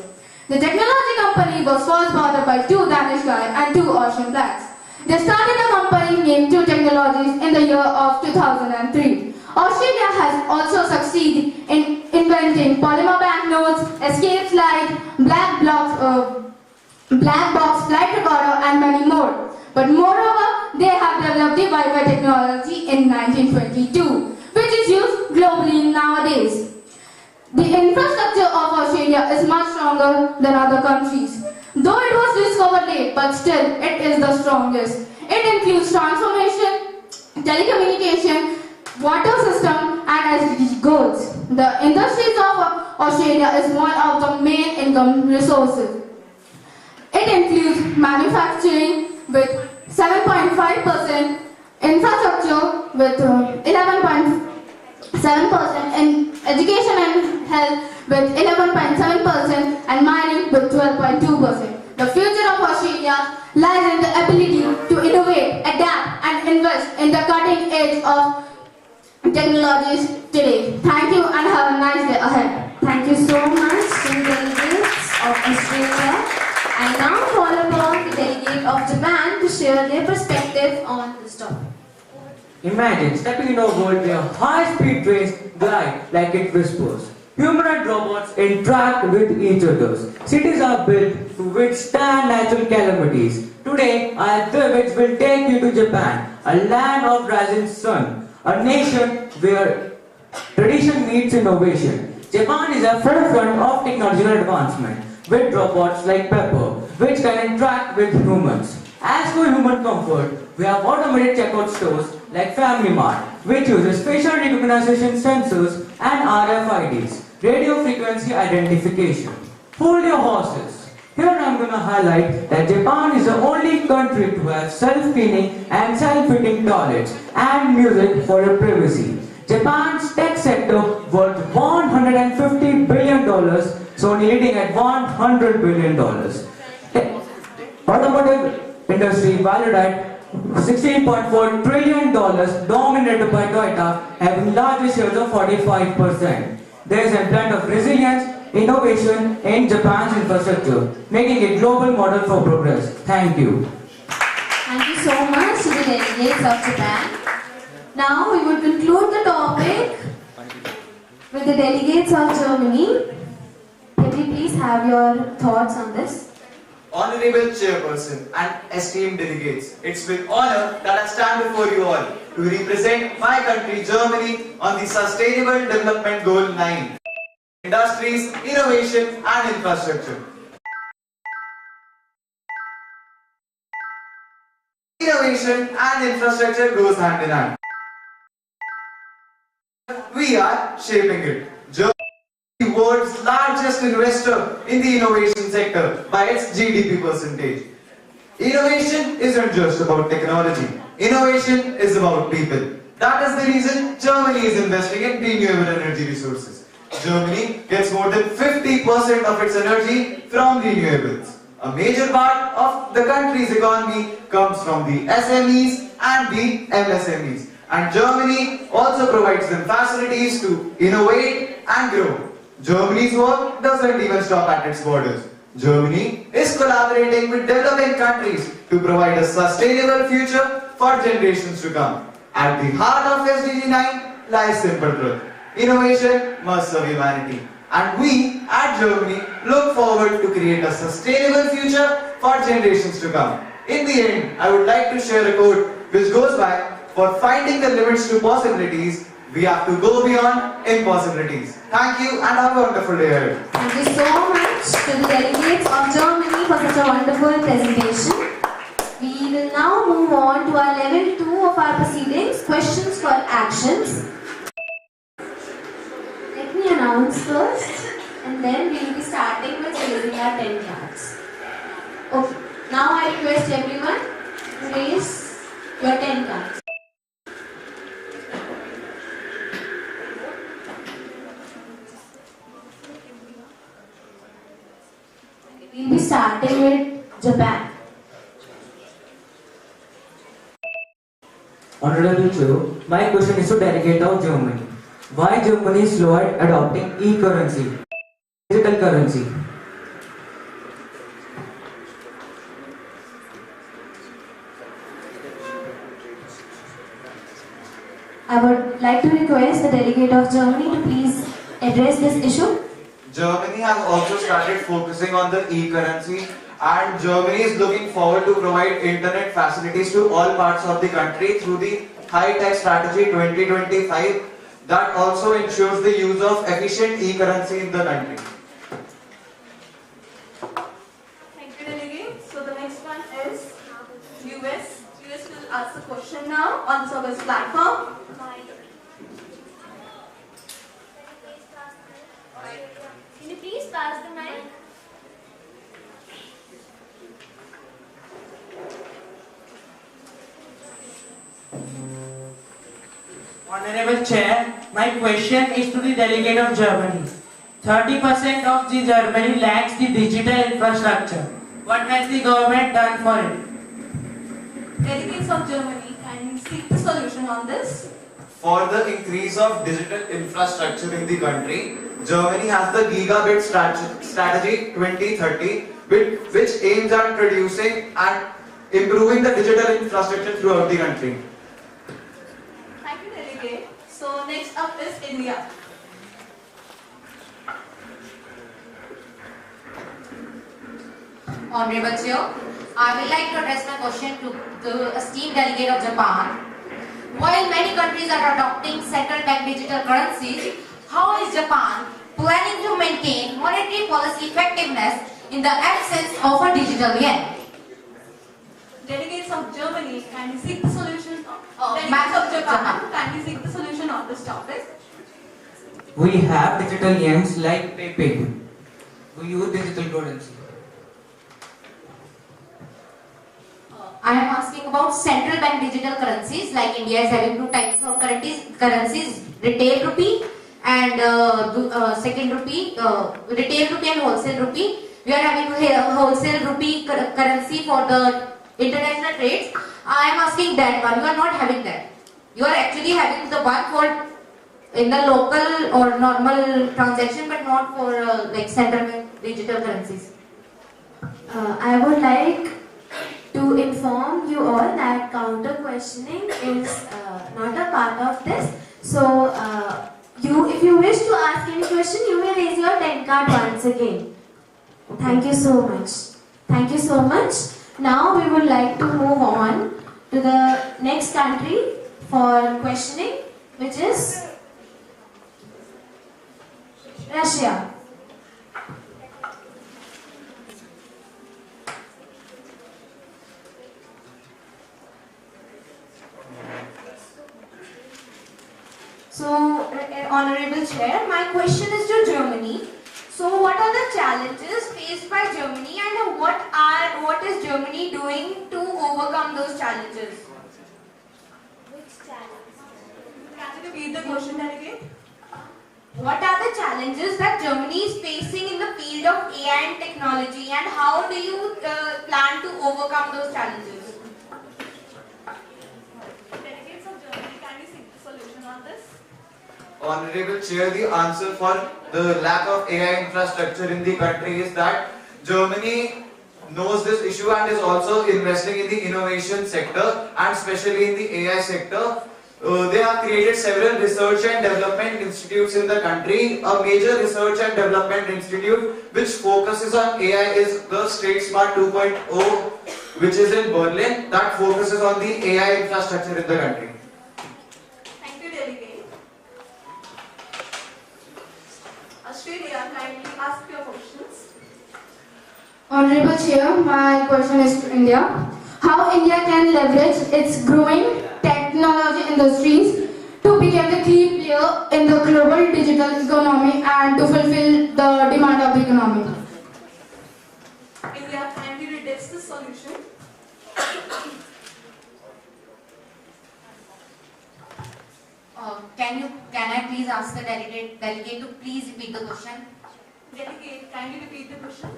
The technology company was first started by two Danish guys and two Austrian blacks. They started a company named Two Technologies in the year of 2003. Australia has also succeeded in inventing polymer banknotes, escape slide, black box flight recorder and many more. But moreover, they have developed the Wi-Fi technology in 1922, which is used globally nowadays. The infrastructure of Australia is much stronger than other countries. Though it was discovered late, but still it is the strongest. It includes transformation, telecommunication, water system and SDG goals. The industries of Australia is one of the main income resources. It includes manufacturing with 7.5%, infrastructure with 11.7%, and education and health with 11.7%, and mining with 12.2%. The future of Australia lies in the ability to innovate, adapt and invest in the cutting edge of technologies today. Thank you and have a nice day ahead. Thank you so much to the delegates of Australia. I now call upon the delegate of Japan to share their perspective on this topic. Imagine stepping in a world where high-speed trains glide like it whispers. Humanoid robots interact with each other. Cities are built to withstand natural calamities. Today, our delegates will take you to Japan, a land of rising sun, a nation where tradition meets innovation. Japan is at forefront of technological advancement with robots like Pepper, which can interact with humans. As for human comfort, we have automated checkout stores like Family Mart, which uses facial recognition sensors and RFIDs, radio frequency identification. Hold your horses. Here I am going to highlight that Japan is the only country to have self-cleaning and self-fitting toilets and music for your privacy. Japan's tech sector worth $150 billion, Sony leading at $100 billion. Automotive industry valued at $16.4 trillion, dominated by Toyota, having largest shares of 45%. There is a blend of resilience, innovation in Japan's infrastructure, making it a global model for progress. Thank you. Thank you so much to the delegates of Japan. Now we would conclude the topic with the delegates of Germany. Can we please have your thoughts on this? Honorable Chairperson and esteemed delegates, it's with honor that I stand before you all to represent my country Germany on the Sustainable Development Goal 9. Industries, innovation and infrastructure. Innovation and infrastructure goes hand in hand. We are shaping it. Germany is the world's largest investor in the innovation sector by its GDP percentage. Innovation isn't just about technology. Innovation is about people. That is the reason Germany is investing in renewable energy resources. Germany gets more than 50% of its energy from renewables. A major part of the country's economy comes from the SMEs and the MSMEs. And Germany also provides them facilities to innovate and grow. Germany's work doesn't even stop at its borders. Germany is collaborating with developing countries to provide a sustainable future for generations to come. At the heart of SDG 9 lies simple truth. Innovation must serve humanity. And we at Germany look forward to create a sustainable future for generations to come. In the end, I would like to share a quote which goes by, for finding the limits to possibilities, we have to go beyond impossibilities. Thank you and have a wonderful day ahead. Thank you so much to the delegates of Germany for such a wonderful presentation. We will now move on to our level 2 of our proceedings, questions for actions. Let me announce first, and then we will be starting with raising our 10 cards. Okay, now I request everyone to raise your 10 cards. We will be starting with Japan. Honorable Chair, my question is to delegate of Germany. Why Germany is slow at adopting e-currency, digital currency? I would like to request the delegate of Germany to please address this issue. Germany has also started focusing on the e-currency, and Germany is looking forward to provide internet facilities to all parts of the country through the High-Tech Strategy 2025 that also ensures the use of efficient e-currency in the country. Thank you, delegate. So the next one is US. US will ask the question now on the service platform. Can you please pass the mic? Honorable Chair, my question is to the delegate of Germany. 30% of the Germany lacks the digital infrastructure. What has the government done for it? Delegates of Germany, can you seek the solution on this? For the increase of digital infrastructure in the country, Germany has the Gigabit Strategy 2030, which aims at reducing and improving the digital infrastructure throughout the country. Thank you, delegate. So next up is India. Honorable Chair, I would like to address my question to the esteemed delegate of Japan. While many countries are adopting central bank digital currencies, how is Japan planning to maintain monetary policy effectiveness in the absence of a digital yen? Delegates of Germany, can you seek the solution? Delegates of Japan, can you seek the solution on this topic? We have digital yens like PayPay. We use digital currency. I am asking about central bank digital currencies, like India is having two types of currencies, retail rupee and second rupee, retail rupee and wholesale rupee. We are having wholesale rupee currency for the international trades. I am asking that one. You are not having that. You are actually having the one for in the local or normal transaction, but not for like central bank digital currencies. I would like to inform you all that counter questioning is not a part of this. So, if you wish to ask any question, you may raise your 10 card once again. Thank you so much. Thank you so much. Now we would like to move on to the next country for questioning, which is Russia. So, Honorable Chair, my question is to Germany. So, what are the challenges faced by Germany and what is Germany doing to overcome those challenges? Which challenges? Can you repeat the question, Delegate? What are the challenges that Germany is facing in the field of AI and technology, and how do you plan to overcome those challenges? Delegates of Germany, can you seek the solution on this? Honorable Chair, the answer for the lack of AI infrastructure in the country is that Germany knows this issue and is also investing in the innovation sector and especially in the AI sector. They have created several research and development institutes in the country. A major research and development institute which focuses on AI is the State Smart 2.0, which is in Berlin, that focuses on the AI infrastructure in the country. Thank you, Delegate. Australia, kindly ask your questions. Honorable Chair, my question is to India. How India can leverage its growing technology industries to become the key player in the global digital economy and to fulfill the demand of the economy? India, kindly redress the solution. Can I please ask the delegate to please repeat the question? Delegate, kindly repeat the question.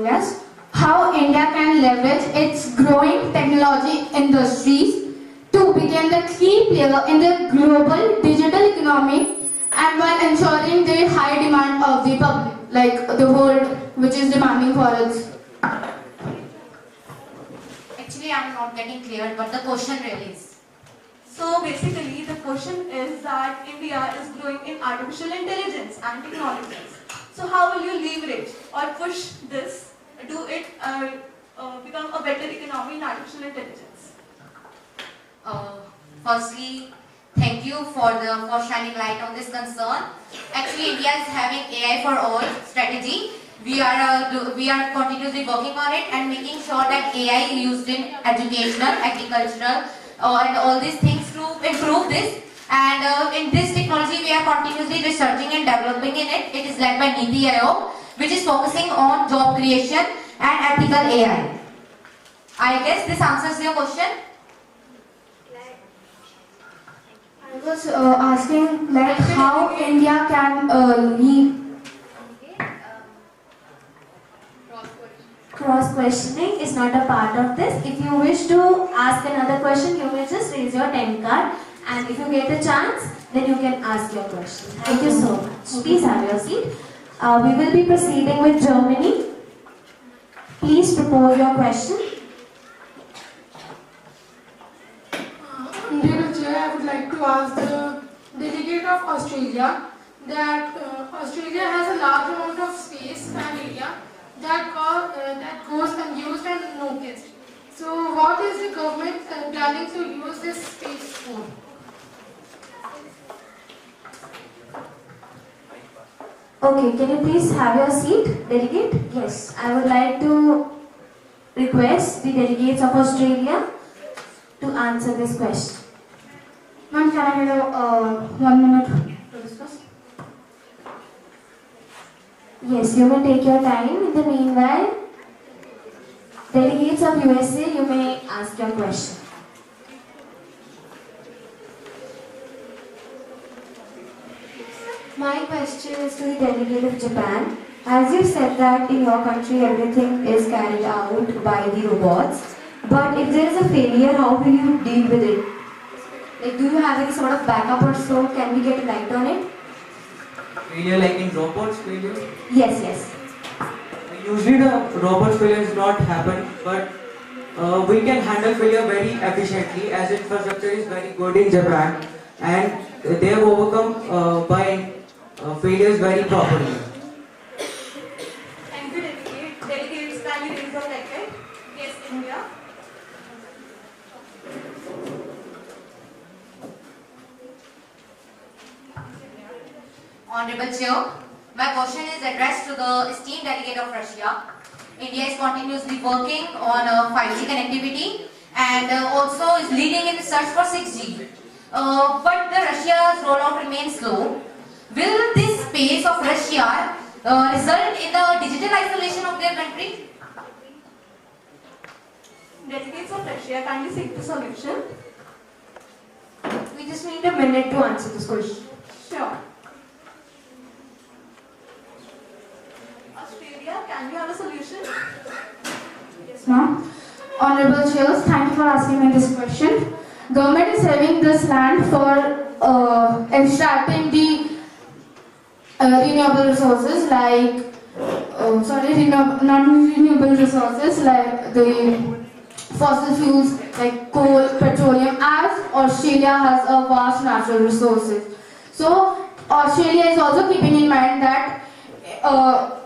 Yes. How India can leverage its growing technology industries to become the key player in the global digital economy and while ensuring the high demand of the public, like the world which is demanding for it. Actually, I am not getting clear what the question really is. So basically, the question is that India is growing in artificial intelligence and technologies. So how will you leverage or push this to it become a better economy in artificial intelligence? Firstly, thank you for shining light on this concern. Actually, India is having AI for all strategy. We are continuously working on it and making sure that AI is used in educational, agricultural, and all these things to improve this. And in this technology, we are continuously researching and developing in it. It is led by Niti Aayog, which is focusing on job creation and ethical AI. I guess this answers your question. I was asking like how India can lead. Cross-questioning is not a part of this. If you wish to ask another question, you may just raise your 10 card, and if you get a chance, then you can ask your question. Thank you so much. Please have your seat. We will be proceeding with Germany. Please propose your question. Dear Chair, I would like to ask the delegate of Australia that Australia has a large amount of space and area. that goes unused and unnoticed. So what is the government planning to use this space for? Okay, can you please have your seat, delegate? Yes, I would like to request the delegates of Australia to answer this question. Ma'am, can I have 1 minute to discuss? Yes, you may take your time. In the meanwhile, delegates of USA, you may ask your question. My question is to the delegate of Japan. As you said that in your country everything is carried out by the robots, but if there is a failure, how will you deal with it? Like, do you have any sort of backup or so? Can we get light on it? Failure like in robots failure? Yes, yes. Usually the robots failure is not happen, but we can handle failure very efficiently as infrastructure is very good in Japan and they have overcome by failures very properly. Thank you, delegate. Delegates, can you raise your packet? Yes, India. Honorable Chair, my question is addressed to the esteemed delegate of Russia. India is continuously working on 5G connectivity and also is leading in the search for 6G. But the Russia's rollout remains slow. Will this space of Russia result in the digital isolation of their country? Delegates of Russia, kindly seek the solution. We just need a minute to answer this question. Sure. Australia, can we have a solution? Yes, ma'am. Honorable Chairs, thank you for asking me this question. Government is having this land for extracting the renewable resources like, non-renewable resources like the fossil fuels like coal, petroleum, as Australia has a vast natural resources. So Australia is also keeping in mind that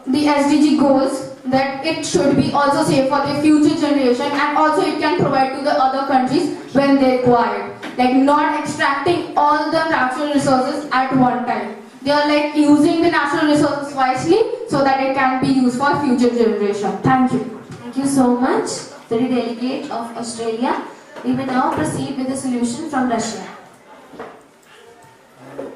the SDG goals, that it should be also safe for the future generation and also it can provide to the other countries when they require it. Like not extracting all the natural resources at one time. They are like using the natural resources wisely so that it can be used for future generation. Thank you. Thank you so much to the delegate of Australia. We will now proceed with the solution from Russia.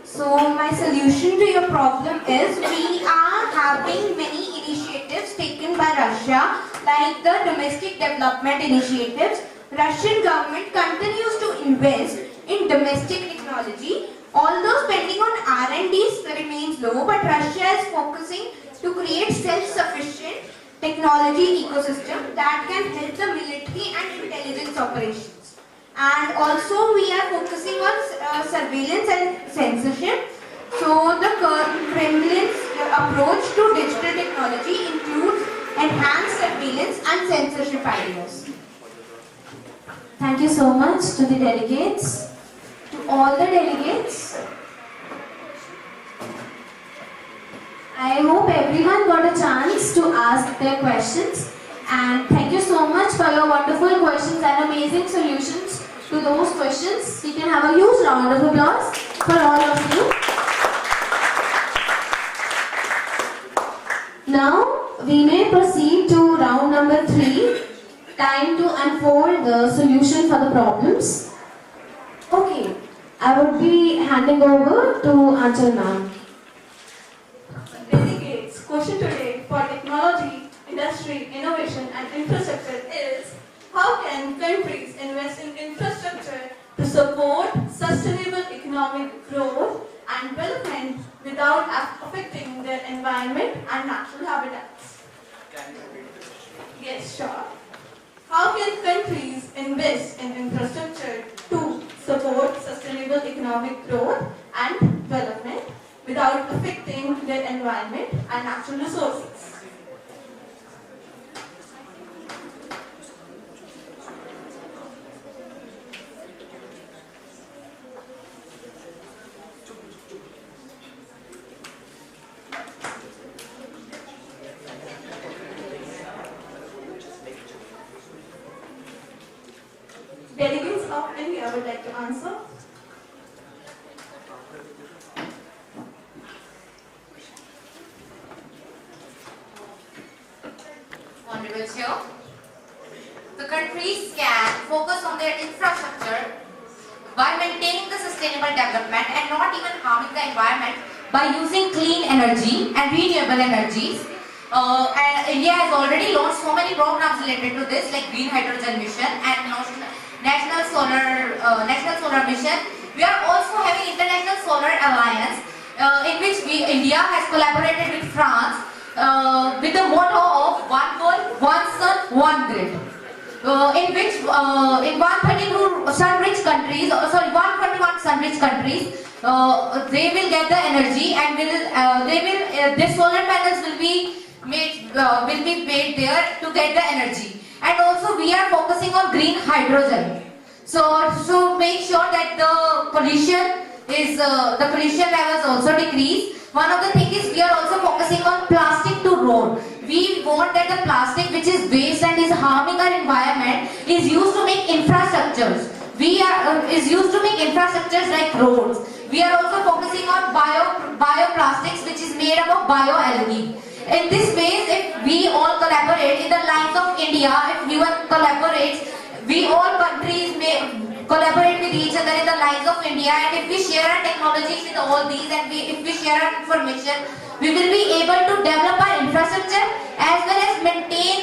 So my solution to your problem is we are having many initiatives taken by Russia, like the domestic development initiatives. Russian government continues to invest in domestic technology. Although spending on R&D remains low, but Russia is focusing to create self-sufficient technology ecosystem that can help the military and intelligence operations. And also we are focusing on surveillance and censorship. So the Kremlin's approach to digital technology includes enhanced surveillance and censorship ideas. Thank you so much to the delegates. To all the delegates, I hope everyone got a chance to ask their questions, and thank you so much for your wonderful questions and amazing solutions to those questions. We can have a huge round of applause for all of you. Now we may proceed to round number 3. Time to unfold the solution for the problems. Okay, I would be handing over to Anchal ma'am. Delegates, question today for technology, industry, innovation and infrastructure is: how can countries invest in infrastructure to support sustainable economic growth and development without affecting their environment and natural habitats? Yes, sure. How can countries invest in infrastructure to support sustainable economic growth and development without affecting their environment and natural resources? India would like to answer. Honorable Chair, the countries can focus on their infrastructure by maintaining the sustainable development and not even harming the environment by using clean energy and renewable energies. And India has already launched so many programs related to this, like Green Hydrogen Mission and National Solar Mission. We are also having International Solar Alliance, in which India has collaborated with France with the motto of One World, One Sun, One Grid. In which in 131 sun-rich countries, they will get the energy and the solar panels will be made there to get the energy. And also we are focusing on green hydrogen. So make sure that the pollution levels also decrease. One of the things is we are also focusing on plastic to road. We want that the plastic which is waste and is harming our environment is used to make infrastructures. Is used to make infrastructures like roads. We are also focusing on bioplastics which is made up of bioalgae. In this way, if we all collaborate in the lines of India, if everyone collaborates, we all countries may collaborate with each other in the lines of India, and if we share our technologies with all these and if we share our information, we will be able to develop our infrastructure as well as maintain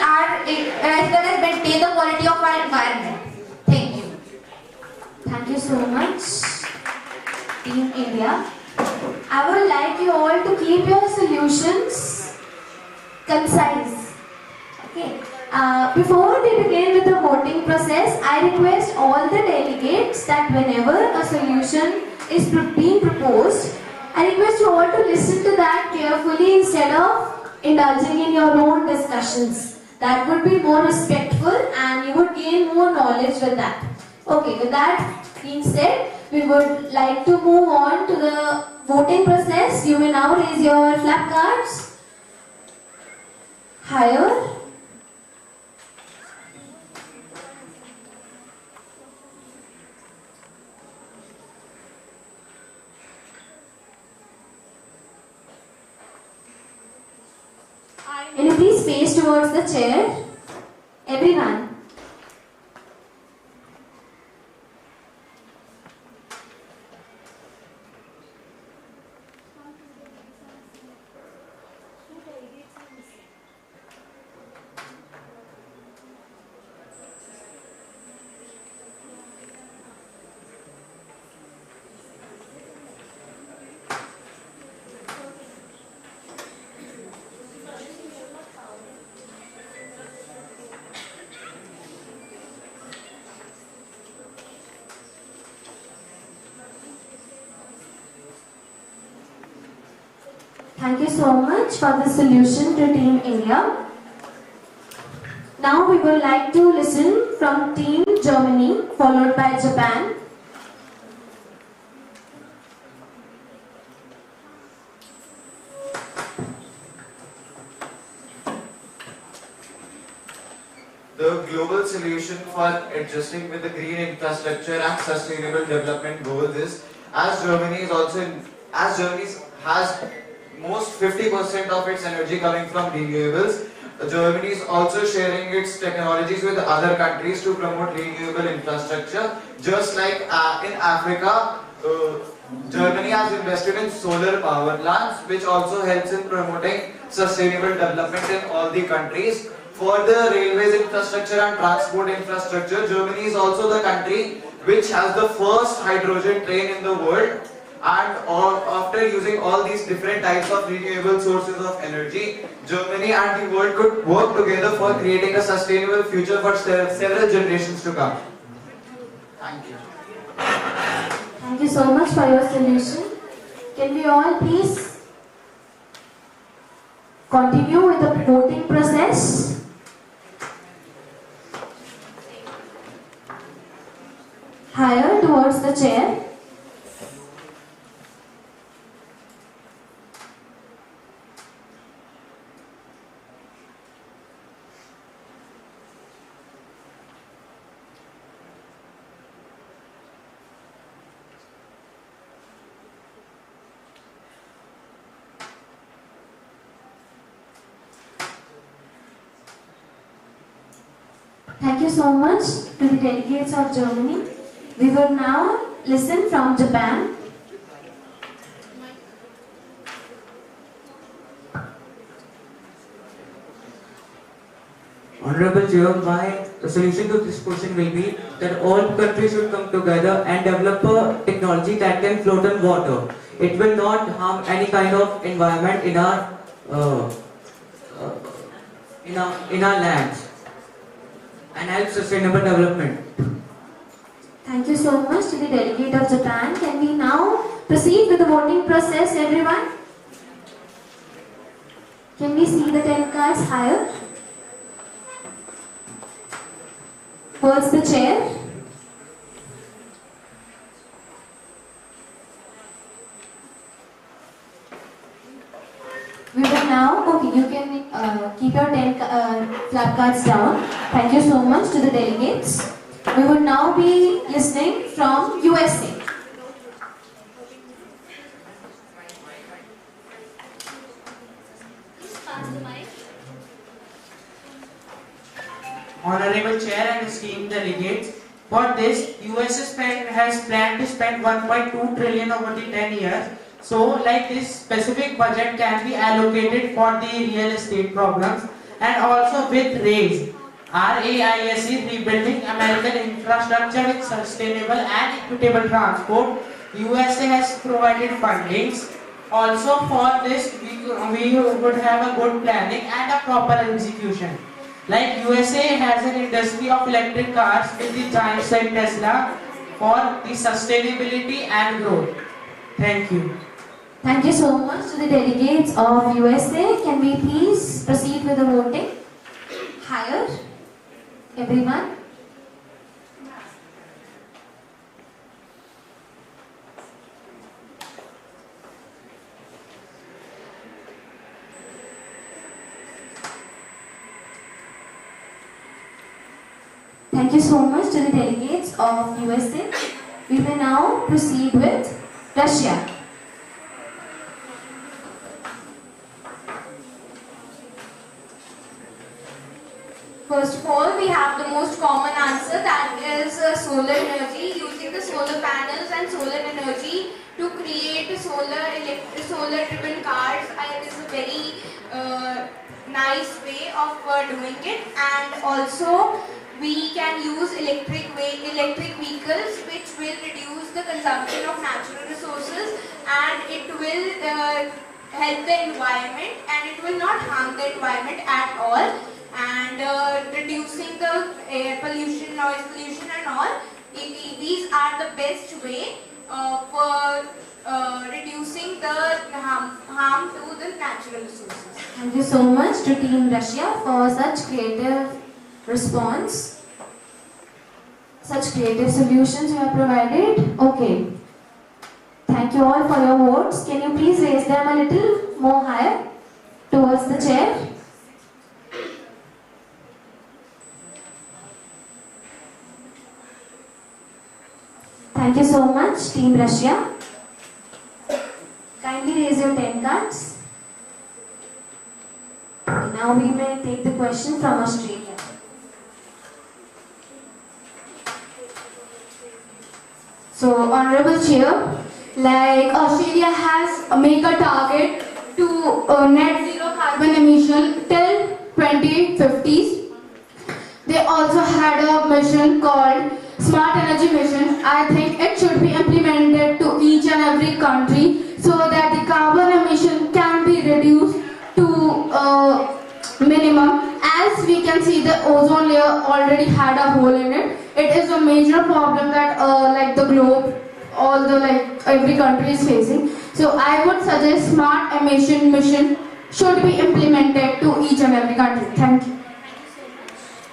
the quality of our environment. Thank you. Thank you so much, Team India. I would like you all to keep your solutions concise. Okay. Before we begin with the voting process, I request all the delegates that whenever a solution is being proposed, I request you all to listen to that carefully instead of indulging in your own discussions. That would be more respectful and you would gain more knowledge with that. Okay, with that being said, we would like to move on to the voting process. You may now raise your flap cards. Higher. Can you please face towards the chair? Everyone. Thank you so much for the solution to Team India. Now we would like to listen from Team Germany, followed by Japan. The global solution for adjusting with the green infrastructure and sustainable development goals is, as Germany has most 50% of its energy coming from renewables, Germany is also sharing its technologies with other countries to promote renewable infrastructure. Just like in Africa, Germany has invested in solar power plants, which also helps in promoting sustainable development in all the countries. For the railways infrastructure and transport infrastructure, Germany is also the country which has the first hydrogen train in the world. And after using all these different types of renewable sources of energy, Germany and the world could work together for creating a sustainable future for several generations to come. Thank you. Thank you so much for your solution. Can we all please continue with the voting process? Higher towards the chair. Thank you so much to the delegates of Germany. We will now listen from Japan. Honorable Chair, my solution to this question will be that all countries should come together and develop a technology that can float on water. It will not harm any kind of environment in our lands and help sustainable development. Thank you so much to the delegate of Japan. Can we now proceed with the voting process, everyone? Can we see the 10 cards higher? Towards the chair. We will now, okay, you can keep your 10 flap cards down. Thank you so much to the delegates. We will now be listening from USA. Honorable Chair and esteemed delegates, for this, US has planned to spend 1.2 trillion over the 10 years. So, like this specific budget can be allocated for the real estate problems and also with RAISE. RAIS is rebuilding American infrastructure with sustainable and equitable transport. USA has provided fundings. Also for this, we would have a good planning and a proper execution. Like USA has an industry of electric cars with the giants like Tesla for the sustainability and growth. Thank you. Thank you so much to the delegates of USA. Can we please proceed with the voting? Higher, everyone. Thank you so much to the delegates of USA. We will now proceed with Russia. First of all, we have the most common answer, that is solar energy. Using the solar panels and solar energy to create solar driven cars is a very nice way of doing it. And also we can use electric vehicles, which will reduce the consumption of natural resources, and it will help the environment, and it will not harm the environment at all. And reducing the air pollution, noise pollution and all, these are the best way for reducing the harm to the natural resources. Thank you so much to Team Russia for such creative response. Such creative solutions you have provided. Okay. Thank you all for your votes. Can you please raise them a little more higher towards the chair? Thank you so much, Team Russia. Kindly raise your 10 cards. Okay, now we may take the question from Australia. So, Honorable Chair, like Australia has made a target to net zero carbon emission till 2050s. They also had a mission called Smart Energy Mission. I think it should be implemented to each and every country so that the carbon emission can be reduced to minimum. As we can see, the ozone layer already had a hole in it. It is a major problem that like the globe, every country is facing. So I would suggest Smart Emission Mission should be implemented to each and every country. Thank you.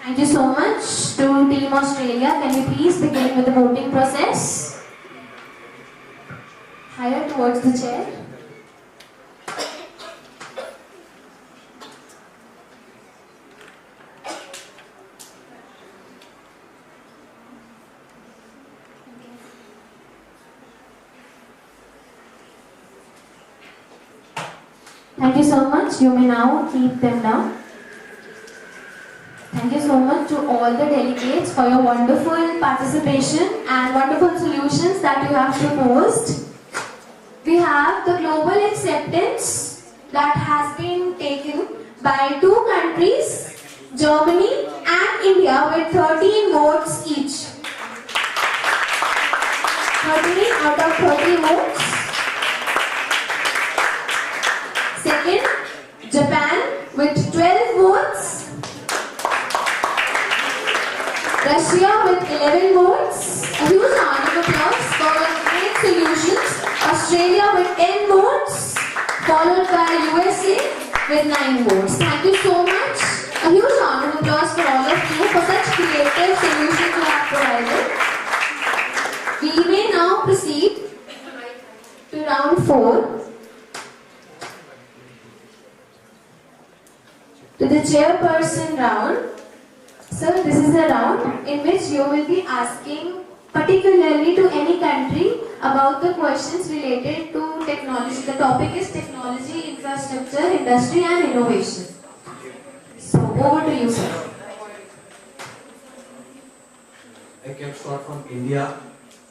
Thank you so much to Team Australia. Can you please begin with the voting process? Higher towards the chair. Thank you so much. You may now keep them down. Thank you so much to all the delegates for your wonderful participation and wonderful solutions that you have proposed. We have the global acceptance that has been taken by two countries, Germany and India, with 13 votes each. 13 out of 30 votes. Second, Japan with 12 votes. Russia with 11 votes. A huge round of applause for great solutions. Australia with 10 votes, followed by USA with 9 votes. Thank you so much. A huge round of applause for all of you for such creative solutions you have provided. We may now proceed to round 4. To the chairperson round. Sir, this is a round in which you will be asking particularly to any country about the questions related to technology. The topic is technology, infrastructure, industry and innovation. So over to you, sir. I can start from India,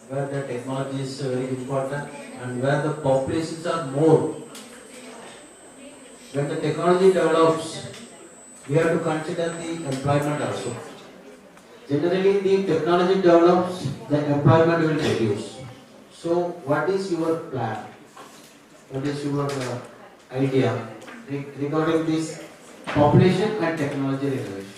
where the technology is very important and where the populations are more. When the technology develops, we have to consider the employment also. Generally, the technology develops, the employment will reduce. So, what is your plan? What is your idea regarding this population and technology renovation?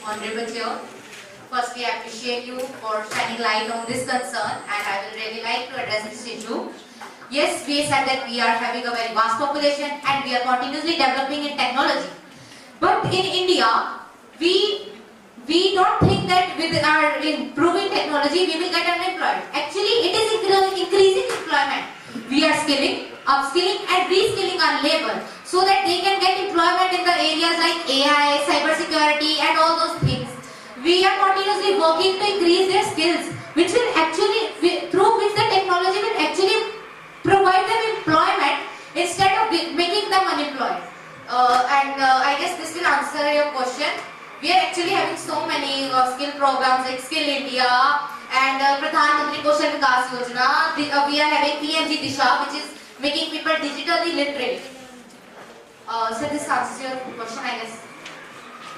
Honorable Chair, firstly I appreciate you for shining light on this concern, and I will really like to address this issue. Yes, we said that we are having a very vast population and we are continuously developing in technology. But in India, we don't think that with our improving technology we will get unemployed. Actually, it is increasing employment. We are skilling, upskilling and reskilling our labor so that they can get employment in the areas like AI, cybersecurity and all those things. We are continuously working to increase their skills, which will actually, through which the technology will actually provide them employment instead of making them unemployed. I guess this will answer your question. We are actually having so many skill programs like Skill India and Pradhan Mantri Kaushal Vikas Yojana. We are having PMG Disha, which is making people digitally literate. So this answers your question, I guess.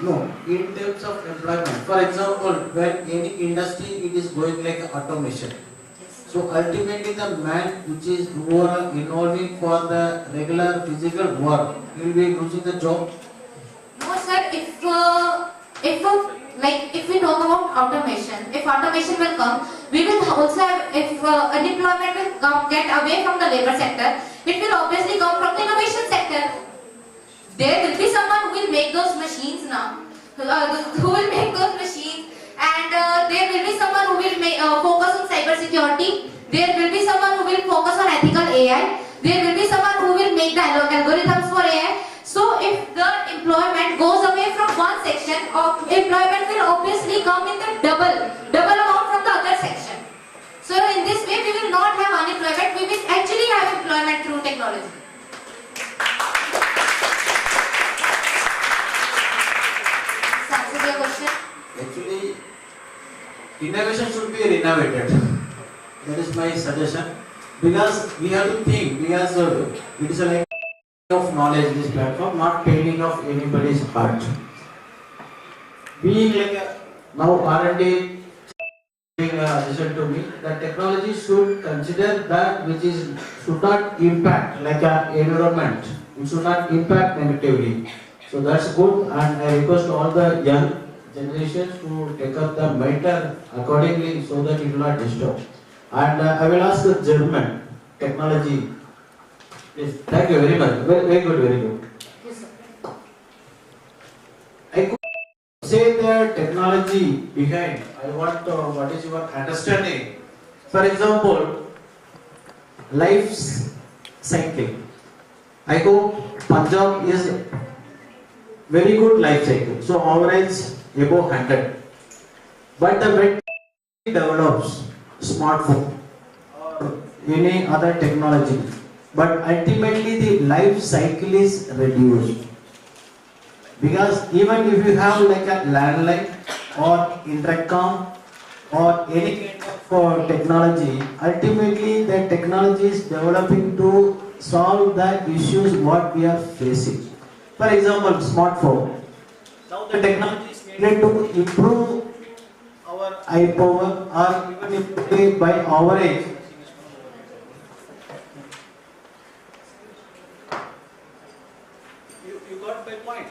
No, in terms of employment. For example, when any industry it is going like automation. So ultimately the man which is overall involving for the regular physical work will be losing the job. No sir, if we talk about automation, if automation will come, we will also have, if unemployment will come, get away from the labor sector, it will obviously come from the innovation sector. There will be someone who will make those machines now, who will make those machines, and there will be someone who will focus on cyber security. There will be someone who will focus on ethical AI. There will be someone who will make the algorithms for AI. So if the employment goes away from one section, employment will obviously come in the double amount from the other section. So in this way we will not have unemployment, we will actually have employment through technology. Answer your question? Actually, innovation should be renovated. That is my suggestion. Because we have to think, because it is a like of knowledge, this platform, not painting of anybody's heart. Being like now R&D suggestion to me, that technology should consider that which is should not impact like an environment. It should not impact negatively. So that's good, and I request all the young generations to take up the matter accordingly so that it will not disturb. And I will ask the German technology. Yes, thank you very much. Very good, very good. Yes, sir. I could say the technology behind. I want what is your understanding? For example, life cycle. I hope Punjab is very good life cycle. So average above 100. But the when develops smartphone or any other technology, but ultimately the life cycle is reduced. Because even if you have like a landline or intercom or any kind of technology, ultimately the technology is developing to solve the issues what we are facing. For example, smartphone. Now the technology is needed to improve our eye power or even improve by our age. You got my point.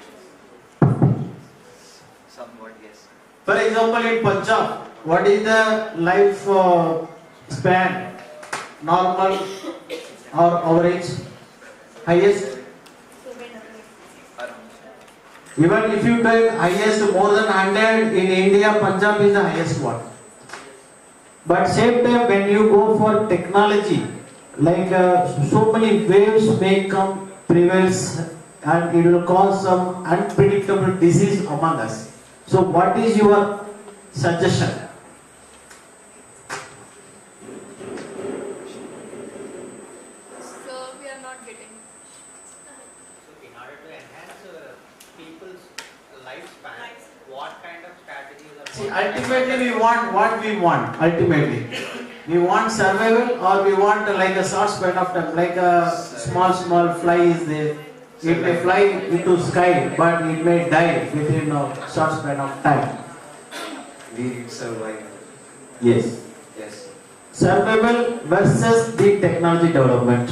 Somewhat, yes. For example, in Punjab, what is the life span, normal or average, highest? Even if you take highest more than 100 in India, Punjab is the highest one. But same time when you go for technology, like so many waves may come, prevails, and it will cause some unpredictable disease among us. So what is your suggestion? So we are not getting. In order to enhance people's lifespan, what kind of strategies are? See, ultimately we want what we want. Ultimately, we want survival, or we want like a short span of time, like a small fly is there. It may fly into sky, but it may die within a short span of time. We need survival. Yes. Yes. Survival versus the technology development.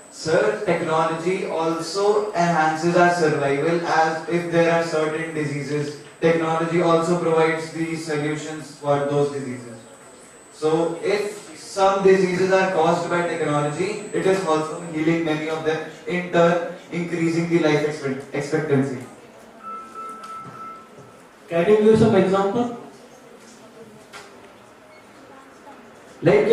Sir, technology also enhances our survival, as if there are certain diseases, technology also provides the solutions for those diseases. So if some diseases are caused by technology, it is also healing many of them, in turn increasing the life expectancy. Can you give some example? Like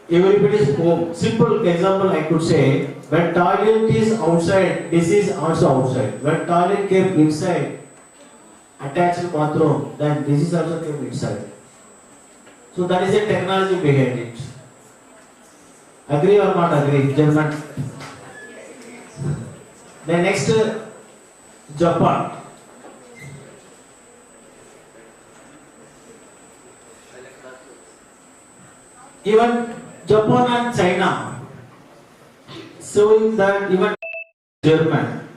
everybody's home. Simple example I could say, when toilet is outside, this is also outside. When toilet came inside, attached bathroom, then this is also came inside. So that is a technology behind it. Agree or not agree, gentlemen? Then next, Japan. Even Japan and China, showing that even German,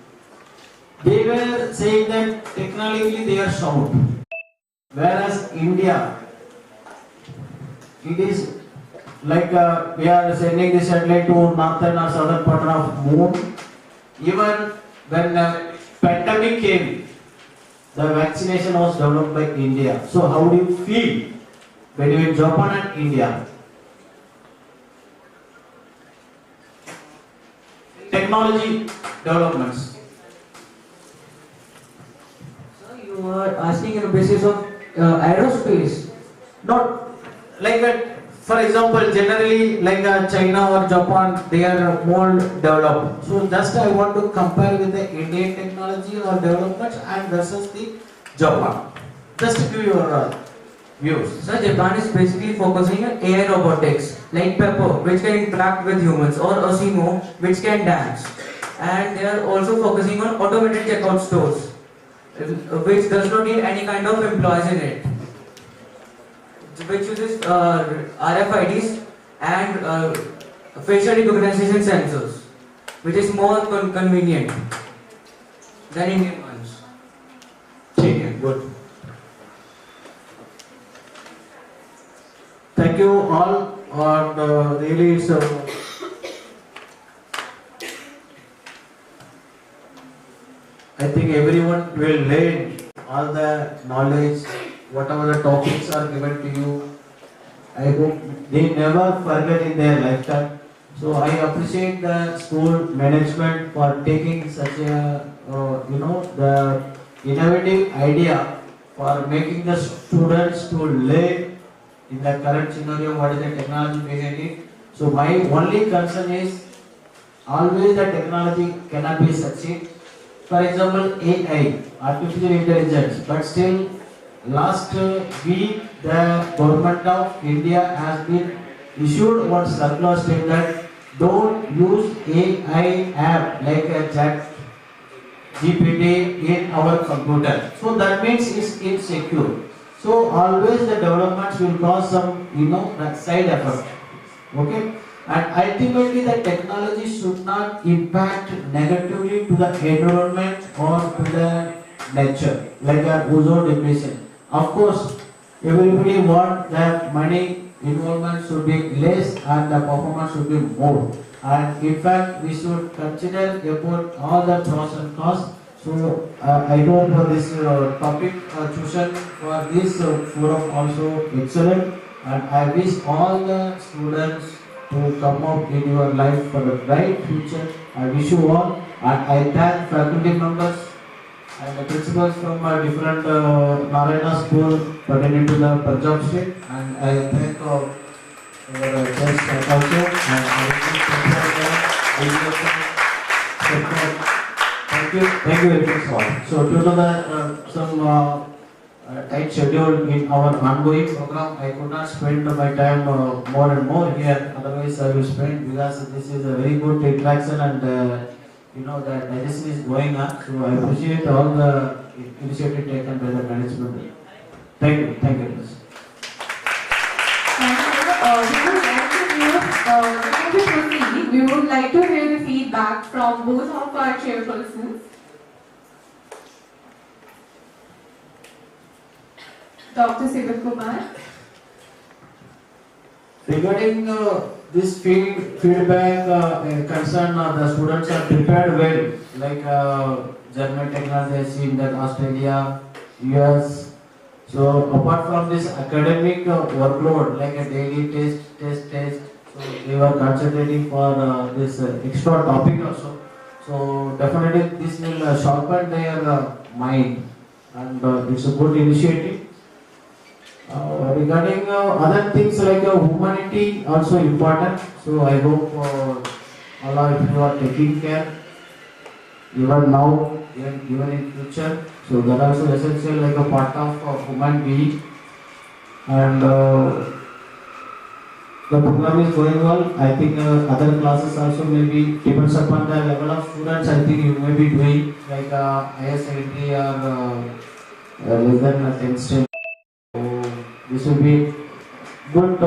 they were saying that technically they are sound. Whereas India, it is like we are sending the satellite to northern or southern part of moon. Even when pandemic came, the vaccination was developed by India. So how do you feel between Japan and India? Technology developments. So you are asking on the basis of aerospace, not like that. For example, generally like China or Japan, they are more developed. So just I want to compare with the Indian technology or developments and versus the Japan. Just give your views. So Japan is basically focusing on AI robotics, like Pepper, which can interact with humans, or Osimo, which can dance. And they are also focusing on automated checkout stores, which does not need any kind of employees in it, which uses RFIDs and facial recognition sensors, which is more convenient than Indian ones. Okay, good. Thank you all, and really it's I think everyone will learn all the knowledge, whatever the topics are given to you. I hope they never forget in their lifetime. So I appreciate the school management for taking such a the innovative idea for making the students to learn in the current scenario what is the technology behind it. So my only concern is always the technology cannot be succeed. For example, AI, artificial intelligence, but still last week the government of India has been issued one circular stating that don't use AI app like a chat GPT in our computer. So that means it's insecure. So always the developments will cause some, side effect. Okay? And ultimately the technology should not impact negatively to the environment or to the nature, like ozone depletion. Of course, everybody wants that money involvement should be less and the performance should be more. And in fact, we should consider about all the pros and cons. So I hope this topic chosen for this forum also excellent, and I wish all the students to come up in your life for a bright future. I wish you all, and I thank faculty members and the principals from different Narayana school pertaining to the Punjab state, and I thank our guests also, and thank you very much all. So due to the some tight schedule in our ongoing program, I could not spend my time more and more here. Otherwise, I will spend, because this is a very good interaction, and the digestion is going on. So I appreciate all the initiative taken by the management. Thank you very much. We would like to hear the feedback from both of our chairpersons. Dr. Sivat Kumar. Regarding this feedback concern, the students are prepared well, like German technology, I see in that Australia, US. So apart from this academic workload, like a daily test, so they were concentrating for this extra topic also. So definitely this will sharpen their mind, and it's a good initiative. Regarding other things like humanity also important. So I hope all of you are taking care, even now, even in future. So that also essential, like a part of human being. And the program is going well. I think other classes also maybe depends upon the level of students. I think you may be doing like IS-80 or less than 10 STEM. So this will be good.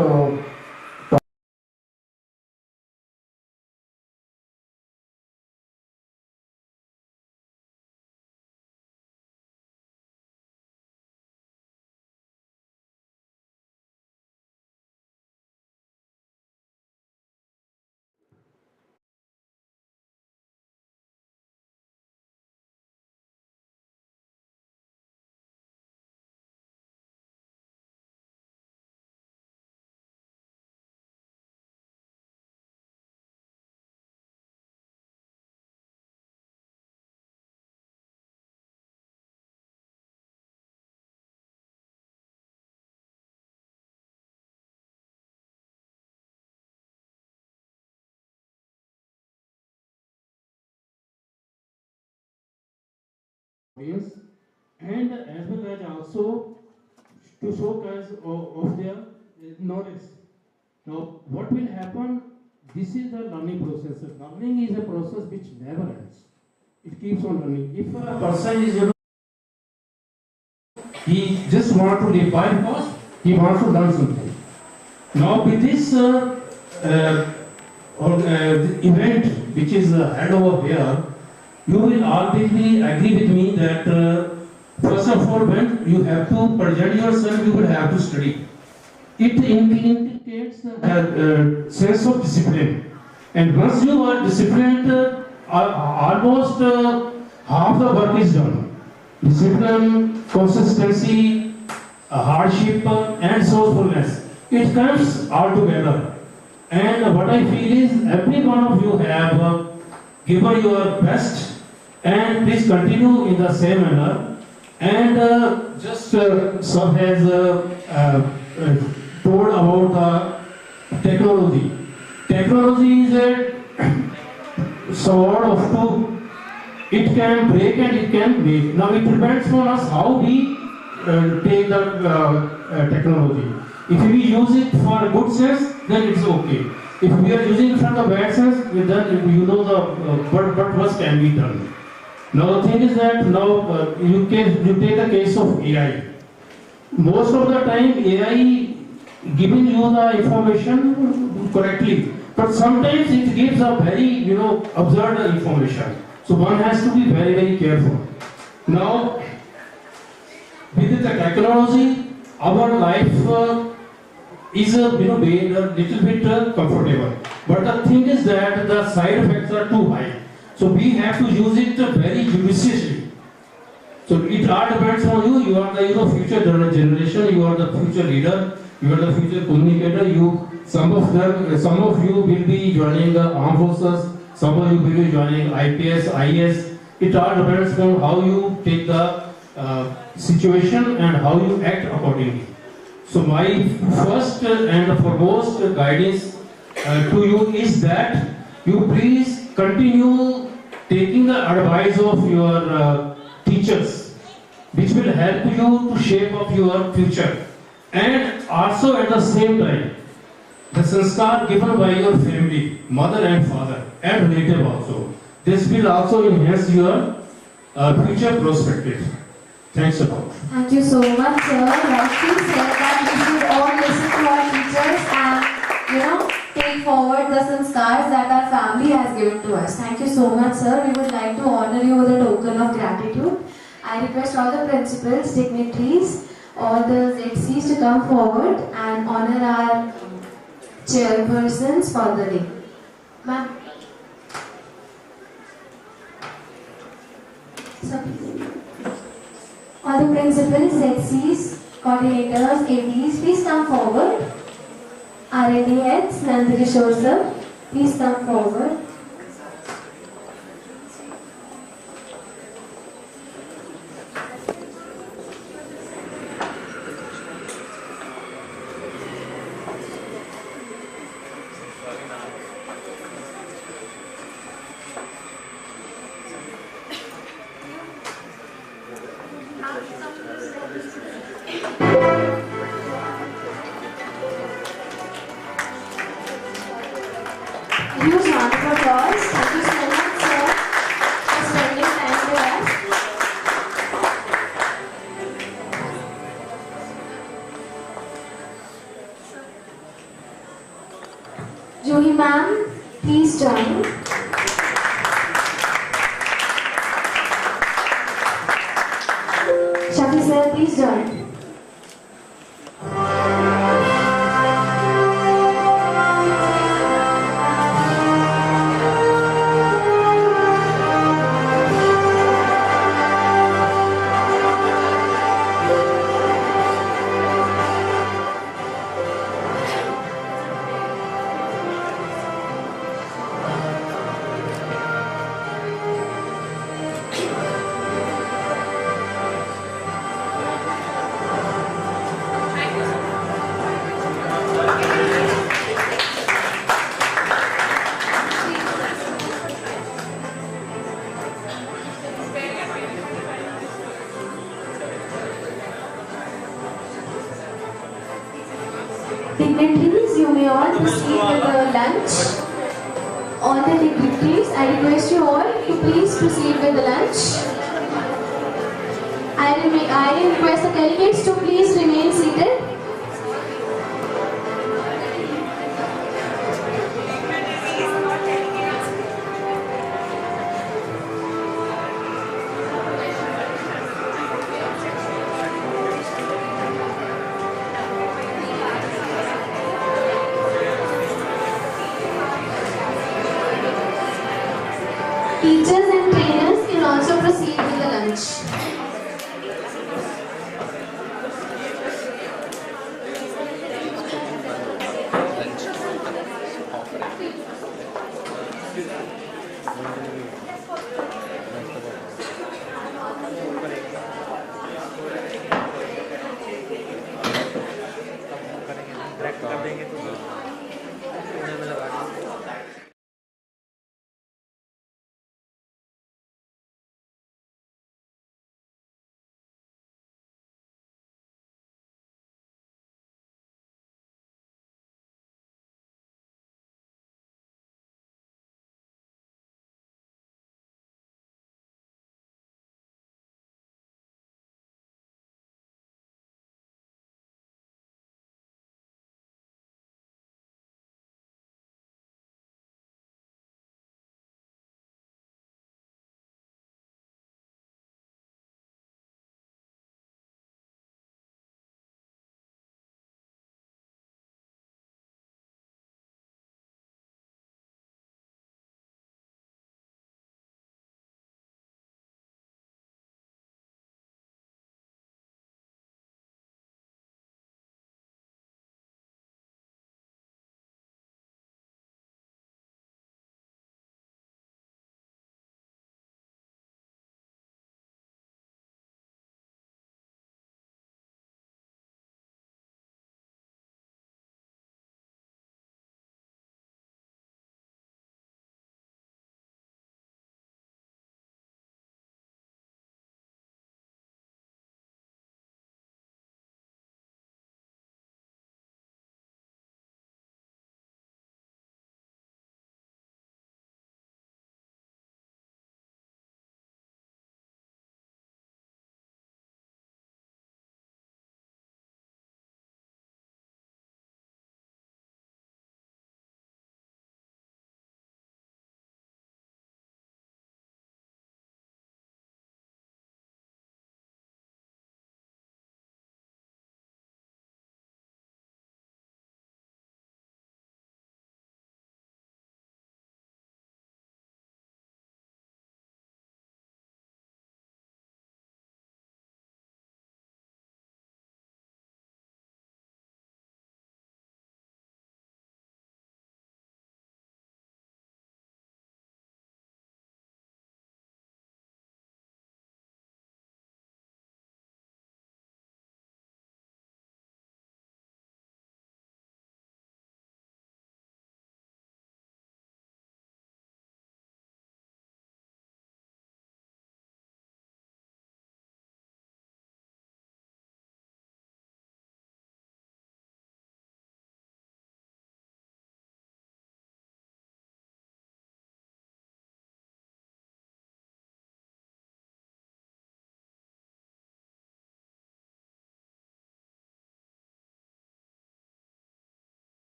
Yes, and as well as also to showcase of their knowledge. Now, what will happen? This is the learning process. Learning is a process which never ends. It keeps on learning. If a person is, he just want to live by because he wants to learn something. Now, with this event which is held over here, you will always agree with me that first of all, when you have to present yourself, you will have to study. It indicates a sense of discipline. And once you are disciplined, almost half the work is done. Discipline, consistency, hardship, and soulfulness. It comes all together. And what I feel is every one of you have given your best, and please continue in the same manner. And just sir has told about the technology. Technology is a sword of two. It can break and it can make. Now it depends on us how we take the technology. If we use it for a good sense, then it's okay. If we are using it for the bad sense, then you know the what worse can be done. Now the thing is that now you take the case of AI. Most of the time AI giving you the information correctly, but sometimes it gives a very absurd information. So one has to be very, very careful. Now with the technology, our life is a little bit comfortable, but the thing is that the side effects are too high. So we have to use it very judiciously. So it all depends on you. You are the future generation. You are the future leader. You are the future communicator. Some of you will be joining the armed forces. Some of you will be joining IPS, IS. It all depends on how you take the situation and how you act accordingly. So my first and foremost guidance to you is that you please continue taking the advice of your teachers, which will help you to shape up your future. And also at the same time, the sanskar given by your family, mother and father, and relative also. This will also enhance your future perspective. Thanks a lot. Thank you so much, sir. Rightly said that we should all listen to our teachers and, take forward the sanskars that our family has given to us. Thank you so much, sir. We would like to honor you with a token of gratitude. I request all the principals, dignitaries, all the ZCs to come forward and honor our chairpersons for the day. Ma'am. All the principals, ZCs, coordinators, ADs, please come forward. R&D heads, Nandakishore sir, please come forward. Huge round of applause. Thank you so much, sir, for spending time with us. Juhi ma'am, please join. Shafi sir, please join. Dignitaries, you may all proceed with the lunch. All the dignitaries, I request you all to please proceed with the lunch. I request the delegates to please remain seated. Teachers and trainers can also proceed with the lunch.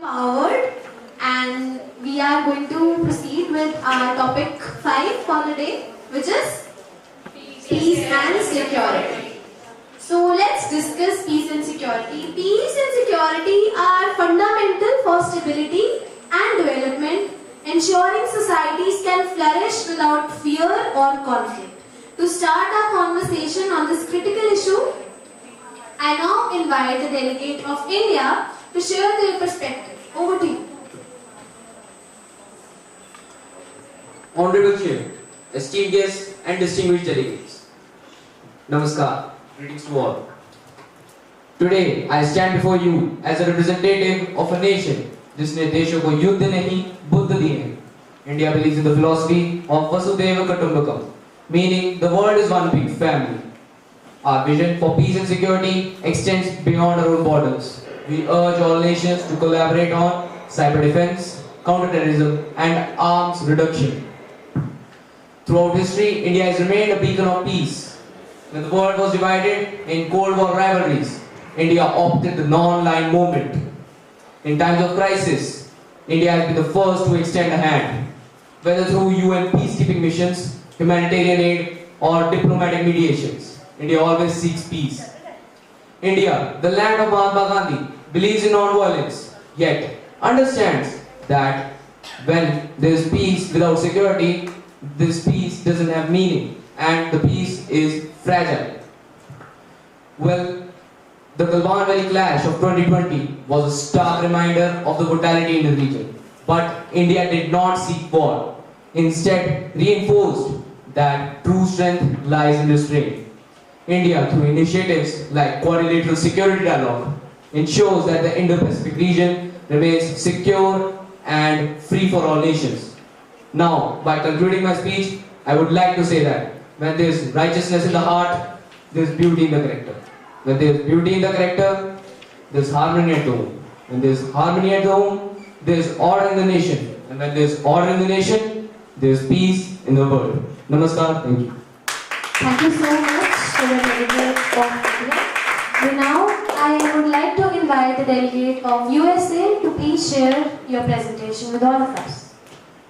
Forward, and we are going to proceed with our topic 5 for the day, which is peace and security. So let's discuss peace and security. Peace and security are fundamental for stability and development, ensuring societies can flourish without fear or conflict. To start our conversation on this critical issue, I now invite the delegate of India to share their perspective. Over to you. Honorable Chair, esteemed guests and distinguished delegates. Namaskar, greetings to all. Today, I stand before you as a representative of a nation जिसने देशों को युद्ध नहीं बुद्ध दिए हैं. India believes in the philosophy of Vasudhaiva Kutumbakam, meaning the world is one big family. Our vision for peace and security extends beyond our own borders. We urge all nations to collaborate on cyber defense, counterterrorism, and arms reduction. Throughout history, India has remained a beacon of peace. When the world was divided in Cold War rivalries, India opted the non-aligned movement. In times of crisis, India has been the first to extend a hand, whether through UN peacekeeping missions, humanitarian aid, or diplomatic mediations. India always seeks peace. India, the land of Mahatma Gandhi, believes in non-violence, yet understands that when there is peace without security, this peace doesn't have meaning, and the peace is fragile. Well, the Galwan Valley clash of 2020 was a stark reminder of the brutality in the region. But India did not seek war. Instead, reinforced that true strength lies in restraint. India, through initiatives like Quadrilateral Security Dialogue, ensures that the Indo-Pacific region remains secure and free for all nations. Now, by concluding my speech, I would like to say that when there is righteousness in the heart, there is beauty in the character. When there is beauty in the character, there is harmony at home. When there is harmony at home, there is order in the nation. And when there is order in the nation, there is peace in the world. Namaskar, thank you. Thank you so much to the delegate of India. Now, I would like to invite the delegate of USA to please share your presentation with all of us.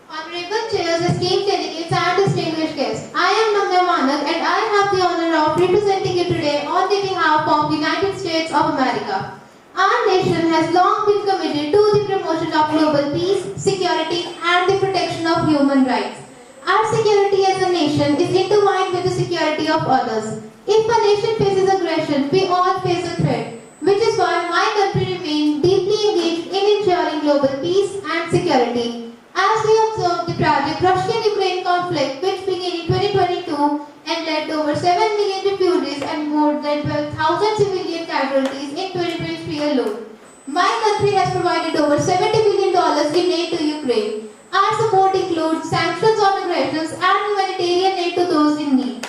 Honorable Chairs, esteemed delegates and distinguished guests, I am Namya Manak and I have the honor of representing you today on the behalf of the United States of America. Our nation has long been committed to the promotion of global peace, security and the protection of human rights. Our security as a nation is intertwined with the security of others. If a nation faces aggression, we all face a threat, which is why my country remains deeply engaged in ensuring global peace and security. As we observe the tragic Russian-Ukraine conflict, which began in 2022 and led to over 7 million refugees and more than 12,000 civilian casualties in 2023 alone, my country has provided over $70 billion in aid to Ukraine. Our support includes sanctions on aggressions and humanitarian aid to those in need.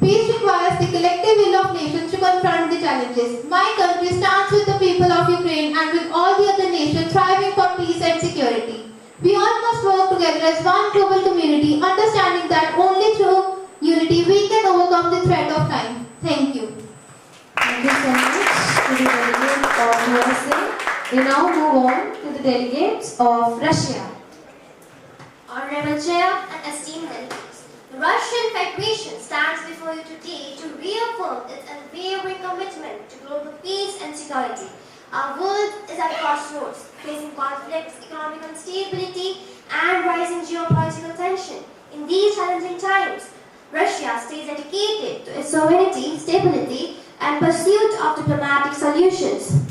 Peace requires the collective will of nations to confront the challenges. My country stands with the people of Ukraine and with all the other nations striving for peace and security. We all must work together as one global community, understanding that only through unity we can overcome the threat of time. Thank you. Thank you so much to the delegate of USA. We now move on to the delegates of Russia. Honorable Chair and esteemed delegates, the Russian Federation stands before you today to reaffirm its unwavering commitment to global peace and security. Our world is at a crossroads, facing conflicts, economic instability, and rising geopolitical tension. In these challenging times, Russia stays dedicated to its sovereignty, stability, and pursuit of diplomatic solutions.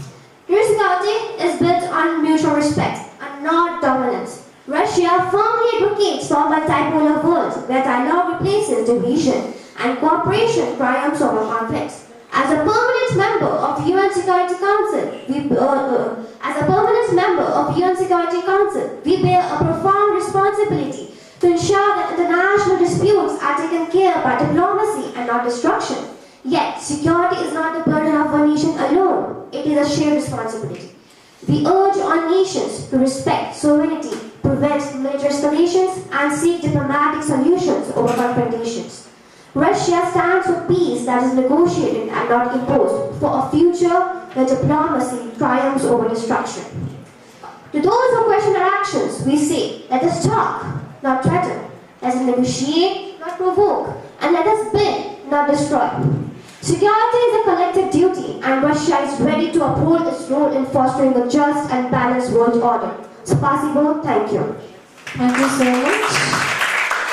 Your security is built on mutual respect and not dominance. Russia firmly advocates for a multipolar world where dialogue replaces division and cooperation triumphs over conflicts. As a permanent member of UN Security Council, we bear a profound responsibility to ensure that international disputes are taken care of by diplomacy and not destruction. Yet, security is not the burden of one nation alone. It is a shared responsibility. We urge all nations to respect sovereignty, prevent military escalations, and seek diplomatic solutions over confrontations. Russia stands for peace that is negotiated and not imposed, for a future where diplomacy triumphs over destruction. To those who question our actions, we say, let us talk, not threaten. Let us negotiate, not provoke. And let us build, not destroy. Security is a collective duty, and Russia is ready to uphold its role in fostering a just and balanced world order. Spasibo, thank you. Thank you so much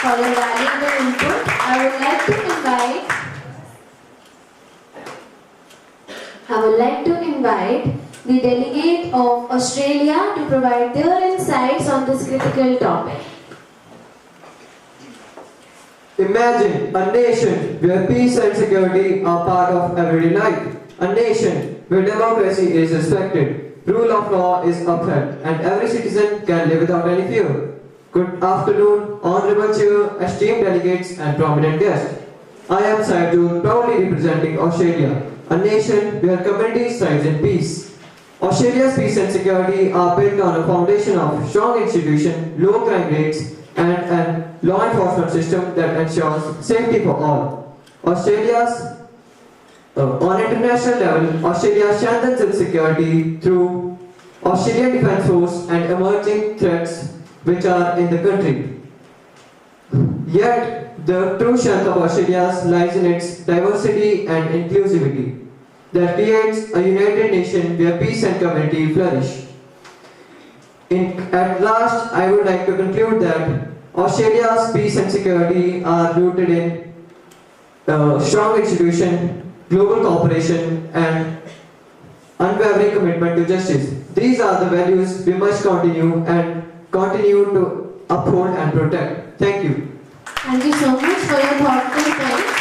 for your valuable input. I would like to invite the delegate of Australia to provide their insights on this critical topic. Imagine a nation where peace and security are part of everyday life. A nation where democracy is respected, rule of law is upheld, and every citizen can live without any fear. Good afternoon, Honorable Chair, esteemed delegates and prominent guests. I am Saidul, proudly representing Australia, a nation where communities thrive in peace. Australia's peace and security are built on a foundation of strong institutions, low crime rates, and a law enforcement system that ensures safety for all. On international level, Australia strengthens its security through Australian Defence Force and emerging threats which are in the country. Yet, the true strength of Australia lies in its diversity and inclusivity that creates a united nation where peace and community flourish. At last, I would like to conclude that Australia's peace and security are rooted in strong institution, global cooperation, and unwavering commitment to justice. These are the values we must continue to uphold and protect. Thank you. Thank you so much for your thoughtful points.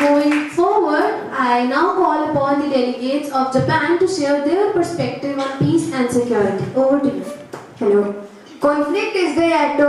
Moving forward, I now call upon the delegates of Japan to share their perspective on peace and security. Over to you. Hello. Conflict is the act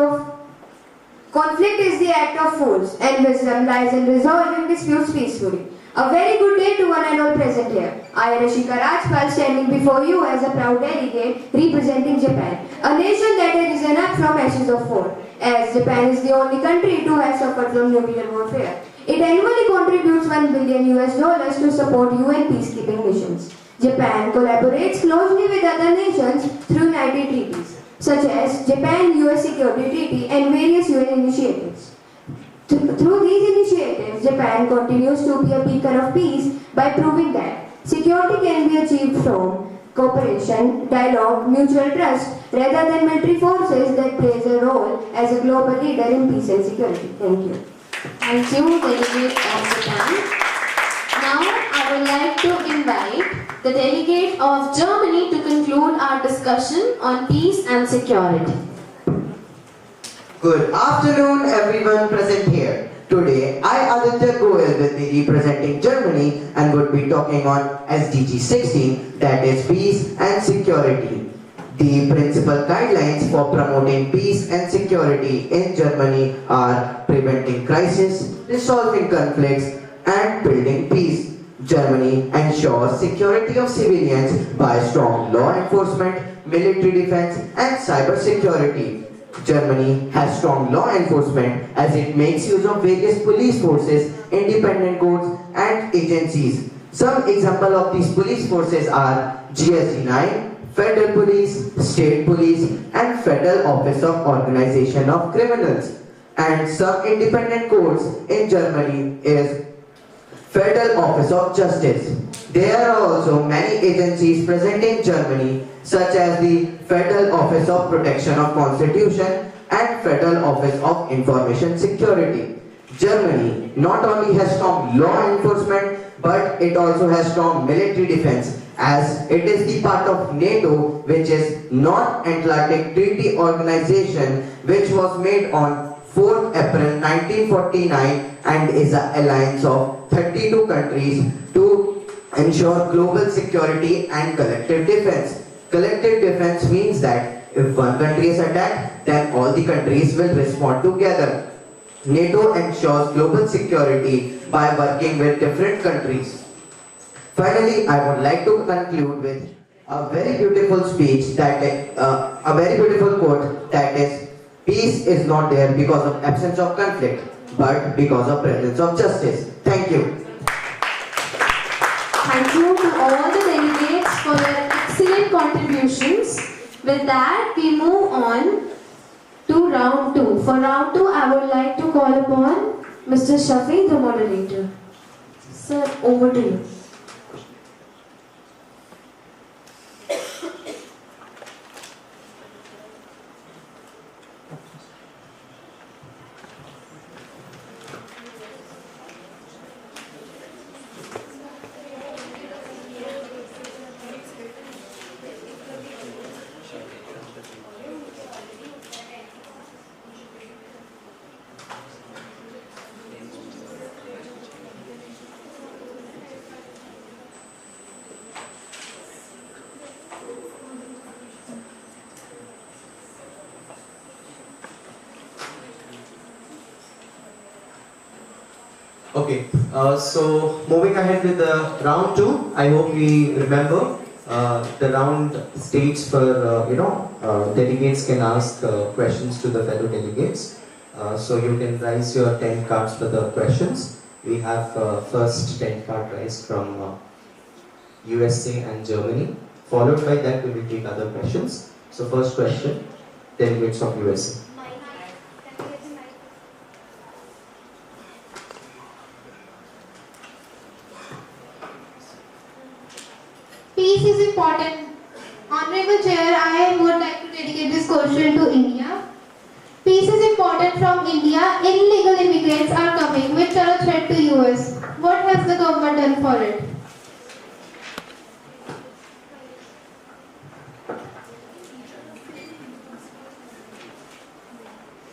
of force, and wisdom lies in resolving disputes peacefully. A very good day to one and all present here. I, Rashika Rajpal, standing before you as a proud delegate representing Japan, a nation that has risen up from ashes of war, as Japan is the only country to have suffered from nuclear warfare. It annually contributes $1 billion to support UN peacekeeping missions. Japan collaborates closely with other nations through 90 treaties, such as Japan-US Security Treaty and various UN initiatives. Through these initiatives, Japan continues to be a beacon of peace by proving that security can be achieved from cooperation, dialogue, mutual trust, rather than military forces that plays a role as a global leader in peace and security. Thank you. Thank you, delegate of Japan. Now, I would like to invite the delegate of Germany to conclude our discussion on peace and security. Good afternoon, everyone present here. Today, I, Aditya Goel, will be representing Germany and would be talking on SDG 16, that is peace and security. The principal guidelines for promoting peace and security in Germany are preventing crisis, resolving conflicts, and building peace. Germany ensures security of civilians by strong law enforcement, military defense, and cyber security. Germany has strong law enforcement as it makes use of various police forces, independent courts, and agencies. Some examples of these police forces are GST-9, Federal Police, State Police, and Federal Office of Organization of Criminals. And some independent courts in Germany is Federal Office of Justice. There are also many agencies present in Germany, such as the Federal Office of Protection of Constitution and Federal Office of Information Security. Germany not only has strong law enforcement, but it also has strong military defense, as it is the part of NATO, which is North Atlantic Treaty Organization, which was made on 4th April 1949 and is an alliance of 32 countries to ensure global security and collective defense. Collective defense means that if one country is attacked, then all the countries will respond together. NATO ensures global security by working with different countries. Finally, I would like to conclude with a very beautiful speech a very beautiful quote, that is, peace is not there because of absence of conflict, but because of presence of justice. Thank you. Thank you to contributions. With that, we move on to round 2. For round 2, I would like to call upon Mr. Shafi, the moderator. Sir, over to you. Okay, so moving ahead with the round 2, I hope we remember the round states for, delegates can ask questions to the fellow delegates. So you can raise your 10 cards for the questions. We have first 10 card raised from USA and Germany. Followed by that, we will take other questions. So first question, delegates of USA. Peace is important. Honorable Chair, I would like to dedicate this question to India. Peace is important from India. Illegal immigrants are coming with a threat to US. What has the government done for it?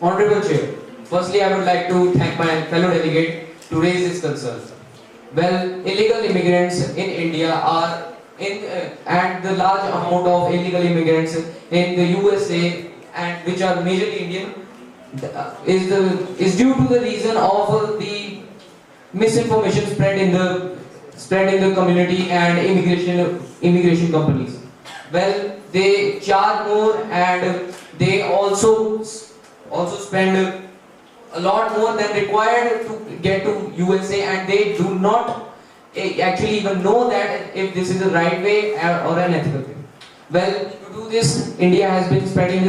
Honorable Chair, firstly I would like to thank my fellow delegate to raise this concern. Well, illegal immigrants in India are and the large amount of illegal immigrants in the USA and which are majorly Indian is due to the reason of the misinformation spread in the community and immigration companies. Well, they charge more and they also spend a lot more than required to get to USA, and they do not actually even know that if this is the right way or an ethical way. Well, to do this, India has been spreading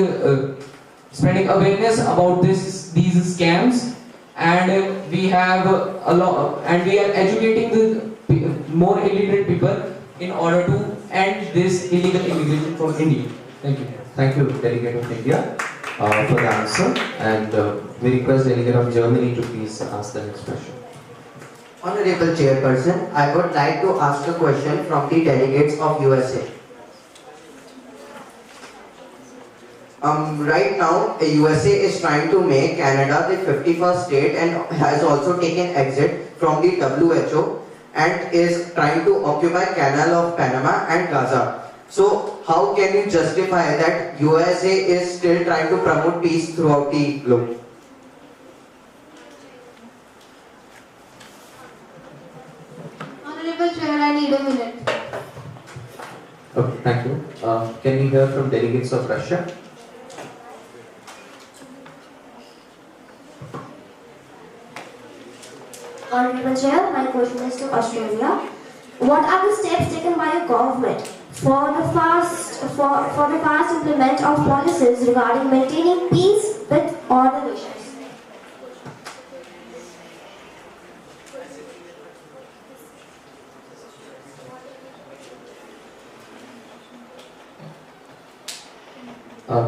awareness about these scams, and we have a lot, and we are educating the more illiterate people in order to end this illegal immigration from India. Thank you. Thank you, Delegate of India, for the answer, and we request Delegate of Germany to please ask the next question. Honorable Chairperson, I would like to ask a question from the delegates of USA. Right now, USA is trying to make Canada the 51st state and has also taken exit from the WHO and is trying to occupy Canal of Panama and Gaza. So, how can you justify that USA is still trying to promote peace throughout the globe? Honorable Chair, I need a minute. Okay, thank you. Can we hear from delegates of Russia? Honorable Chair, my question is to Australia. What are the steps taken by your government for the fast implement of policies regarding maintaining peace with all the nations?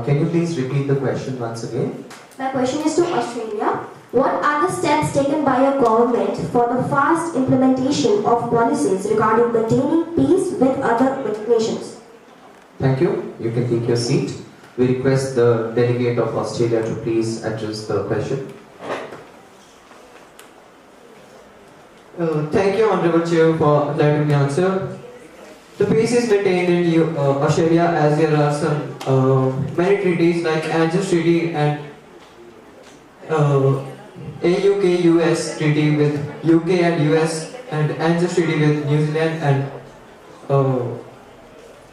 Can you please repeat the question once again? My question is to Australia. What are the steps taken by your government for the fast implementation of policies regarding maintaining peace with other nations? Thank you. You can take your seat. We request the delegate of Australia to please address the question. Thank you, Honorable Chair, for letting me answer. The peace is maintained in Australia as there are some many treaties like ANZUS Treaty and AUK-US Treaty with UK and US and ANZUS Treaty with New Zealand and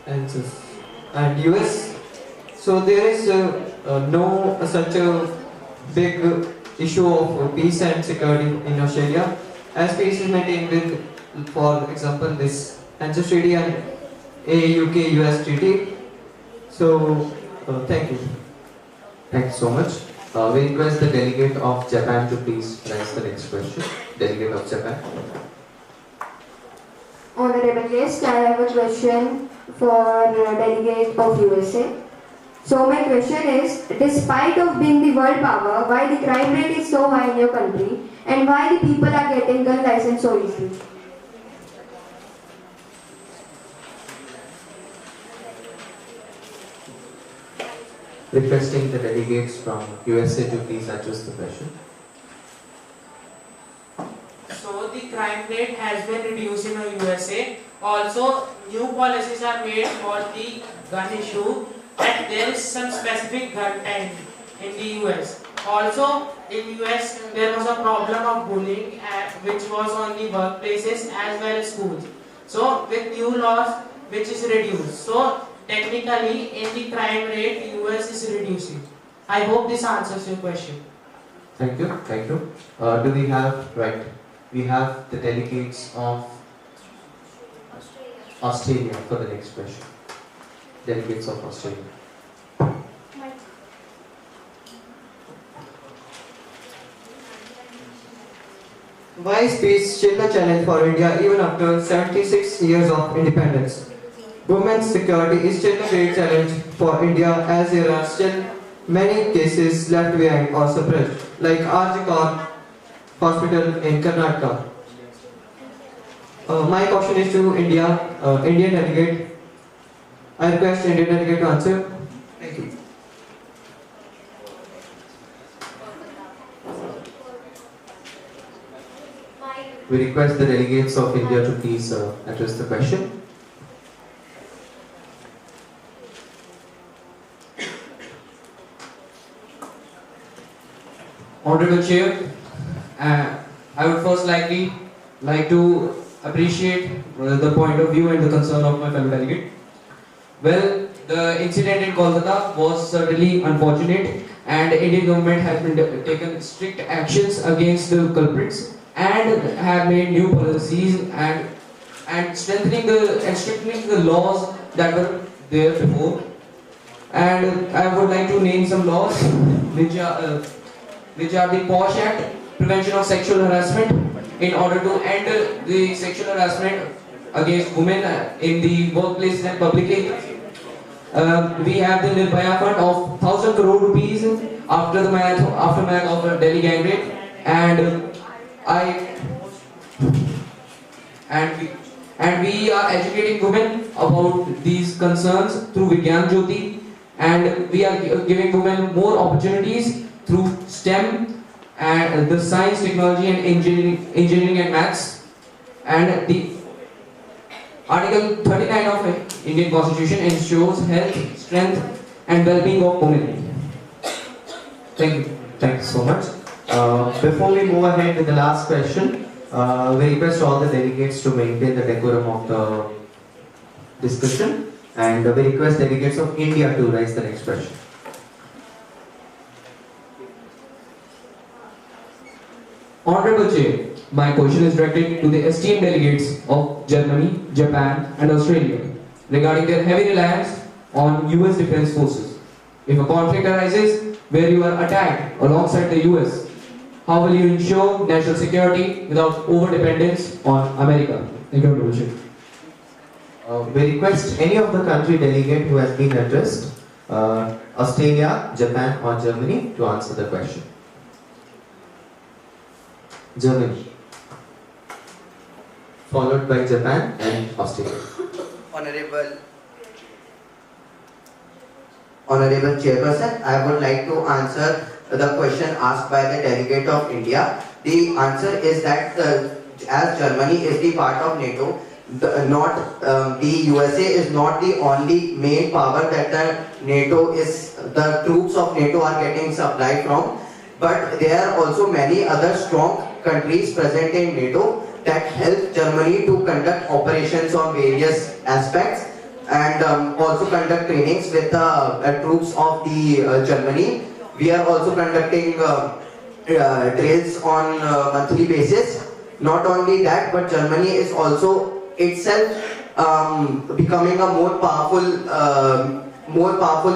ANZUS and US. So there is no such a big issue of peace and security in Australia, as peace is maintained with, for example, this ANZUS Treaty and UK-US treaty. So, thank you. Thank you so much. We request the delegate of Japan to please raise the next question. Delegate of Japan. Honorable guest, I have a question for delegate of USA. So my question is, despite of being the world power, why the crime rate is so high in your country and why the people are getting gun license so easily? Requesting the delegates from USA to please address the question. So the crime rate has been reduced in the USA. Also, new policies are made for the gun issue, and there is some specific gun time in the US. Also, in US there was a problem of bullying, which was on the workplaces as well as schools. So with new laws, which is reduced. So technically, in the crime rate, US is reducing. I hope this answers your question. Thank you. Thank you. Do we have We have the delegates of Australia for the next question. Delegates of Australia. Why is peace still a challenge for India even after 76 years of independence? Women's security is still a great challenge for India as there are still many cases left behind or suppressed, like Arjikar Hospital in Karnataka. My question is to Indian delegate. I request Indian delegate to answer. Thank you. We request the delegates of India to please address the question. Honorable Chair, I would first like to appreciate the point of view and the concern of my fellow delegate. Well, the incident in Kolkata was certainly unfortunate, and the Indian government has been taken strict actions against the culprits and have made new policies and strengthening the laws that were there before. And I would like to name some laws which are the POSH Act, Prevention of Sexual Harassment, in order to end the sexual harassment against women in the workplace and public areas. We have the Nirbhaya Fund of 1,000 crore rupees after the aftermath of a Delhi gang rape, and we are educating women about these concerns through Vigyan Jyoti, and we are giving women more opportunities through STEM and the science, technology and engineering and maths. And the Article 39 of Indian Constitution ensures health, strength and well-being of women. Thank you. Thank you so much. Before we move ahead with the last question, we request all the delegates to maintain the decorum of the discussion, and we request delegates of India to raise the next question. Honorable Chair, my question is directed to the esteemed delegates of Germany, Japan and Australia regarding their heavy reliance on US defense forces. If a conflict arises where you are attacked alongside the US, how will you ensure national security without over-dependence on America? Thank you, Honorable Chair. We request any of the country delegate who has been addressed, Australia, Japan or Germany, to answer the question. Germany, followed by Japan and Australia. Honorable Chairperson, I would like to answer the question asked by the delegate of India. The answer is that as Germany is the part of NATO, the USA is not the only main power that the troops of NATO are getting supply from, but there are also many other strong countries present in NATO that help Germany to conduct operations on various aspects and also conduct trainings with the troops of the Germany. We are also conducting drills on a monthly basis. Not only that, but Germany is also itself becoming a more powerful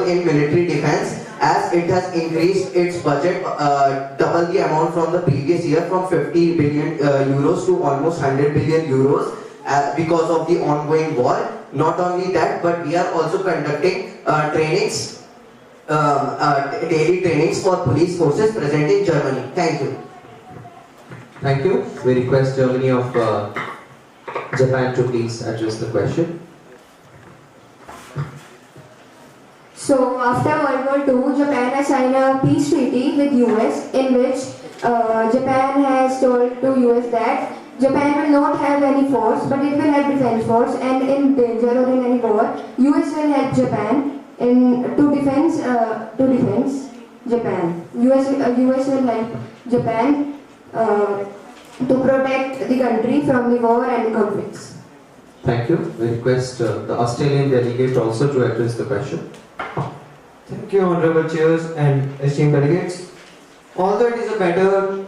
in military defense, as it has increased its budget double the amount from the previous year, from 50 billion euros to almost 100 billion euros because of the ongoing war. Not only that, but we are also conducting trainings, daily trainings for police forces present in Germany. Thank you. Thank you. We request Germany of Japan to please address the question. So after World War II, Japan has signed a peace treaty with US, in which Japan has told to US that Japan will not have any force, but it will have defense force, and in danger or in any war, US will help Japan to defense Japan. US will help Japan to protect the country from the war and the conflicts. Thank you. We request the Australian delegate also to address the question. Thank you, honorable chairs and esteemed delegates. Although it is a better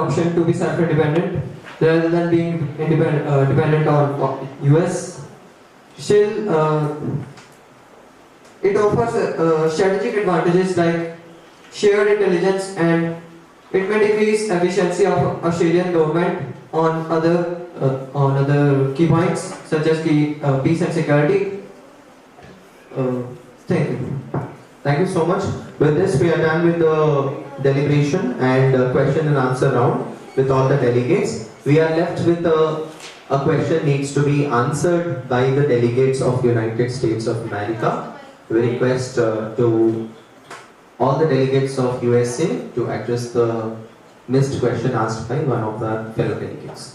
option to be self-independent rather than being dependent on US, still it offers strategic advantages like shared intelligence, and it may decrease efficiency of Australian government on other key points such as peace and security. Thank you. Thank you so much. With this, we are done with the deliberation and question and answer round with all the delegates. We are left with a question needs to be answered by the delegates of United States of America. We request to all the delegates of USA to address the missed question asked by one of the fellow delegates.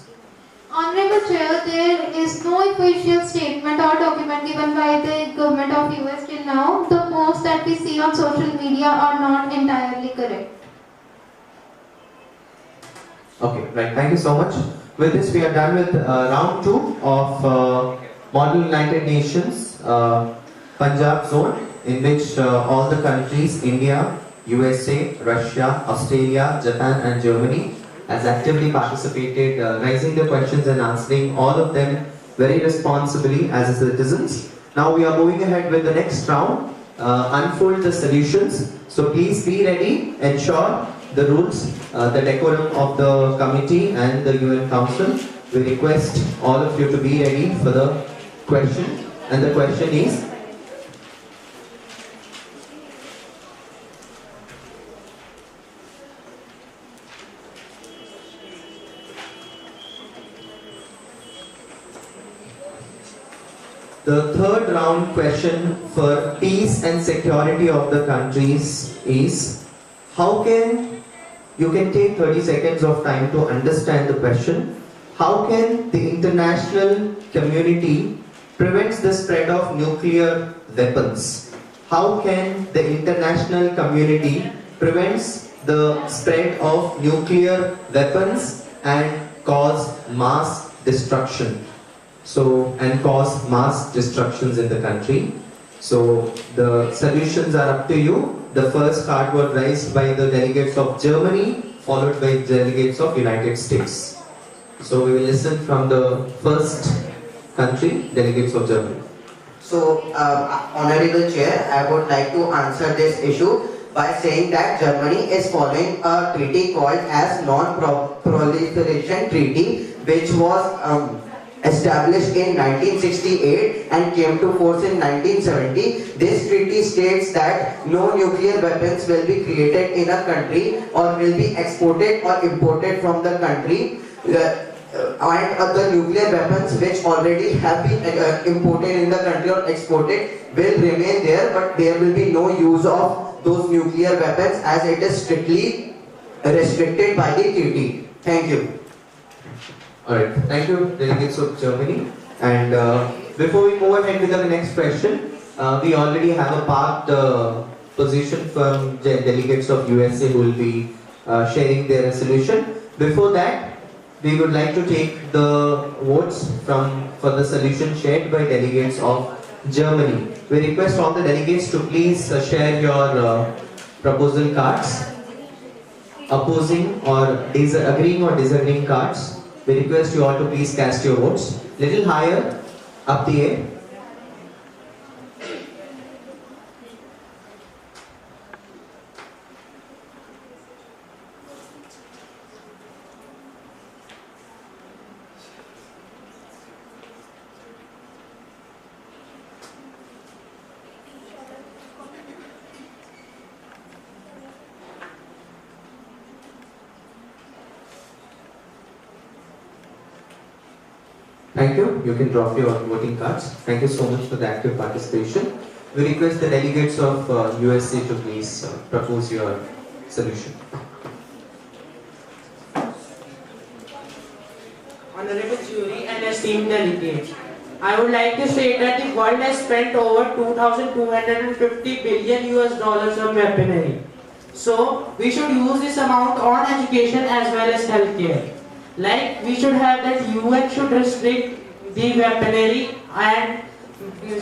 Honorable Chair, there is no official statement or document given by the government of US till now. The posts that we see on social media are not entirely correct. Okay, right. Thank you so much. With this, we are done with round 2 of Model United Nations Punjab zone, in which all the countries, India, USA, Russia, Australia, Japan and Germany has actively participated, raising the questions and answering all of them very responsibly as citizens. Now we are moving ahead with the next round, unfold the solutions. So please be ready, ensure the rules, the decorum of the committee and the UN Council. We request all of you to be ready for the question, and the question is, the third round question for peace and security of the countries is, how can, you can take 30 seconds of time to understand the question, how can the international community prevent the spread of nuclear weapons? How can the international community prevent the spread of nuclear weapons and cause mass destruction? And cause mass destructions in the country. So the solutions are up to you. The first card was raised by the delegates of Germany, followed by delegates of United States. So we will listen from the first country, delegates of Germany. So, Honorable Chair, I would like to answer this issue by saying that Germany is following a treaty called as Non-Proliferation Treaty, which was established in 1968 and came to force in 1970. This treaty states that no nuclear weapons will be created in a country or will be exported or imported from the country. And other nuclear weapons which already have been imported in the country or exported will remain there, but there will be no use of those nuclear weapons as it is strictly restricted by the treaty. Thank you. Alright, thank you, delegates of Germany. And before we move ahead with the next question, we already have a parked position from delegates of USA who will be sharing their resolution. Before that, we would like to take the votes for the solution shared by delegates of Germany. We request all the delegates to please share your proposal cards, opposing or agreeing or disagreeing cards. We request you all to please cast your votes. Little higher, up the air. Thank you. You can drop your voting cards. Thank you so much for the active participation. We request the delegates of USA to please propose your solution. Honorable jury and esteemed delegates, I would like to state that the world has spent over 2,250 billion US dollars on weaponry. So we should use this amount on education as well as healthcare. Like we should have that UN should restrict the weaponry and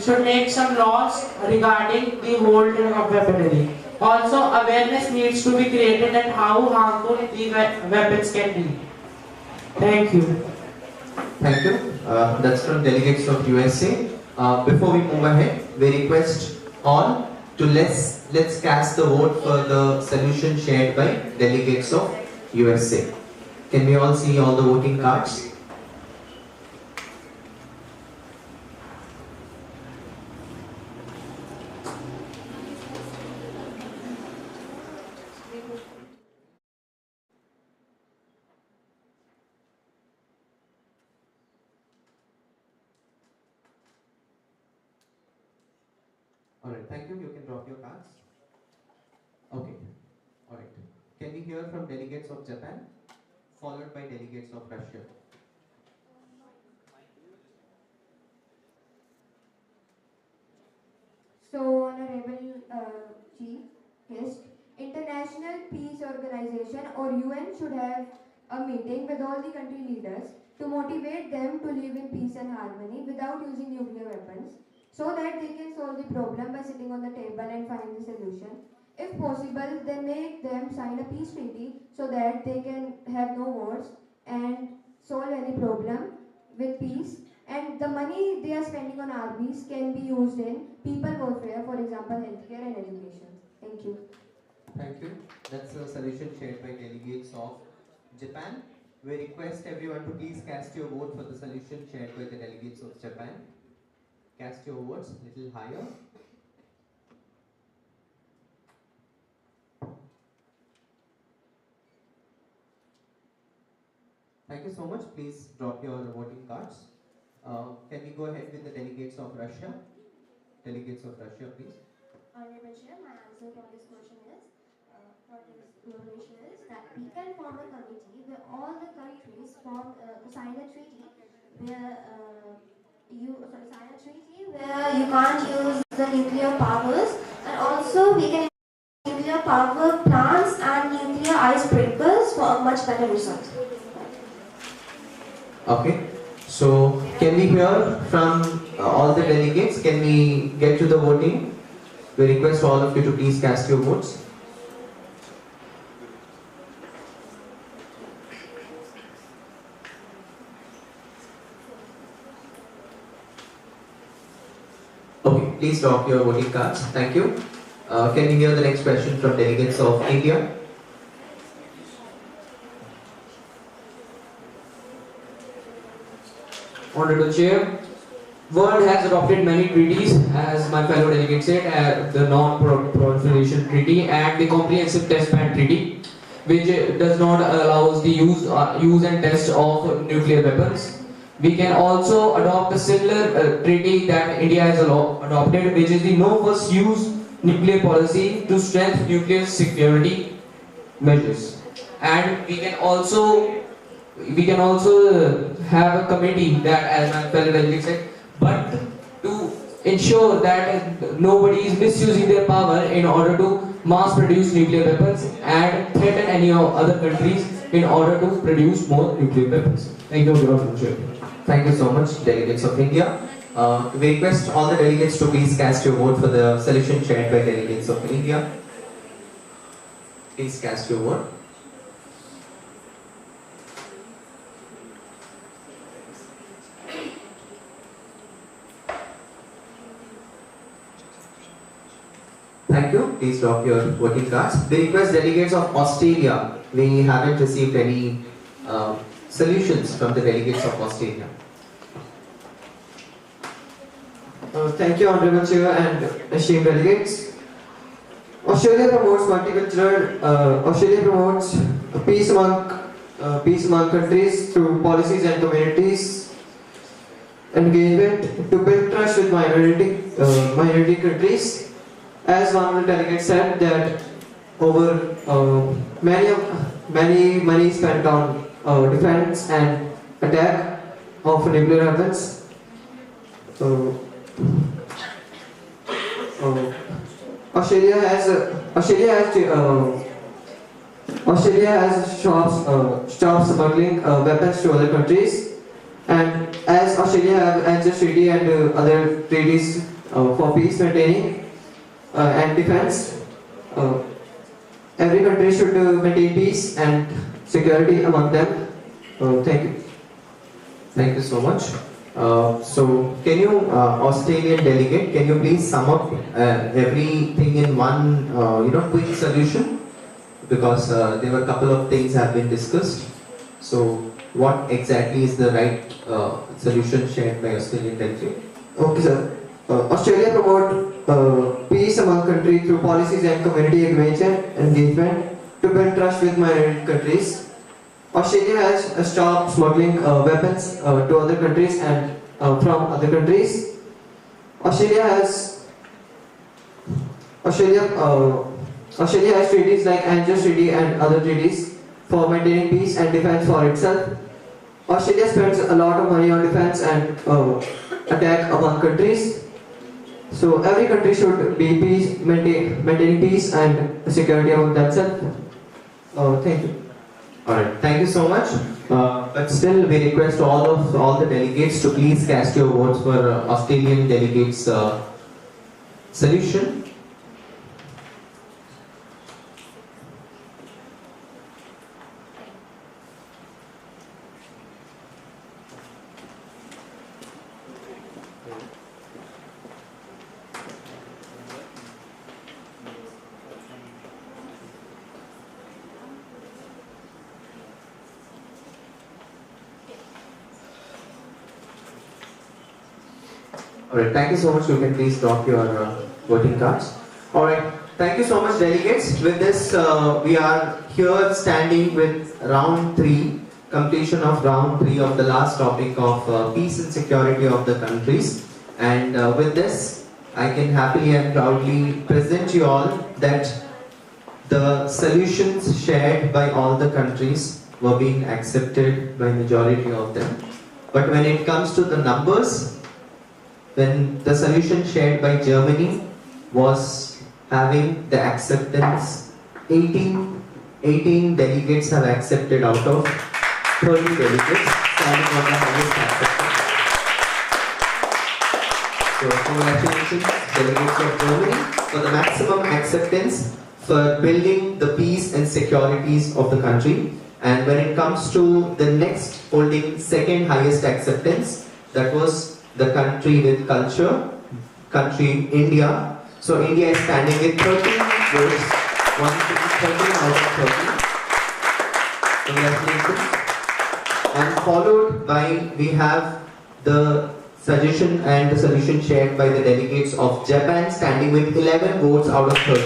should make some laws regarding the holding of weaponry. Also, awareness needs to be created at how harmful the weapons can be. Thank you. Thank you. That's from delegates of USA. Before we move ahead, we request all to let's cast the vote for the solution shared by delegates of USA. Can we all see all the voting cards? Alright, thank you. You can drop your cards. Okay. Alright. Can we hear from delegates of Japan, followed by delegates of Russia? So, Honorable Chief Guest, International Peace Organization or UN should have a meeting with all the country leaders to motivate them to live in peace and harmony without using nuclear weapons, so that they can solve the problem by sitting on the table and find the solution. If possible, then make them sign a peace treaty so that they can have no wars and solve any problem with peace. And the money they are spending on armies can be used in people welfare, for example, healthcare and education. Thank you. Thank you. That's a solution shared by delegates of Japan. We request everyone to please cast your vote for the solution shared by the delegates of Japan. Cast your votes a little higher. Thank you so much. Please drop your voting cards. Can we go ahead with the delegates of Russia? Delegates of Russia, please. Honorable Chair, my answer for this question is, that we can form a committee where all the countries sign a treaty where you can't use the nuclear powers, and also we can use nuclear power plants and nuclear icebreakers for a much better result. Okay. So, can we hear from all the delegates? Can we get to the voting? We request all of you to please cast your votes. Okay, please drop your voting cards. Thank you. Can we hear the next question from delegates of India? Honorable Chair, world has adopted many treaties, as my fellow delegate said, the Non-Proliferation Treaty and the Comprehensive Test Ban Treaty, which does not allow the use and test of nuclear weapons. We can also adopt a similar treaty that India has adopted, which is the No First Use Nuclear Policy to strengthen nuclear security measures. And we can also have a committee that, as my fellow delegate said, but to ensure that nobody is misusing their power in order to mass produce nuclear weapons and threaten any other countries in order to produce more nuclear weapons. Thank you, Honorable Chair. Thank you so much, delegates of India. We request all the delegates to please cast your vote for the solution shared by delegates of India. Please cast your vote. Thank you. Please drop your voting cards. We request delegates of Australia. We haven't received any solutions from the delegates of Australia. Thank you, Honorable Chair and esteemed delegates. Australia promotes multicultural. Australia promotes peace among countries through policies and communities engagement to build trust with minority countries. As one of the delegates said, that over many money spent on defense and attack of nuclear weapons. Australia has stopped smuggling weapons to other countries, and as Australia have Angels Treaty and other treaties for peace maintaining and defense, every country should maintain peace and security among them. Thank you. Thank you so much. So, can you, Australian delegate, can you please sum up everything in one, quick solution? Because there were a couple of things have been discussed. So, what exactly is the right solution shared by Australian delegate? Okay, sir. Australia promote peace among countries through policies and community engagement to build trust with minority countries. Australia has stopped smuggling weapons to other countries and from other countries. Australia has treaties like Angels Treaty and other treaties for maintaining peace and defense for itself. Australia spends a lot of money on defense and attack among countries. So every country should be maintaining peace and security among themselves. Thank you. Alright, thank you so much. But still, we request all the delegates to please cast your votes for Australian delegates' solution. Alright, thank you so much. You can please drop your voting cards. Alright, thank you so much, delegates. With this, we are here standing with round 3, completion of round 3 of the last topic of peace and security of the countries. And with this, I can happily and proudly present you all that the solutions shared by all the countries were being accepted by majority of them. But when it comes to the numbers, when the solution shared by Germany was having the acceptance, 18 delegates have accepted out of 30 delegates, standing on the highest acceptance. So congratulations, delegates of Germany, for the maximum acceptance for building the peace and securities of the country. And when it comes to the next holding second highest acceptance, that was the country with culture, country India. So India is standing with 13 votes, 13 out of 30. Congratulations. And followed by, we have the suggestion and the solution shared by the delegates of Japan, standing with 11 votes out of 30.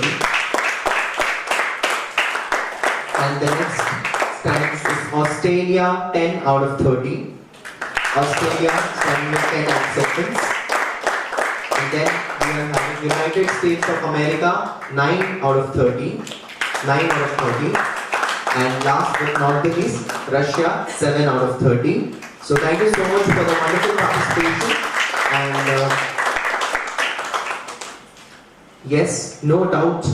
And the next stands is Australia, 10 out of 30. Australia standing with 10 acceptance. And then we are having United States of America, 9 out of 30. 9 out of 30. And last but not the least, Russia, 7 out of 30. So thank you so much for the wonderful participation. And yes, no doubt,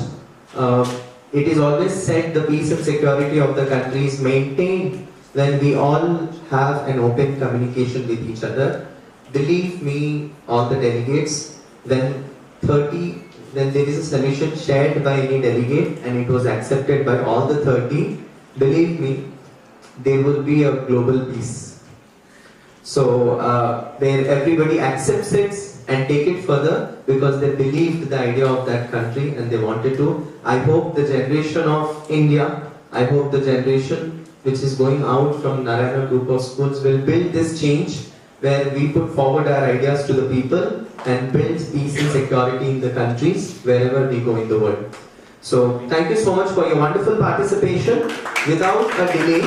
it is always said the peace and security of the country is maintained when we all have an open communication with each other. Believe me, all the delegates, when there is a solution shared by any delegate and it was accepted by all the 30, believe me, there will be a global peace. So, where everybody accepts it and take it further because they believed the idea of that country and they wanted to. I hope the generation of India, I hope the generation which is going out from Narayana group of schools will build this change where we put forward our ideas to the people and build peace and security in the countries wherever we go in the world. So thank you so much for your wonderful participation. Without a delay,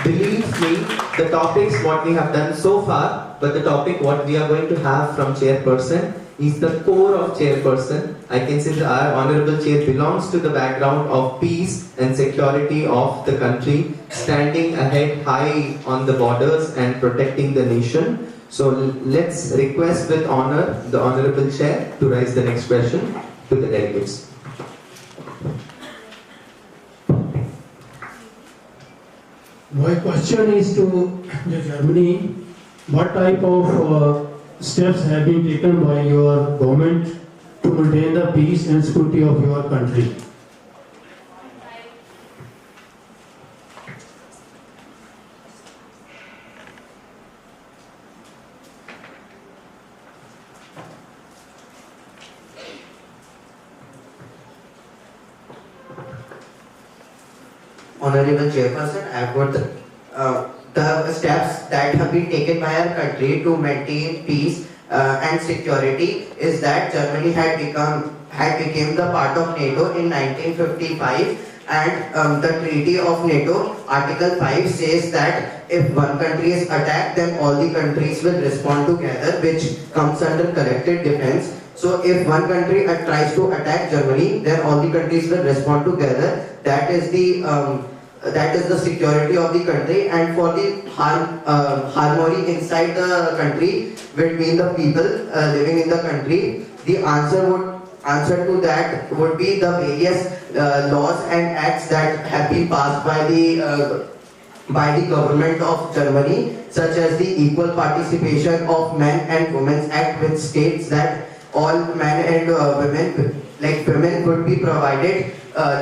believe me, the topics what we have done so far, but the topic what we are going to have from Chairperson is the core of Chairperson. I can say that our Honorable Chair belongs to the background of peace and security of the country, standing ahead high on the borders and protecting the nation. So let's request with honor the Honorable Chair to raise the next question to the delegates. My question is to Germany. What type of steps have been taken by your government to maintain the peace and security of your country? Honorable Chairperson, I have got the steps that have been taken by our country to maintain peace and security is that Germany had become the part of NATO in 1955, and the Treaty of NATO, Article 5 says that if one country is attacked, then all the countries will respond together, which comes under collective defense. So if one country tries to attack Germany, then all the countries will respond together. That is the security of the country, and for the harmony inside the country between the people living in the country, the answer to that would be the various laws and acts that have been passed by the government of Germany, such as the Equal Participation of Men and Women Act, which states that all men and women could be provided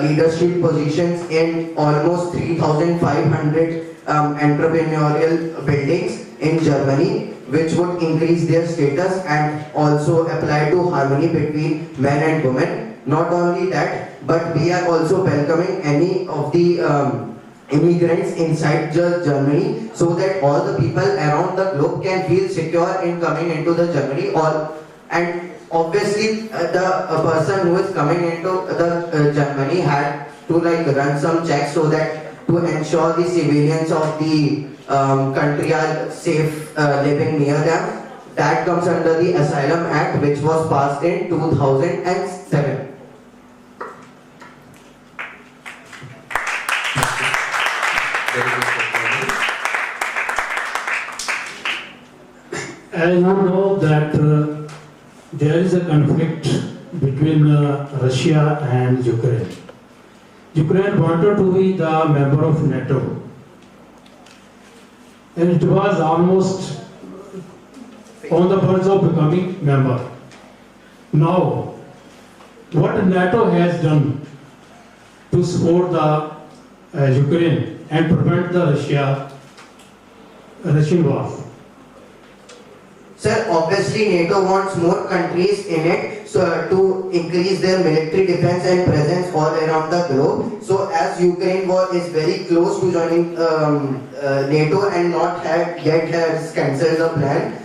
leadership positions in almost 3,500 entrepreneurial buildings in Germany, which would increase their status and also apply to harmony between men and women. Not only that, but we are also welcoming any of the immigrants inside Germany, so that all the people around the globe can feel secure in coming into the Germany. And obviously, the person who is coming into the Germany had to run some checks so that to ensure the civilians of the country are safe living near them. That comes under the Asylum Act, which was passed in 2007. As you know that there is a conflict between Russia and Ukraine. Ukraine wanted to be the member of NATO, and it was almost on the verge of becoming member. Now, what NATO has done to support the Ukraine and prevent the Russian war? Sir, obviously NATO wants more countries in it to increase their military defense and presence all around the globe. So as Ukraine war is very close to joining NATO and not yet has cancelled the plan,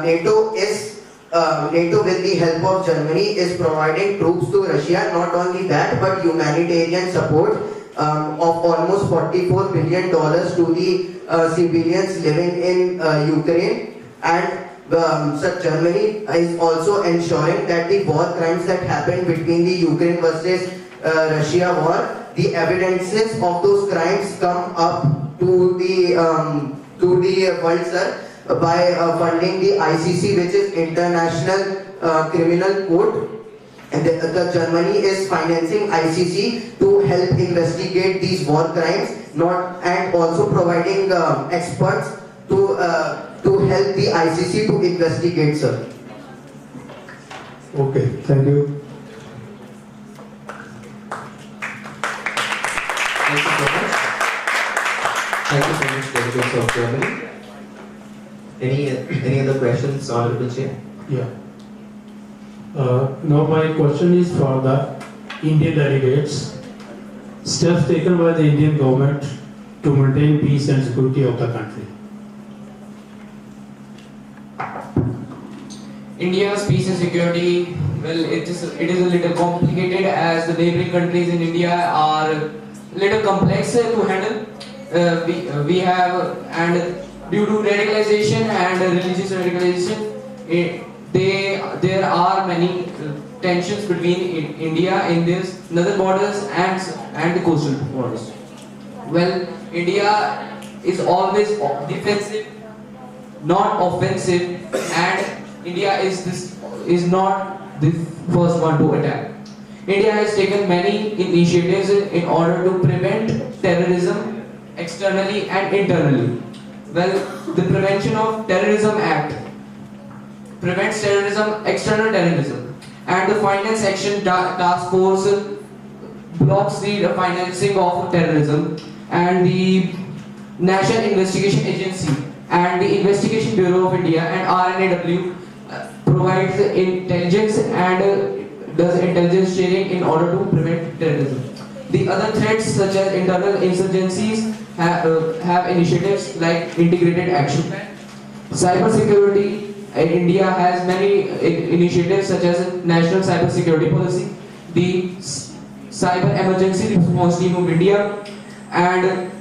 NATO with the help of Germany is providing troops to Russia. Not only that, but humanitarian support of almost $44 billion to the civilians living in Ukraine. And Sir, Germany is also ensuring that the war crimes that happened between the Ukraine versus Russia war, the evidences of those crimes come up to the world, sir, by funding the ICC, which is International Criminal Court. And the Germany is financing ICC to help investigate these war crimes, and also providing experts to help the ICC to investigate, sir. Okay, thank you. Thank you so much. Thank you so much, delegates of Germany. Any other questions, Honorable Chair? Yeah. Now my question is for the Indian delegates. Steps taken by the Indian government to maintain peace and security of the country. India's peace and security, well, it is a little complicated as the neighboring countries in India are a little complex to handle. We have, and due to radicalization and religious radicalization, there are many tensions between India in this northern borders and the coastal borders. Well, India is always defensive, not offensive, and India is not the first one to attack. India has taken many initiatives in order to prevent terrorism externally and internally. Well, the Prevention of Terrorism Act prevents terrorism, external terrorism, and the Finance Action Task Force blocks the financing of terrorism, and the National Investigation Agency and the Investigation Bureau of India and RNAW provides intelligence and does intelligence sharing in order to prevent terrorism. The other threats such as internal insurgencies have initiatives like integrated action plan. Cyber security, India has many initiatives such as National Cyber Security Policy, the Cyber Emergency Response Team of India, and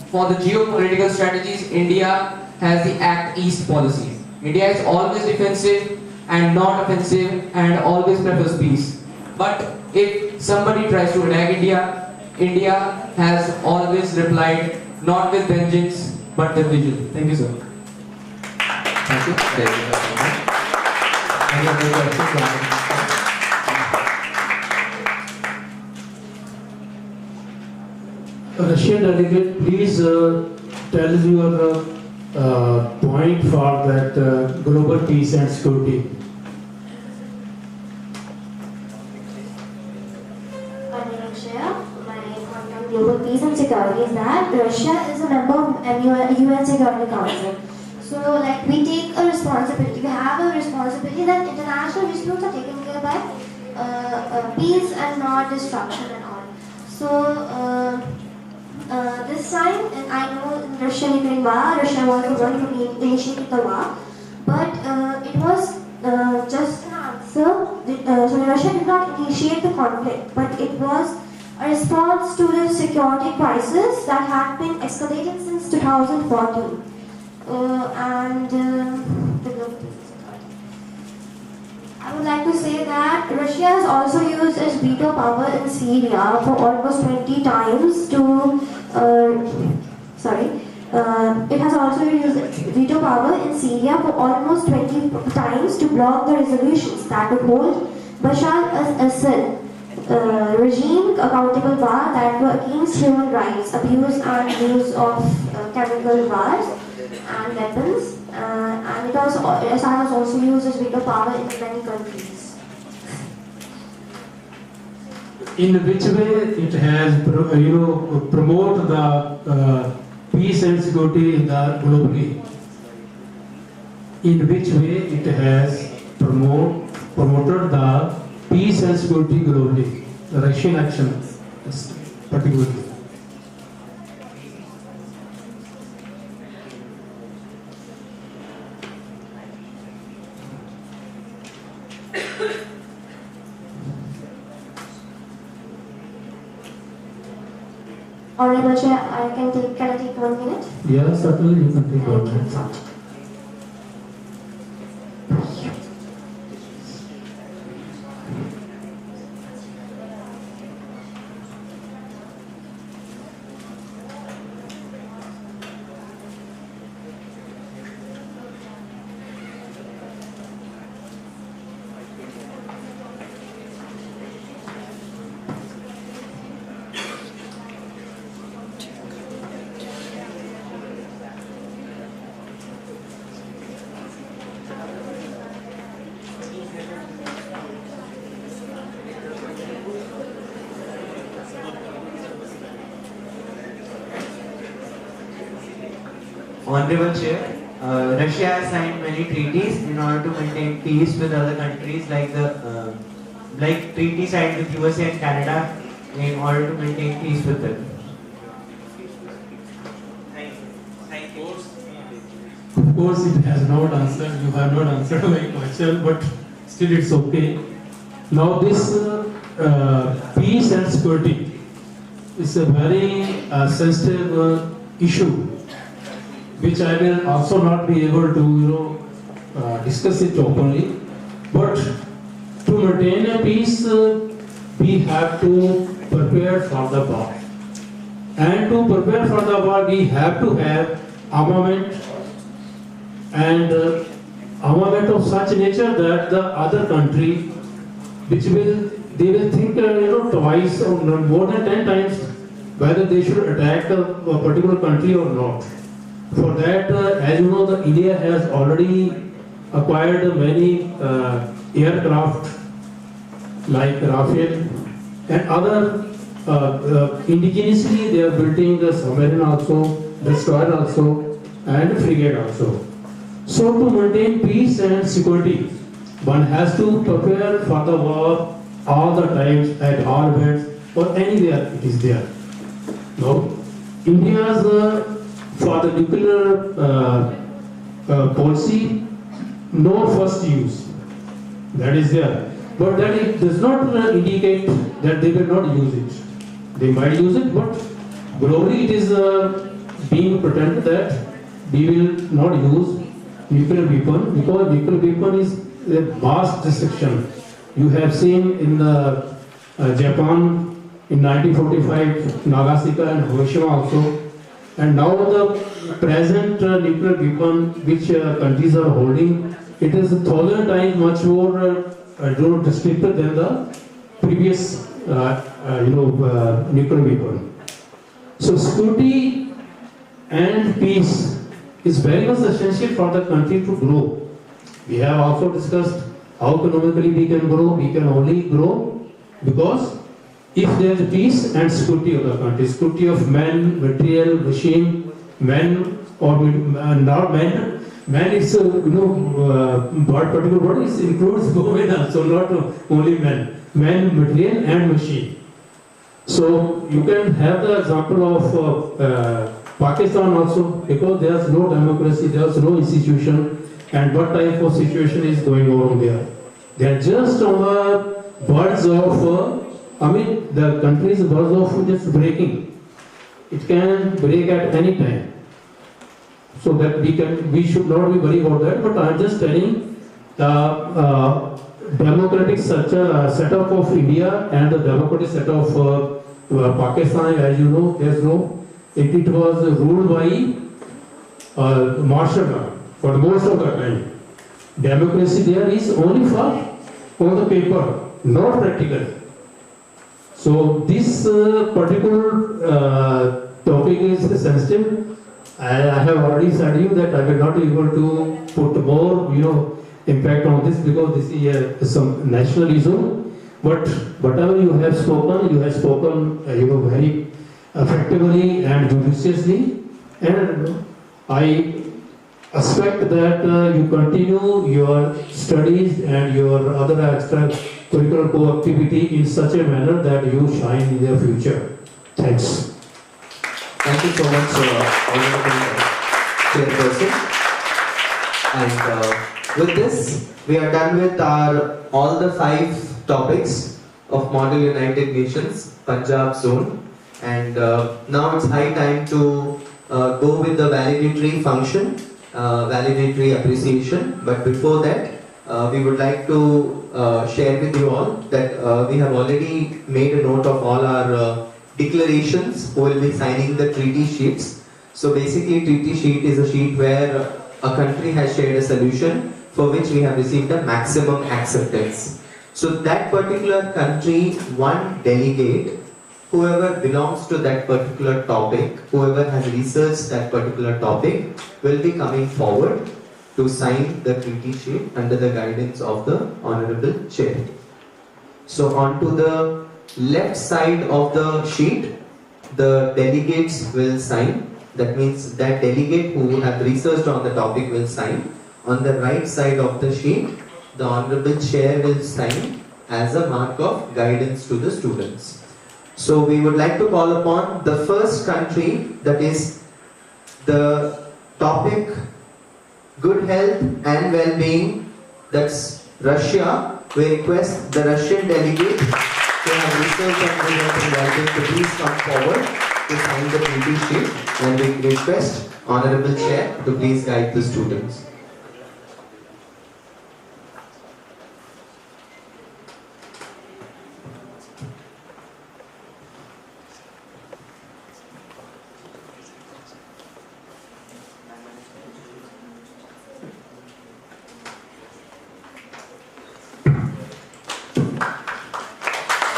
for the geopolitical strategies, India has the Act East policy. India is always defensive and not offensive and always prefers peace. But if somebody tries to attack India, India has always replied not with vengeance but with vigil. Thank you, sir. Thank you. Any other questions? Russian delegate, please tell your point for that global peace and security. Global peace and security is that Russia is a member of UN Security Council. So, like, we take a responsibility. We have a responsibility that international disputes are taken care by peace and not destruction and all. So, this time, and I know in Russian-Ukraine war, Russia was the one who initiated the war, but it was just an answer. So, Russia did not initiate the conflict, but it was a response to the security crisis that had been escalated since 2014. I would like to say that Russia has also used its veto power in Syria for almost 20 times to, it has also used its veto power in Syria for almost 20 times to block the resolutions that would hold Bashar al-Assad regime accountable war that were against human rights, abuse and use of chemical wars and weapons, and it also, Assad has also used its veto power in many countries. In which way it has, promote the peace and security in the globally? In which way it has promoted the peace and security globally? The Russian action, particularly. Honorable Chair, can I take 1 minute? Yeah, certainly you can take 1 minute. Honorable Chair, Russia has signed many treaties in order to maintain peace with other countries, like treaty signed with USA and Canada in order to maintain peace with them. Of course, it has not answered. You have not answered my question, but still it's okay. Now this peace and security is a very sensitive issue, which I will also not be able to discuss it openly. But to maintain a peace, we have to prepare for the war. And to prepare for the war, we have to have armament, and armament of such nature that the other country, they will think twice or more than 10 times whether they should attack a particular country or not. For that, as you know, India has already acquired many aircraft like Rafale and other indigenously they are building the submarine also, destroyer also, and frigate also. So to maintain peace and security, one has to prepare for the war all the times, at all events, or anywhere it is there. Now, India's for the nuclear policy, no first use. That is there. But that it does not indicate that they will not use it. They might use it, but globally it is being pretended that we will not use nuclear weapon, because nuclear weapon is a vast destruction. You have seen in the Japan in 1945, Nagasaki and Hiroshima also, and now the present nuclear weapon which countries are holding, it is 1,000 times much more restricted than the previous nuclear weapon. So security and peace is very much essential for the country to grow. We have also discussed how economically we can grow. We can only grow because if there is peace and security of the country, security of man, material, machine, men or not men. Man is particular word includes women also, not only men. Man, material and machine. So you can have the example of Pakistan also, because there is no democracy, there is no institution, and what type of situation is going on there. They are just on the verge of, the country is verge of just breaking. It can break at any time. So that we should not be worried about that, but I am just telling the democratic setup of India and the democratic setup of Pakistan, as you know, it was ruled by martial law for most of the time. Democracy there is only for on the paper, not practical. So this particular topic is sensitive. I have already said you that I will not be able to put more, impact on this, because this is some national issue. But whatever you have spoken very effectively and judiciously, and I expect that you continue your studies and your other extracurricular co-activity in such a manner that you shine in the future. Thanks. Thank you so much, Honorable Chairperson. And with this, we are done with all the 5 topics of Model United Nations, Punjab zone. And now it's high time to go with the valedictory function, valedictory appreciation. But before that, we would like to share with you all that we have already made a note of all our declarations who will be signing the treaty sheets. So basically, treaty sheet is a sheet where a country has shared a solution for which we have received a maximum acceptance. So that particular country, one delegate, whoever belongs to that particular topic, whoever has researched that particular topic, will be coming forward to sign the treaty sheet under the guidance of the Honorable Chair. So on to the left side of the sheet, the delegates will sign, That means that delegate who have researched on the topic will sign. On the right side of the sheet, the Honorable Chair will sign as a mark of guidance to the students. So we would like to call upon the first country, that is the topic good health and well-being, that's Russia. We request the Russian delegate who have researched on good health and well-being to please come forward to sign the treaty sheet, and we request Honorable Chair to please guide the students.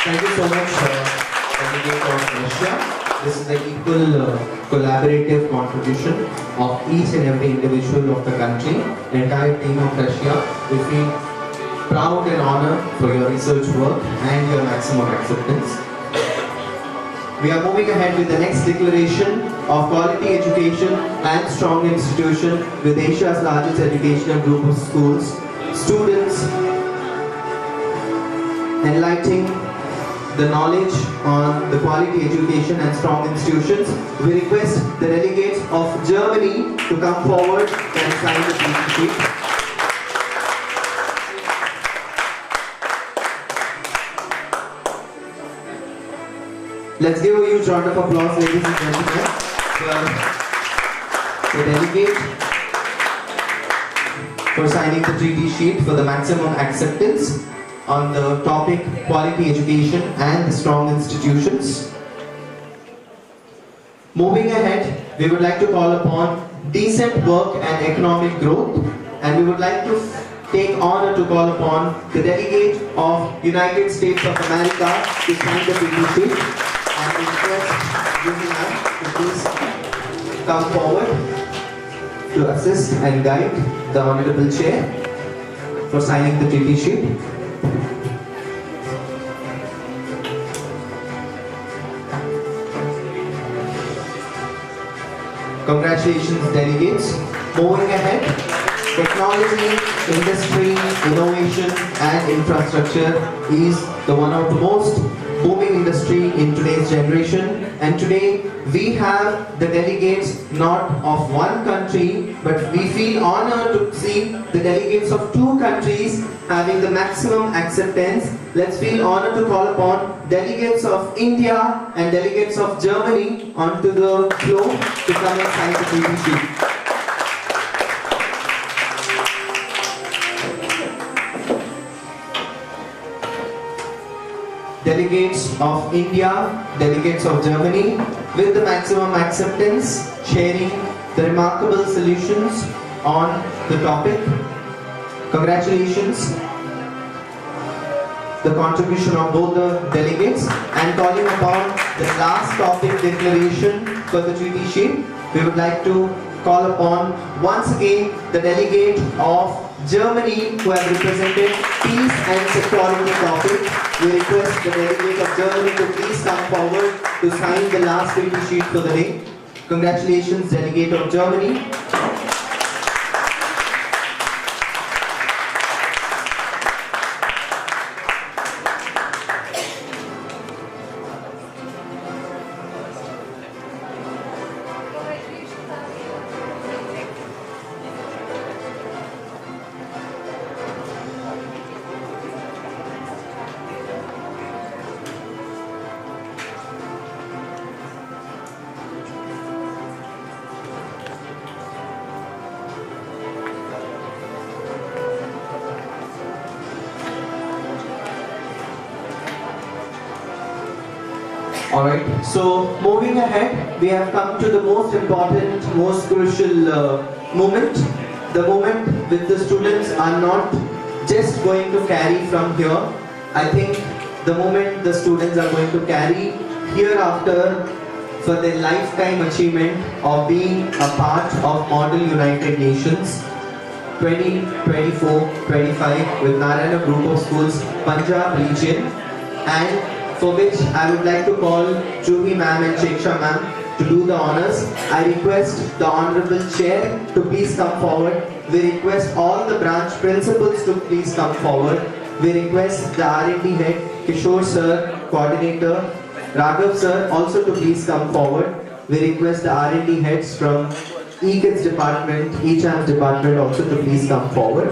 Thank you so much, Delegate of Russia. This is the equal collaborative contribution of each and every individual of the country. The entire team of Russia, we feel proud and honored for your research work and your maximum acceptance. We are moving ahead with the next declaration of quality education and strong institution with Asia's largest educational group of schools, students, enlightening the knowledge on the quality education and strong institutions. We request the delegates of Germany to come forward and sign the treaty sheet. Let's give a huge round of applause, ladies and gentlemen, for the delegate for signing the treaty sheet for the maximum acceptance on the topic quality education and strong institutions. Moving ahead, we would like to call upon decent work and economic growth, and we would like to take honor to call upon the delegate of United States of America to sign the treaty sheet, and we request Julian to please come forward to assist and guide the Honorable Chair for signing the treaty sheet. Congratulations, delegates. Moving ahead, technology, industry, innovation and infrastructure is the one of the most booming industry in today's generation, and today we have the delegates not of one country, but we feel honored to see the delegates of two countries having the maximum acceptance. Let's feel honored to call upon delegates of India and delegates of Germany onto the floor to come and sign the treaty sheet. Delegates of India, delegates of Germany, with the maximum acceptance, sharing the remarkable solutions on the topic. Congratulations. The contribution of both the delegates, and calling upon the last topic declaration for the treaty sheet, we would like to call upon once again the delegate of Germany who have represented peace and security topic. We request the delegate of Germany to please come forward to sign the last treaty sheet for the day. Congratulations, delegate of Germany. Alright, so moving ahead, we have come to the most important, most crucial moment. The moment which the students are not just going to carry from here. I think the moment the students are going to carry hereafter for their lifetime achievement of being a part of Model United Nations 2024-25 with Narayana Group of Schools, Punjab region, and for which I would like to call Juhi ma'am and Sheksha ma'am to do the honors. I request the Honorable Chair to please come forward. We request all the branch principals to please come forward. We request the R&D head, Kishore sir, coordinator, Raghav sir also to please come forward. We request the R&D heads from E-Kids department, E-Champs department also to please come forward.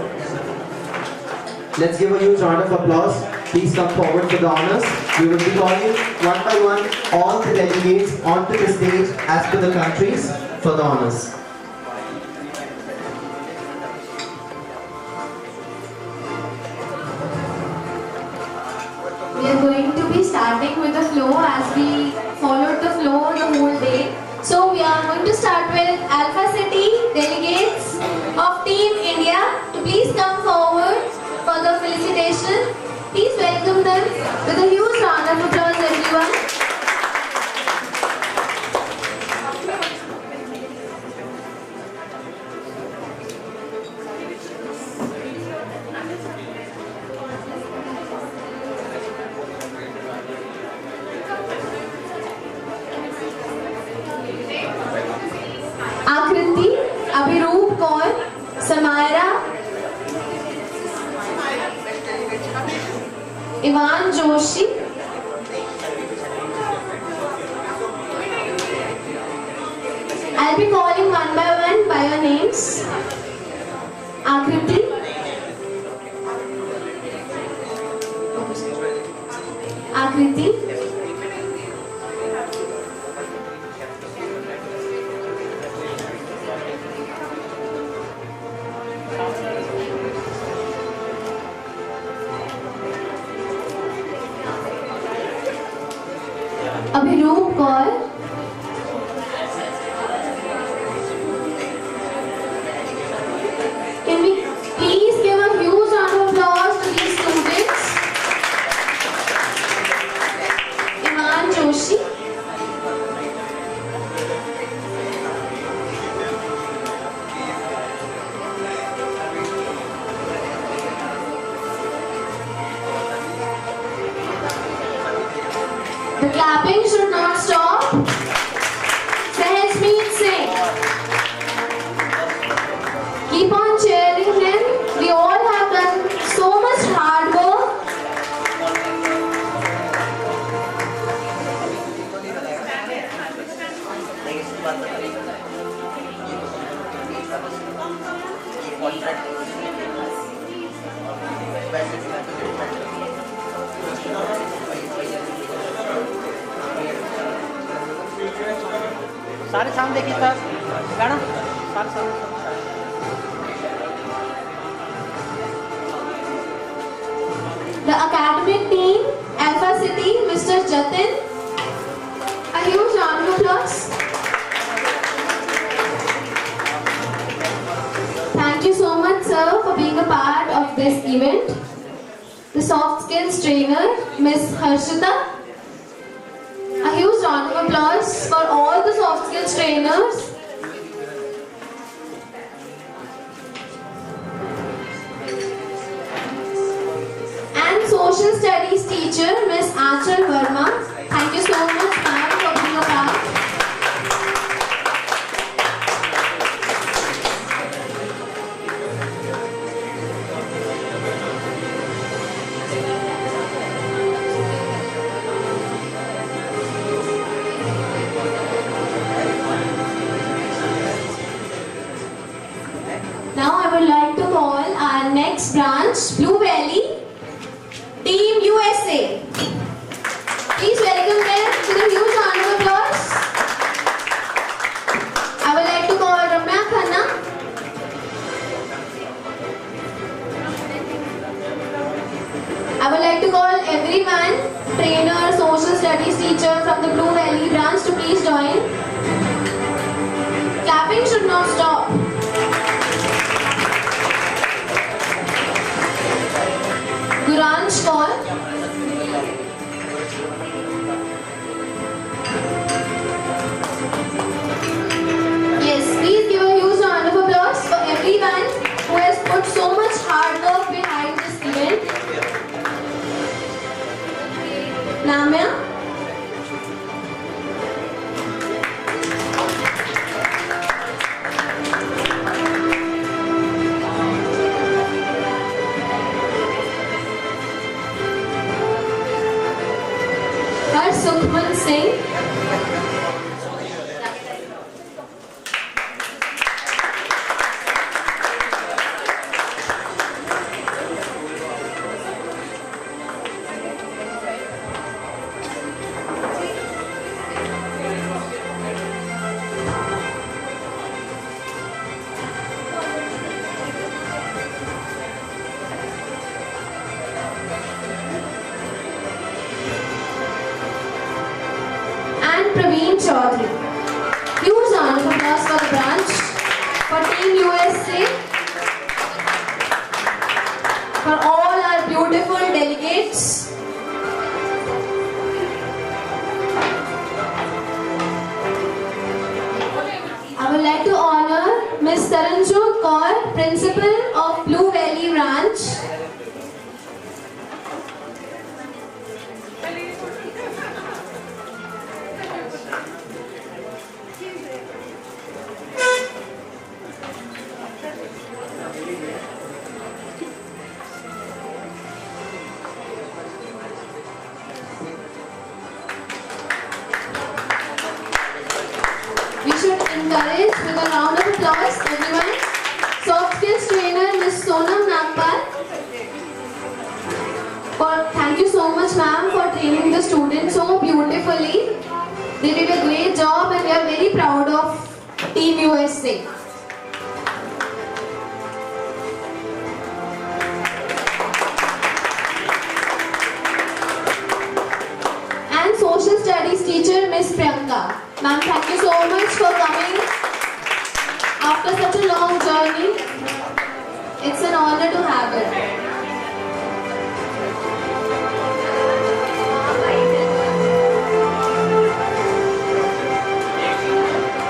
Let's give a huge round of applause. Please come forward for the honors. We will be calling one by one all the delegates onto the stage as per the countries for the honors. We are going to be starting with the flow as we followed the flow the whole day. So we are going to start with Alpha City delegates of Team India to please come forward for the felicitation. Please welcome them with a huge round of applause, everyone. Akriti, Abhiroop Kaur, Samaira, Ivan Joshi, I'll be calling one by your names. Akriti, Akriti, Abhiroop Kaur, can we please give a huge round of applause to these students? Iman Joshi, the clapping should not stop. Sahajmeet Singh. Keep on cheering him. We all have done so much hard work. सारे sound देखिए sir गाना सारे sound The academic team, Alpha City, Mr. Jatin. A huge round of applause. Thank you so much, sir, for being a part of this event. The soft skills trainer, Miss Harshita. A huge round of applause for all the soft skills trainers. And social studies teacher, Miss Aanchal Verma. Thank you so much, ma'am, for being a part. Now I would like to call our next branch, Blue Valley, Team USA. Please welcome them with a huge round of applause. I would like to call Ramya Khanna. I would like to call everyone, trainer, social studies teacher from the Blue Valley branch to please join. Clapping should not stop. Guranj Kaur. Yes, please give a huge round of applause for everyone who has put so much hard work behind this event. Namya. Saranjot Kaur, Principal of Blue Valley Ranch. We should encourage with a round of applause everyone. Soft skills trainer Ms. Sonam Nagpal. Thank you so much ma'am for training the students so beautifully. They did a great job and we are very proud of Team USA. And social studies teacher Ms. Priyanka. Ma'am, thank you so much for coming after such a long journey. It's an honor to have it.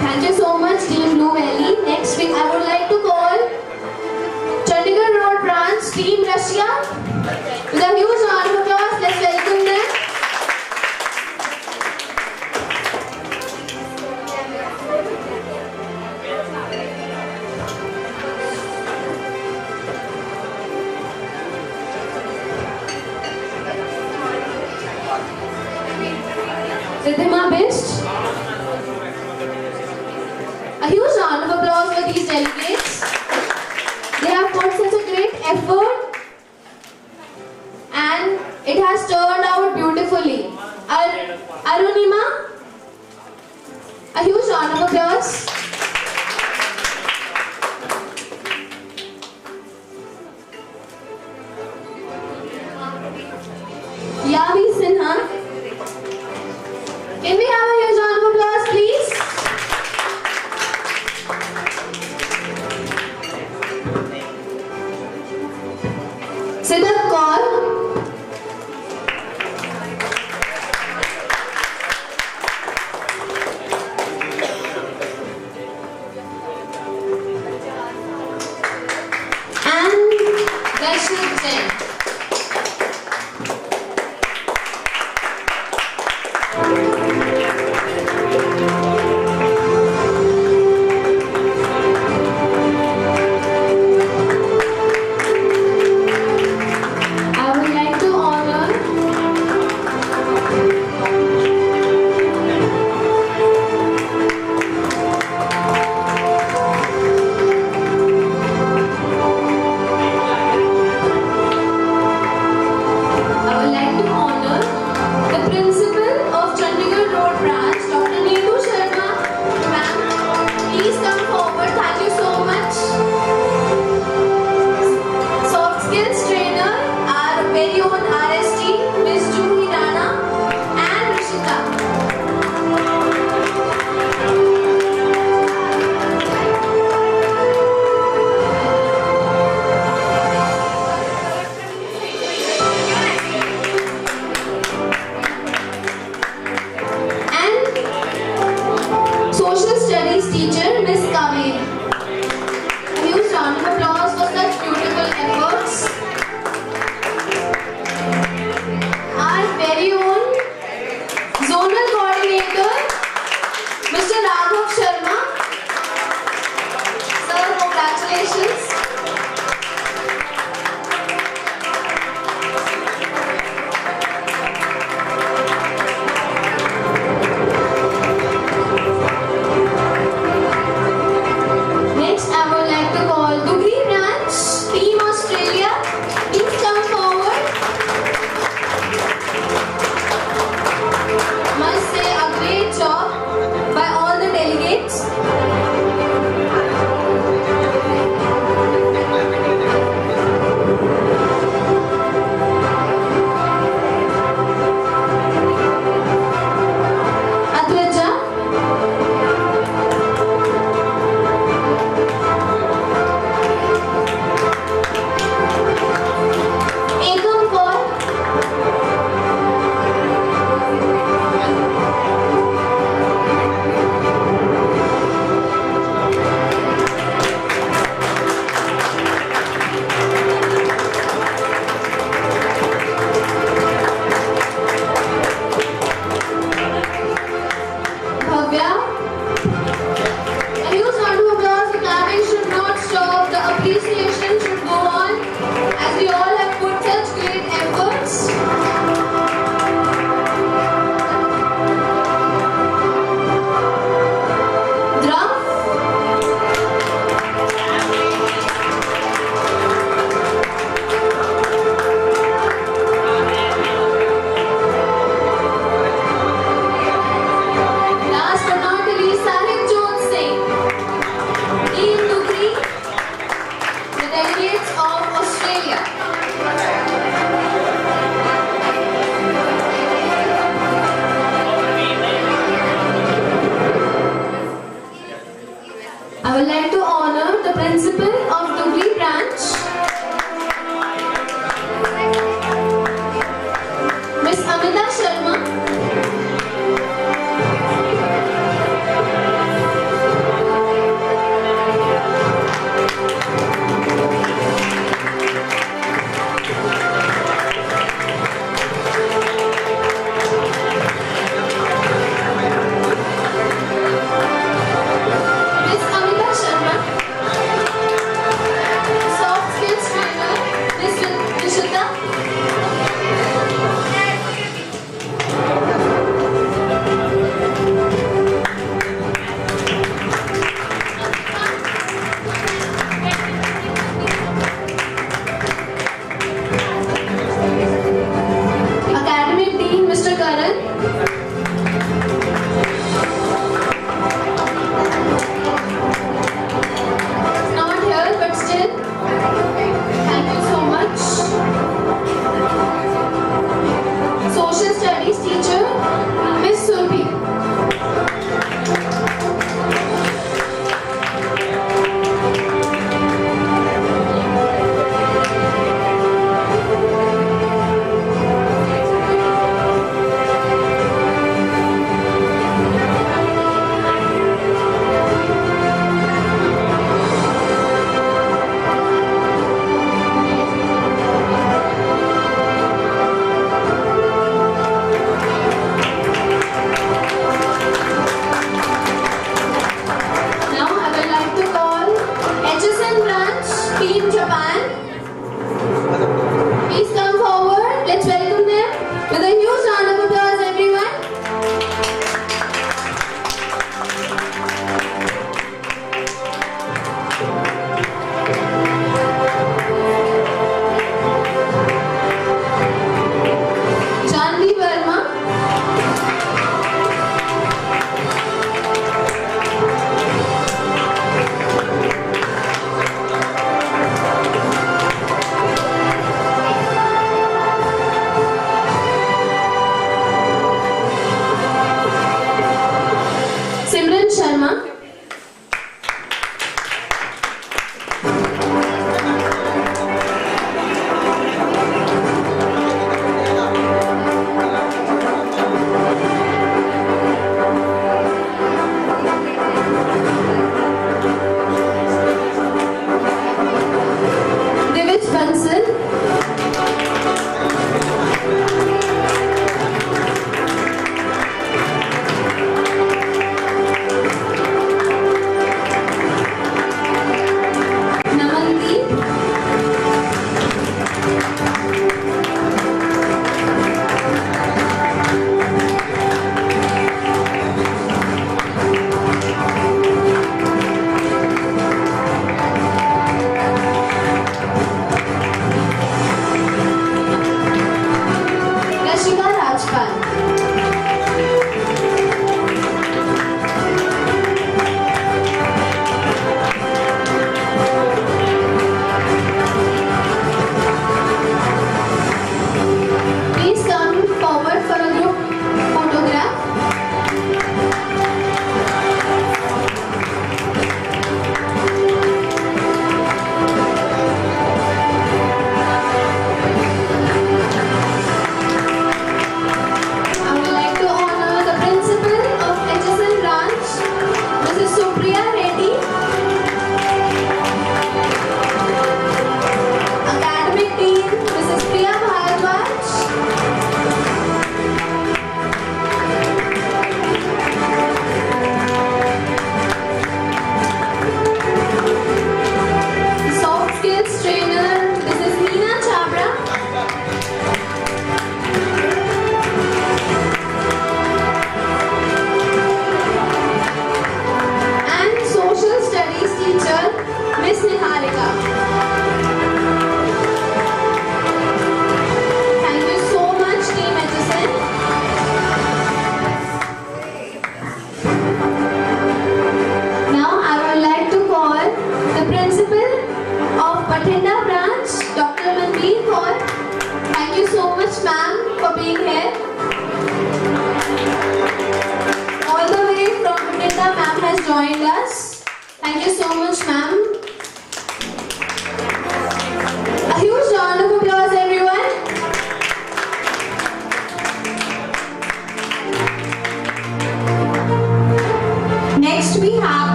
Thank you so much, Team Blue Valley. Next week, I would like to call Chandigarh Road Branch, Team Russia. With a huge round of applause, let's welcome them. Ridhima Bist. A huge round of applause for these delegates. They have put such a great effort and it has turned out beautifully. Arunima, a huge round of applause. Yavi Sinha. Can we have a huge round of applause, please? Siddharth Kaur. And Darshan Jain.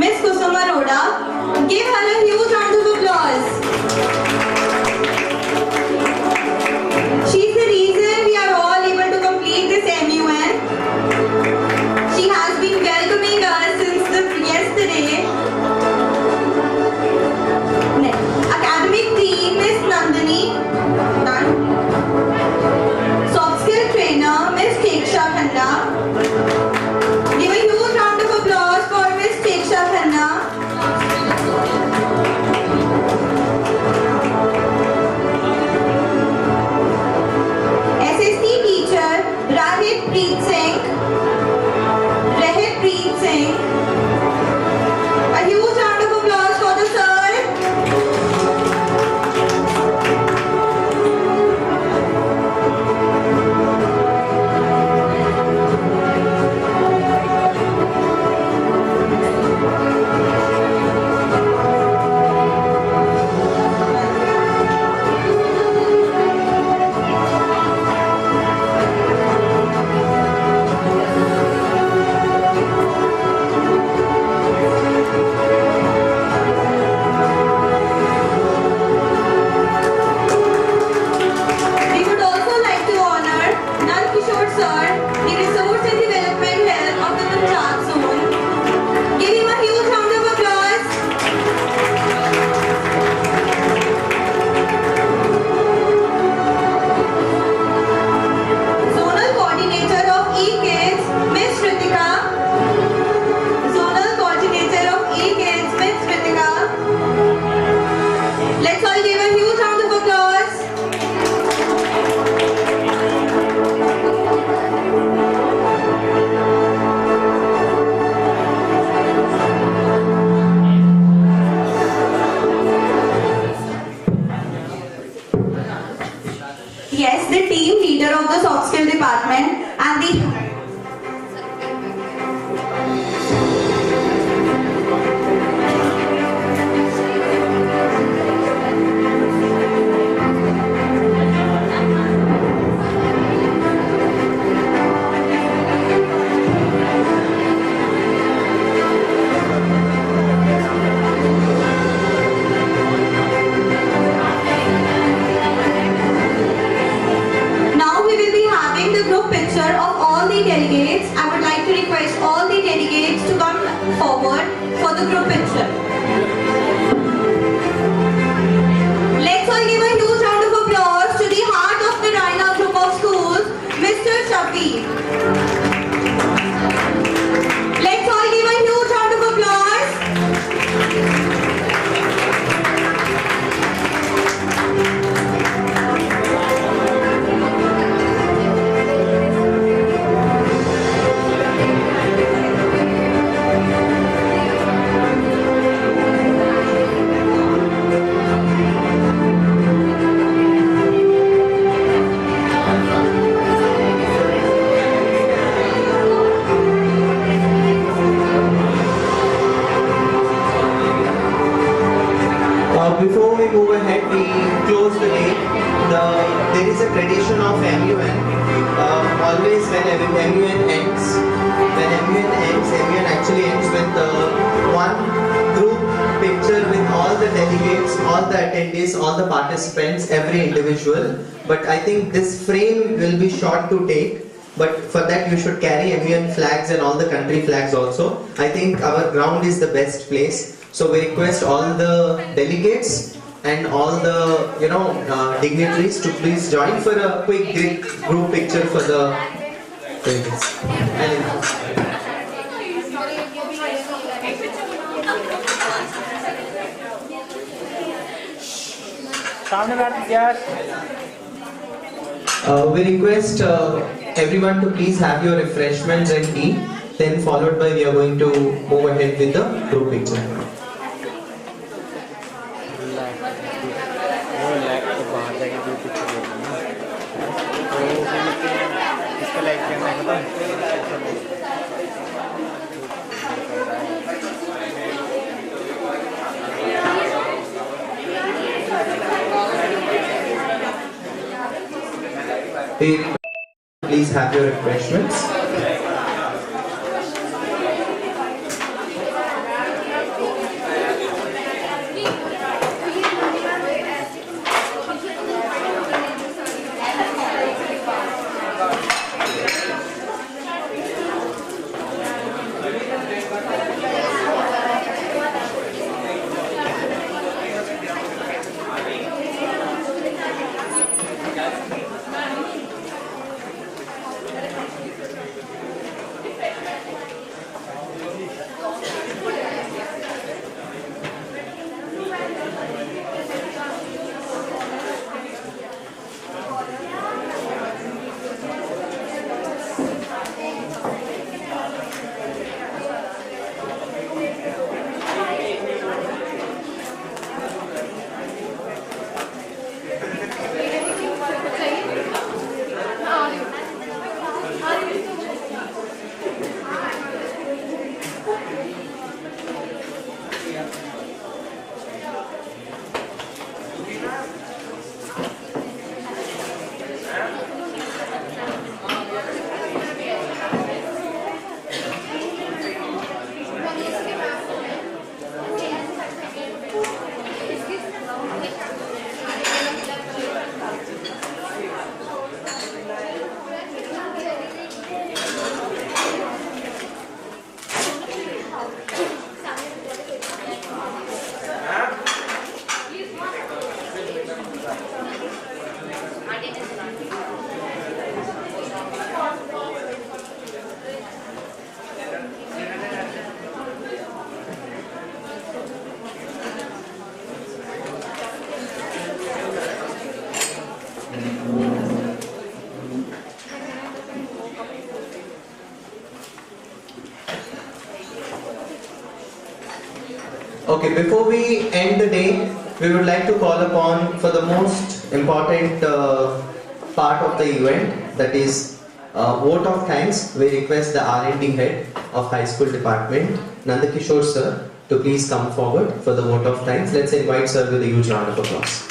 Miss Kusuma Roda. Give her a huge round of applause. She's the reason we are all able to complete this MUN. She has been welcoming us since yesterday. Academic team, Miss Nandini. Soft skill trainer, Miss Teksha Khanna. Give a huge round of applause for Miss Teksha Khanna. SST teacher, Rahit Preet Singh. A huge round of applause for the sir. Yes, the team leader of the soft skill department and the delegates. I would like to request all the delegates to come forward for the group picture. Let's all give a huge round of applause to the heart of the Narayana group of schools, Mr. Shafi. Let's all give a huge round of applause. Before we move ahead, we close the day. There is a tradition of MUN. Always when MUN ends, MUN actually ends with one group picture with all the delegates, all the attendees, all the participants, every individual. But I think this frame will be short to take. But for that you should carry MUN flags and all the country flags also. I think our ground is the best place. So we request all the delegates and all the dignitaries to please join for a quick group picture for the delegates. We request everyone to please have your refreshments and tea. Then followed by we are going to move ahead with the group picture. Please have your refreshments. Okay, before we end the day, we would like to call upon for the most important part of the event, that is vote of thanks. We request the R&D head of high school department, Nandakishore sir, to please come forward for the vote of thanks. Let's invite sir with a huge round of applause.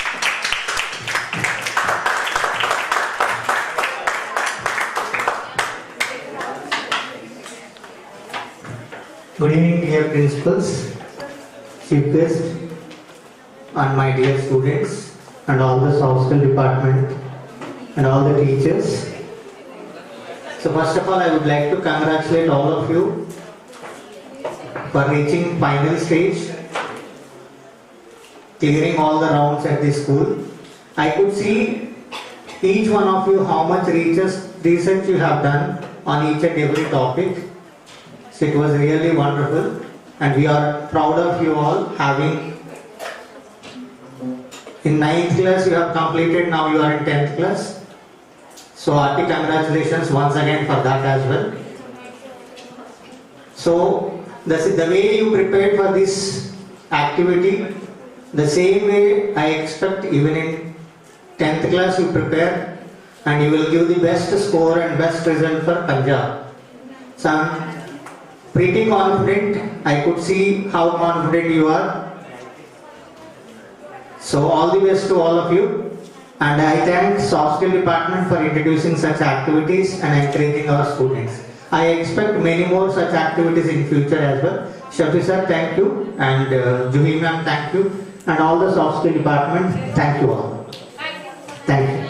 Good evening, dear principals, chief guest, and my dear students, and all the soft skill department, and all the teachers. So first of all, I would like to congratulate all of you for reaching final stage, clearing all the rounds at the school. I could see each one of you how much research you have done on each and every topic. So it was really wonderful, and we are proud of you all having in 9th class you have completed, now you are in 10th class. So hearty congratulations once again for that as well. So the way you prepared for this activity, the same way I expect even in 10th class you prepare, and you will give the best score and best result for Punjab. So I'm pretty confident. I could see how confident you are. So all the best to all of you, and I thank soft skill department for introducing such activities and encouraging our students. I expect many more such activities in future as well. Shafi sir, thank you, and Juhi ma'am, thank you, and all the soft skill department, thank you all. Thank you.